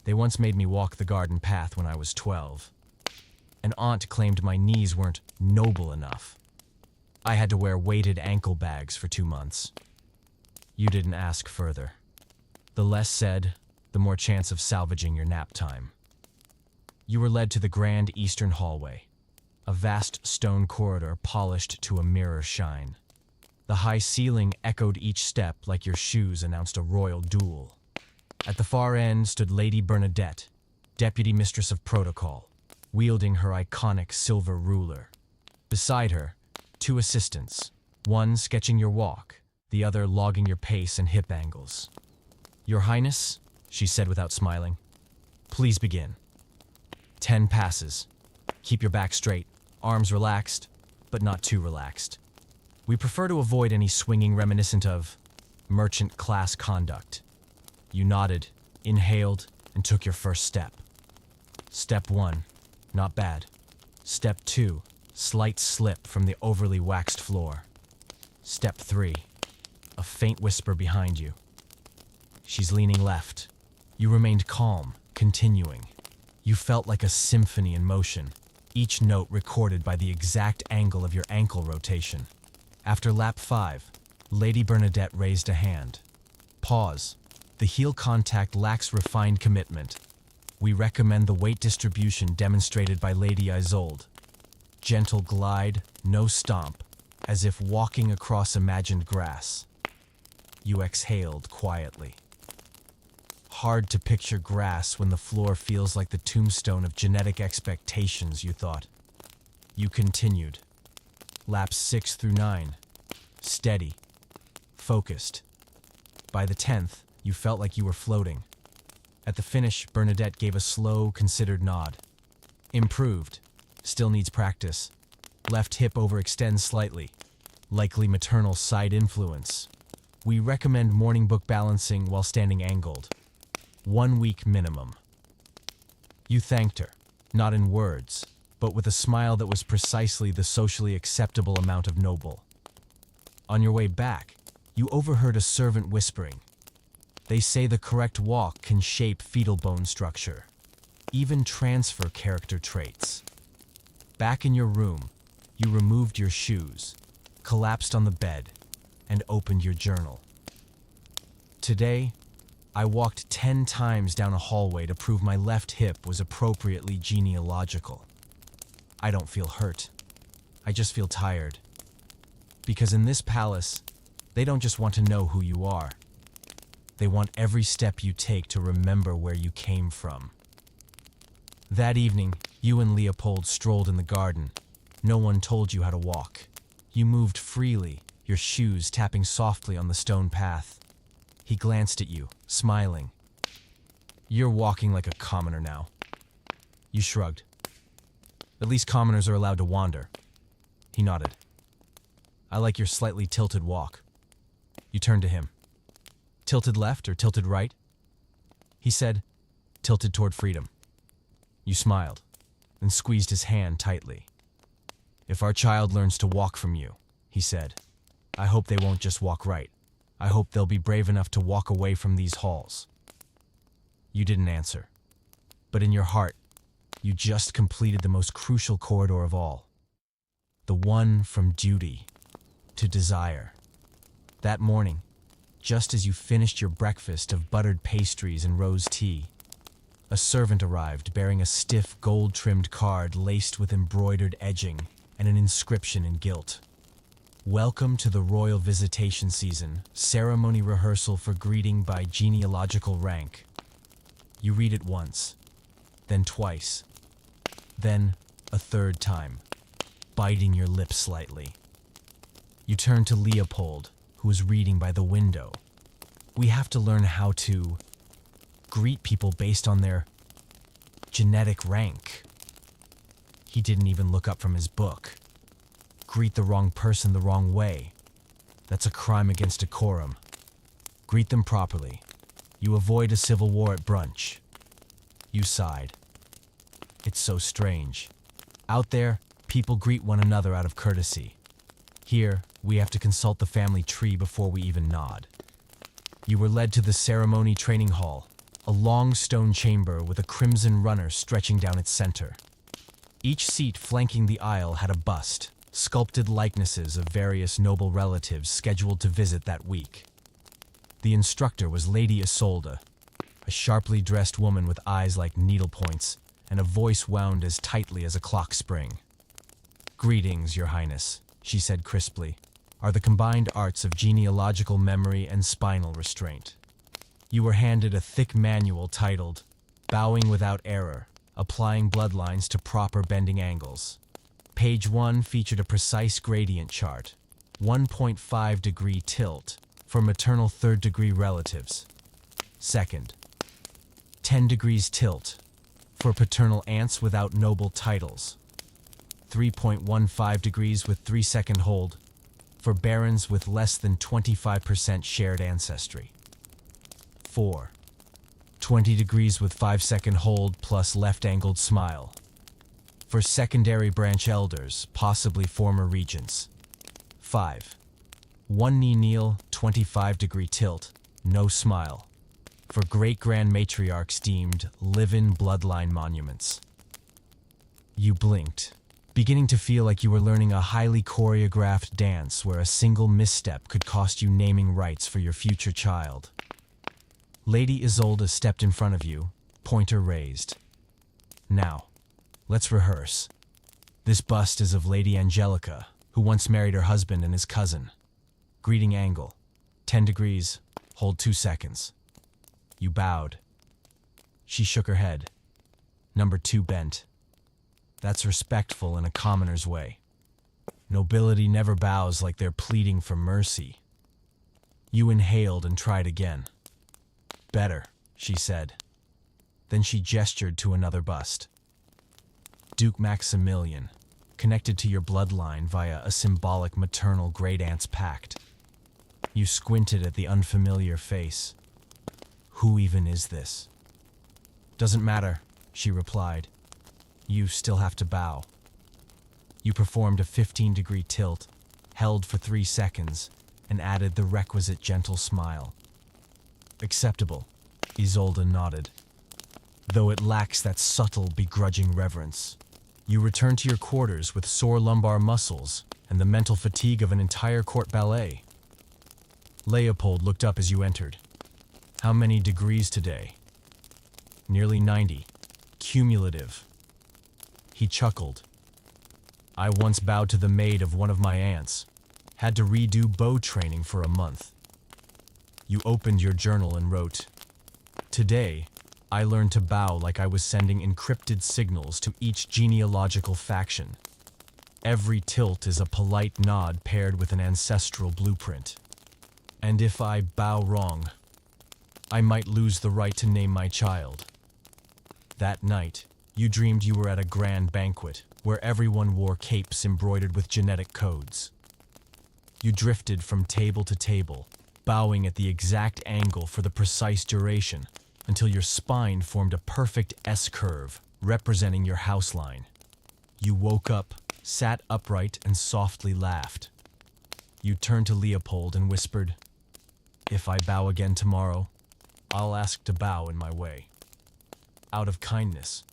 "They once made me walk the garden path when I was 12. An aunt claimed my knees weren't noble enough. I had to wear weighted ankle bags for 2 months. You didn't ask further. The less said, the more chance of salvaging your nap time." You were led to the grand eastern hallway, a vast stone corridor polished to a mirror shine. The high ceiling echoed each step like your shoes announced a royal duel. At the far end stood Lady Bernadette, Deputy Mistress of Protocol, wielding her iconic silver ruler. Beside her, 2 assistants, one sketching your walk, the other logging your pace and hip angles. "Your Highness," she said without smiling, "please begin. 10 passes. Keep your back straight, arms relaxed, but not too relaxed. We prefer to avoid any swinging reminiscent of merchant class conduct." You nodded, inhaled, and took your first step. Step 1, not bad. Step 2, slight slip from the overly waxed floor. Step 3, a faint whisper behind you. "She's leaning left." You remained calm, continuing. You felt like a symphony in motion, each note recorded by the exact angle of your ankle rotation. After lap 5, Lady Bernadette raised a hand. "Pause. The heel contact lacks refined commitment. We recommend the weight distribution demonstrated by Lady Isolde. Gentle glide, no stomp, as if walking across imagined grass." You exhaled quietly. Hard to picture grass when the floor feels like the tombstone of genetic expectations, you thought. You continued. Laps 6 through 9. Steady. Focused. By the 10th, you felt like you were floating. At the finish, Bernadette gave a slow, considered nod. "Improved. Still needs practice. Left hip overextends slightly. Likely maternal side influence. We recommend morning book balancing while standing angled. 1 week minimum." You thanked her, not in words, but with a smile that was precisely the socially acceptable amount of noble. On your way back, you overheard a servant whispering, "They say the correct walk can shape fetal bone structure, even transfer character traits." Back in your room, you removed your shoes, collapsed on the bed, and opened your journal. "Today, I walked 10 times down a hallway to prove my left hip was appropriately genealogical. I don't feel hurt. I just feel tired. Because in this palace, they don't just want to know who you are. They want every step you take to remember where you came from." That evening, you and Leopold strolled in the garden. No one told you how to walk. You moved freely, your shoes tapping softly on the stone path. He glanced at you, smiling. "You're walking like a commoner now." You shrugged. "At least commoners are allowed to wander." He nodded. "I like your slightly tilted walk." You turned to him. Tilted left or tilted right? He said, tilted toward freedom. You smiled, then squeezed his hand tightly. If our child learns to walk from you, he said, I hope they won't just walk right. I hope they'll be brave enough to walk away from these halls. You didn't answer, but in your heart, you just completed the most crucial corridor of all. The one from duty to desire. That morning, just as you finished your breakfast of buttered pastries and rose tea, a servant arrived bearing a stiff gold-trimmed card laced with embroidered edging and an inscription in gilt. Welcome to the royal visitation season, ceremony rehearsal for greeting by genealogical rank. You read it once, then twice, then a third time, biting your lips slightly. You turn to Leopold, who was reading by the window. We have to learn how to greet people based on their genetic rank. He didn't even look up from his book. Greet the wrong person the wrong way. That's a crime against decorum. Greet them properly. You avoid a civil war at brunch. You sighed. It's so strange. Out there, people greet one another out of courtesy. Here, we have to consult the family tree before we even nod. You were led to the ceremony training hall, a long stone chamber with a crimson runner stretching down its center. Each seat flanking the aisle had a bust, sculpted likenesses of various noble relatives scheduled to visit that week. The instructor was Lady Isolde, a sharply dressed woman with eyes like needlepoints and a voice wound as tightly as a clock spring. Greetings, Your Highness, she said crisply, are the combined arts of genealogical memory and spinal restraint. You were handed a thick manual titled, Bowing Without Error, Applying Bloodlines to Proper Bending Angles. Page 1 featured a precise gradient chart, 1.5 degree tilt for maternal third-degree relatives. Second, 10 degrees tilt for paternal aunts without noble titles. 3.15 degrees with 3-second hold for barons with less than 25% shared ancestry. 4. 20 degrees with 5-second hold plus left-angled smile for secondary branch elders, possibly former regents. 5. 1 knee kneel, 25-degree tilt, no smile for great-grand matriarchs deemed live-in bloodline monuments. You blinked, beginning to feel like you were learning a highly choreographed dance where a single misstep could cost you naming rights for your future child. Lady Isolde stepped in front of you, pointer raised. Now, let's rehearse. This bust is of Lady Angelica, who once married her husband and his cousin. Greeting angle, 10 degrees, hold 2 seconds. You bowed. She shook her head. Number 2 bent. That's respectful in a commoner's way. Nobility never bows like they're pleading for mercy. You inhaled and tried again. Better, she said. Then she gestured to another bust. Duke Maximilian, connected to your bloodline via a symbolic maternal great-aunt's pact. You squinted at the unfamiliar face. Who even is this? Doesn't matter, she replied. You still have to bow. You performed a 15-degree tilt, held for 3 seconds, and added the requisite gentle smile. Acceptable, Isolde nodded. Though it lacks that subtle, begrudging reverence. You return to your quarters with sore lumbar muscles and the mental fatigue of an entire court ballet. Leopold looked up as you entered. How many degrees today? Nearly 90. Cumulative. He chuckled. I once bowed to the maid of one of my aunts. Had to redo bow training for a month. You opened your journal and wrote, Today, I learned to bow like I was sending encrypted signals to each genealogical faction. Every tilt is a polite nod paired with an ancestral blueprint. And if I bow wrong, I might lose the right to name my child. That night, you dreamed you were at a grand banquet where everyone wore capes embroidered with genetic codes. You drifted from table to table, bowing at the exact angle for the precise duration, until your spine formed a perfect S-curve, representing your house line. You woke up, sat upright, and softly laughed. You turned to Leopold and whispered, "If I bow again tomorrow, I'll ask to bow in my way." Out of kindness,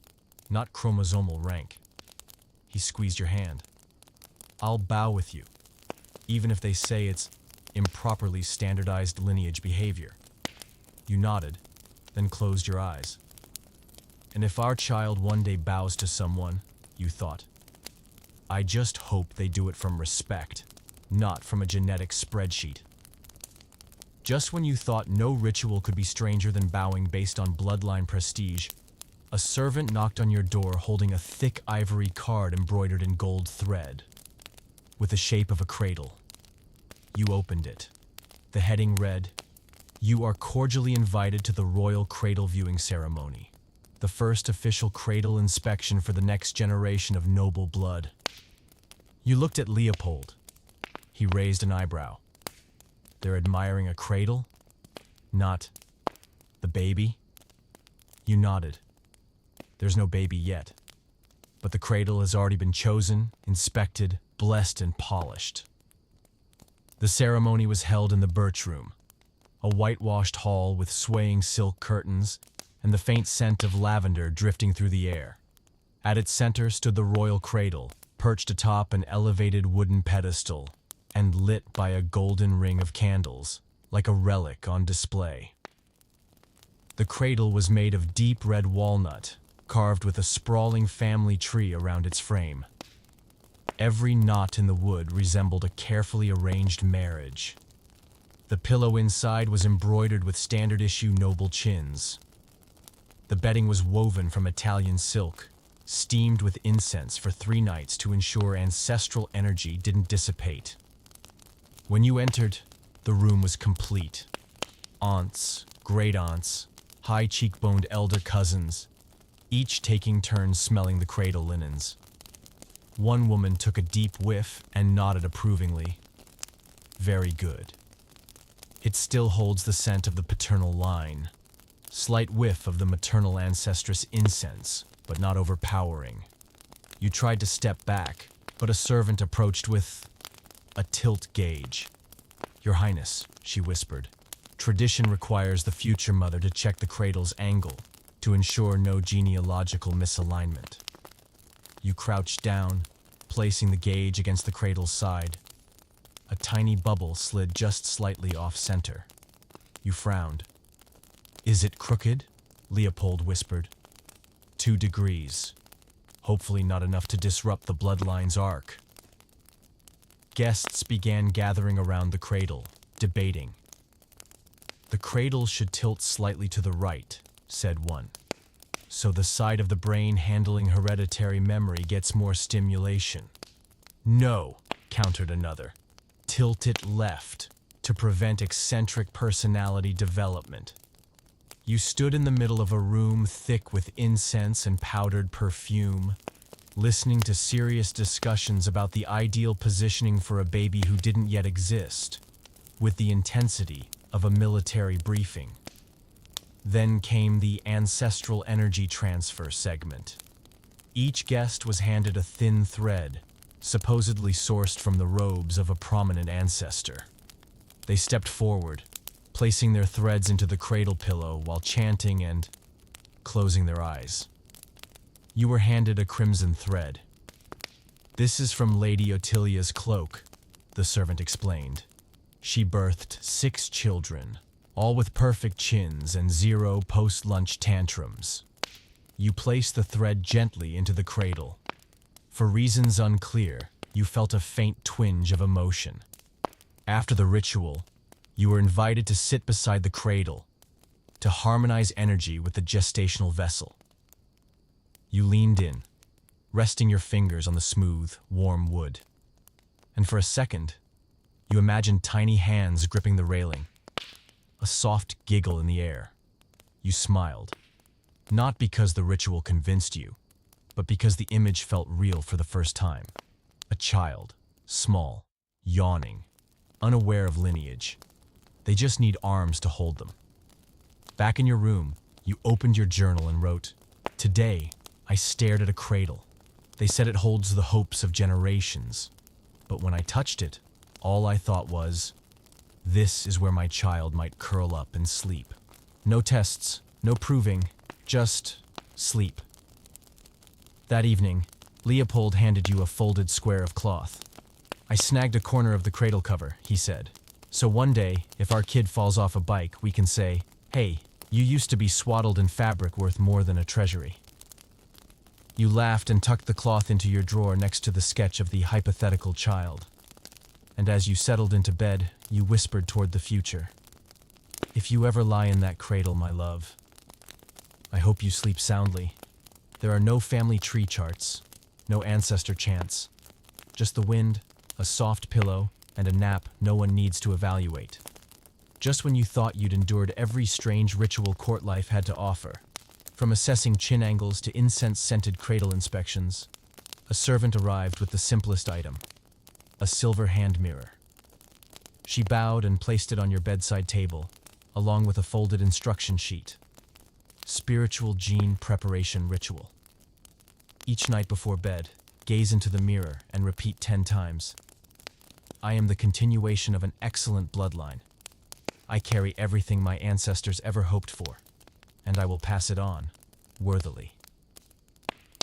not chromosomal rank. He squeezed your hand. "I'll bow with you, even if they say it's improperly standardized lineage behavior." You nodded, then closed your eyes. And if our child one day bows to someone, you thought, I just hope they do it from respect, not from a genetic spreadsheet. Just when you thought no ritual could be stranger than bowing based on bloodline prestige, a servant knocked on your door holding a thick ivory card embroidered in gold thread, with the shape of a cradle. You opened it. The heading read, "You are cordially invited to the Royal Cradle Viewing Ceremony, the first official cradle inspection for the next generation of noble blood." You looked at Leopold. He raised an eyebrow. "They're admiring a cradle? Not the baby?" You nodded. "There's no baby yet, but the cradle has already been chosen, inspected, blessed, and polished." The ceremony was held in the Birch Room, a whitewashed hall with swaying silk curtains and the faint scent of lavender drifting through the air. At its center stood the royal cradle, perched atop an elevated wooden pedestal and lit by a golden ring of candles, like a relic on display. The cradle was made of deep red walnut, carved with a sprawling family tree around its frame. Every knot in the wood resembled a carefully arranged marriage. The pillow inside was embroidered with standard-issue noble chins. The bedding was woven from Italian silk, steamed with incense for 3 nights to ensure ancestral energy didn't dissipate. When you entered, the room was complete. Aunts, great-aunts, high-cheekboned elder cousins, each taking turns smelling the cradle linens. One woman took a deep whiff and nodded approvingly. "Very good. It still holds the scent of the paternal line. Slight whiff of the maternal ancestress incense, but not overpowering." You tried to step back, but a servant approached with a tilt gauge. "Your Highness," she whispered, "tradition requires the future mother to check the cradle's angle to ensure no genealogical misalignment." You crouched down, placing the gauge against the cradle's side. A tiny bubble slid just slightly off-center. You frowned. "Is it crooked?" Leopold whispered. 2 degrees. Hopefully not enough to disrupt the bloodline's arc. Guests began gathering around the cradle, debating. "The cradle should tilt slightly to the right," said one, "so the side of the brain handling hereditary memory gets more stimulation." "No," countered another. "Tilt it left to prevent eccentric personality development." You stood in the middle of a room thick with incense and powdered perfume, listening to serious discussions about the ideal positioning for a baby who didn't yet exist, with the intensity of a military briefing. Then came the ancestral energy transfer segment. Each guest was handed a thin thread, supposedly sourced from the robes of a prominent ancestor. They stepped forward, placing their threads into the cradle pillow while chanting and closing their eyes. You were handed a crimson thread. "This is from Lady Ottilia's cloak," the servant explained. "She birthed 6 children, all with perfect chins and 0 post-lunch tantrums." You placed the thread gently into the cradle. For reasons unclear, you felt a faint twinge of emotion. After the ritual, you were invited to sit beside the cradle, to harmonize energy with the gestational vessel. You leaned in, resting your fingers on the smooth, warm wood. And for a second, you imagined tiny hands gripping the railing, a soft giggle in the air. You smiled, not because the ritual convinced you, but because the image felt real for the first time. A child, small, yawning, unaware of lineage. They just need arms to hold them. Back in your room, you opened your journal and wrote, "Today, I stared at a cradle. They said it holds the hopes of generations. But when I touched it, all I thought was, this is where my child might curl up and sleep. No tests, no proving, just sleep." That evening, Leopold handed you a folded square of cloth. "I snagged a corner of the cradle cover," he said. "So one day, if our kid falls off a bike, we can say, 'Hey, you used to be swaddled in fabric worth more than a treasury.'" You laughed and tucked the cloth into your drawer next to the sketch of the hypothetical child. And as you settled into bed, you whispered toward the future, "If you ever lie in that cradle, my love, I hope you sleep soundly. There are no family tree charts, no ancestor chants, just the wind, a soft pillow, and a nap no one needs to evaluate." Just when you thought you'd endured every strange ritual court life had to offer, from assessing chin angles to incense-scented cradle inspections, a servant arrived with the simplest item, a silver hand mirror. She bowed and placed it on your bedside table, along with a folded instruction sheet. Spiritual gene preparation ritual. Each night before bed, gaze into the mirror and repeat 10 times. "I am the continuation of an excellent bloodline. I carry everything my ancestors ever hoped for, and I will pass it on, worthily."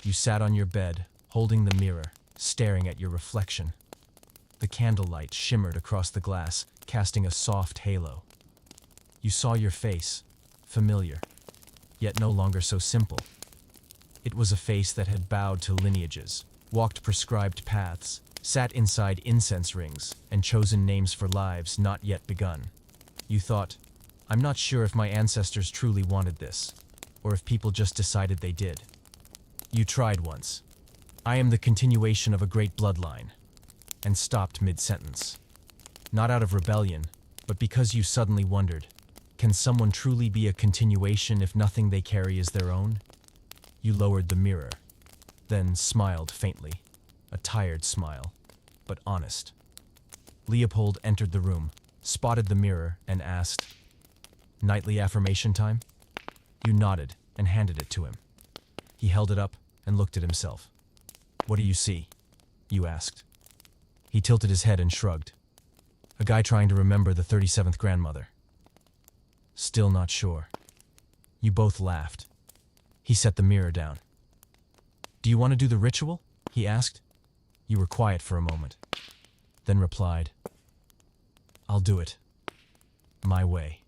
You sat on your bed, holding the mirror, staring at your reflection. The candlelight shimmered across the glass, casting a soft halo. You saw your face, familiar, yet no longer so simple. It was a face that had bowed to lineages, walked prescribed paths, sat inside incense rings, and chosen names for lives not yet begun. You thought, "I'm not sure if my ancestors truly wanted this, or if people just decided they did." You tried once, "I am the continuation of a great bloodline," and stopped mid-sentence. Not out of rebellion, but because you suddenly wondered, can someone truly be a continuation if nothing they carry is their own? You lowered the mirror, then smiled faintly, a tired smile, but honest. Leopold entered the room, spotted the mirror, and asked, "Nightly affirmation time?" You nodded and handed it to him. He held it up and looked at himself. "What do you see?" you asked. He tilted his head and shrugged. "A guy trying to remember the 37th grandmother." "Still not sure." You both laughed. He set the mirror down. "Do you want to do the ritual?" he asked. You were quiet for a moment, then replied, "I'll do it. My way."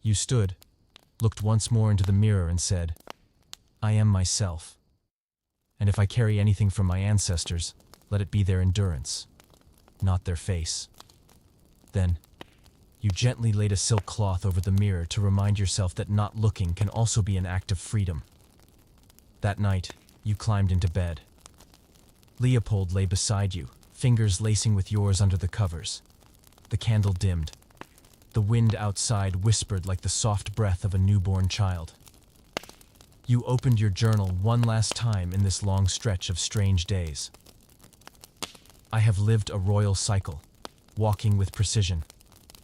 You stood, looked once more into the mirror and said, "I am myself. And if I carry anything from my ancestors, let it be their endurance, not their face." Then, you gently laid a silk cloth over the mirror to remind yourself that not looking can also be an act of freedom. That night, you climbed into bed. Leopold lay beside you, fingers lacing with yours under the covers. The candle dimmed. The wind outside whispered like the soft breath of a newborn child. You opened your journal one last time in this long stretch of strange days. "I have lived a royal cycle, walking with precision,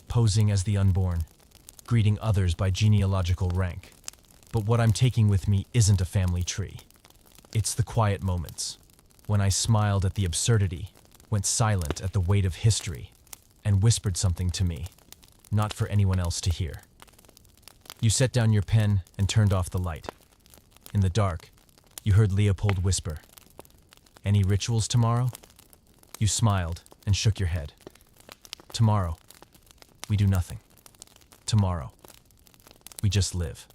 posing as the unborn, greeting others by genealogical rank. But what I'm taking with me isn't a family tree. It's the quiet moments, when I smiled at the absurdity, went silent at the weight of history, and whispered something to me, not for anyone else to hear." You set down your pen and turned off the light. In the dark, you heard Leopold whisper, "Any rituals tomorrow?" You smiled and shook your head. "Tomorrow, we do nothing. Tomorrow, we just live."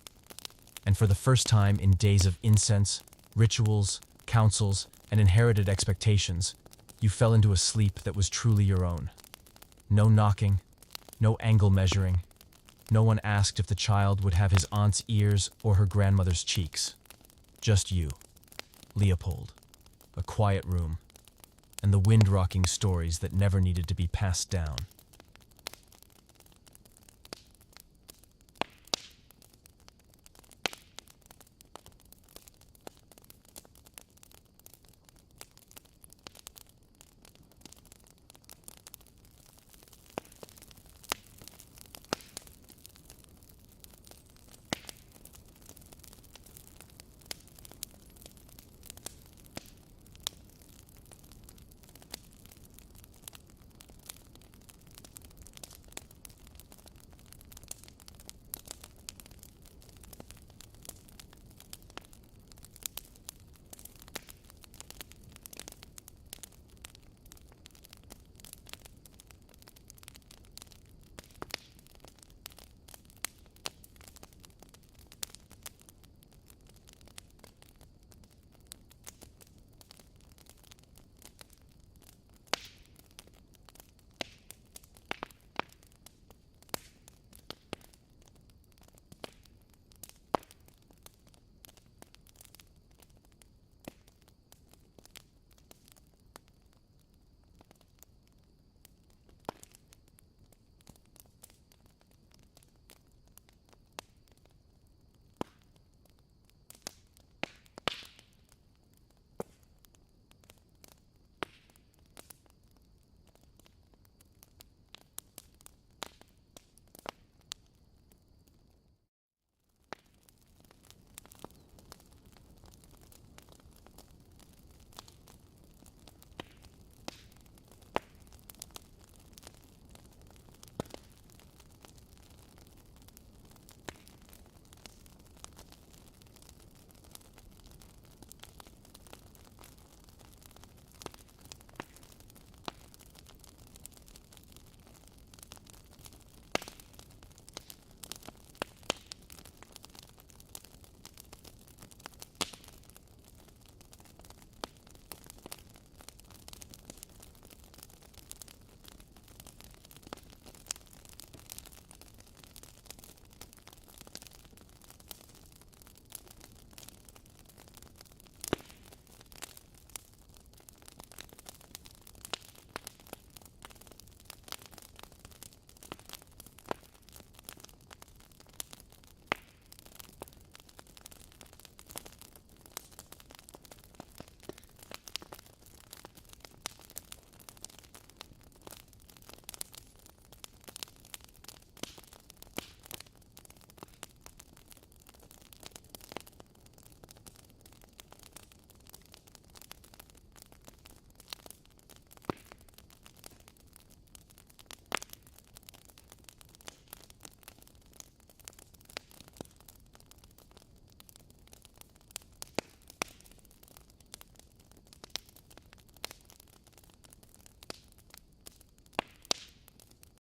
And for the first time in days of incense, rituals, councils, and inherited expectations, you fell into a sleep that was truly your own. No knocking, no angle measuring. No one asked if the child would have his aunt's ears or her grandmother's cheeks. Just you, Leopold, a quiet room, and the wind-rocking stories that never needed to be passed down.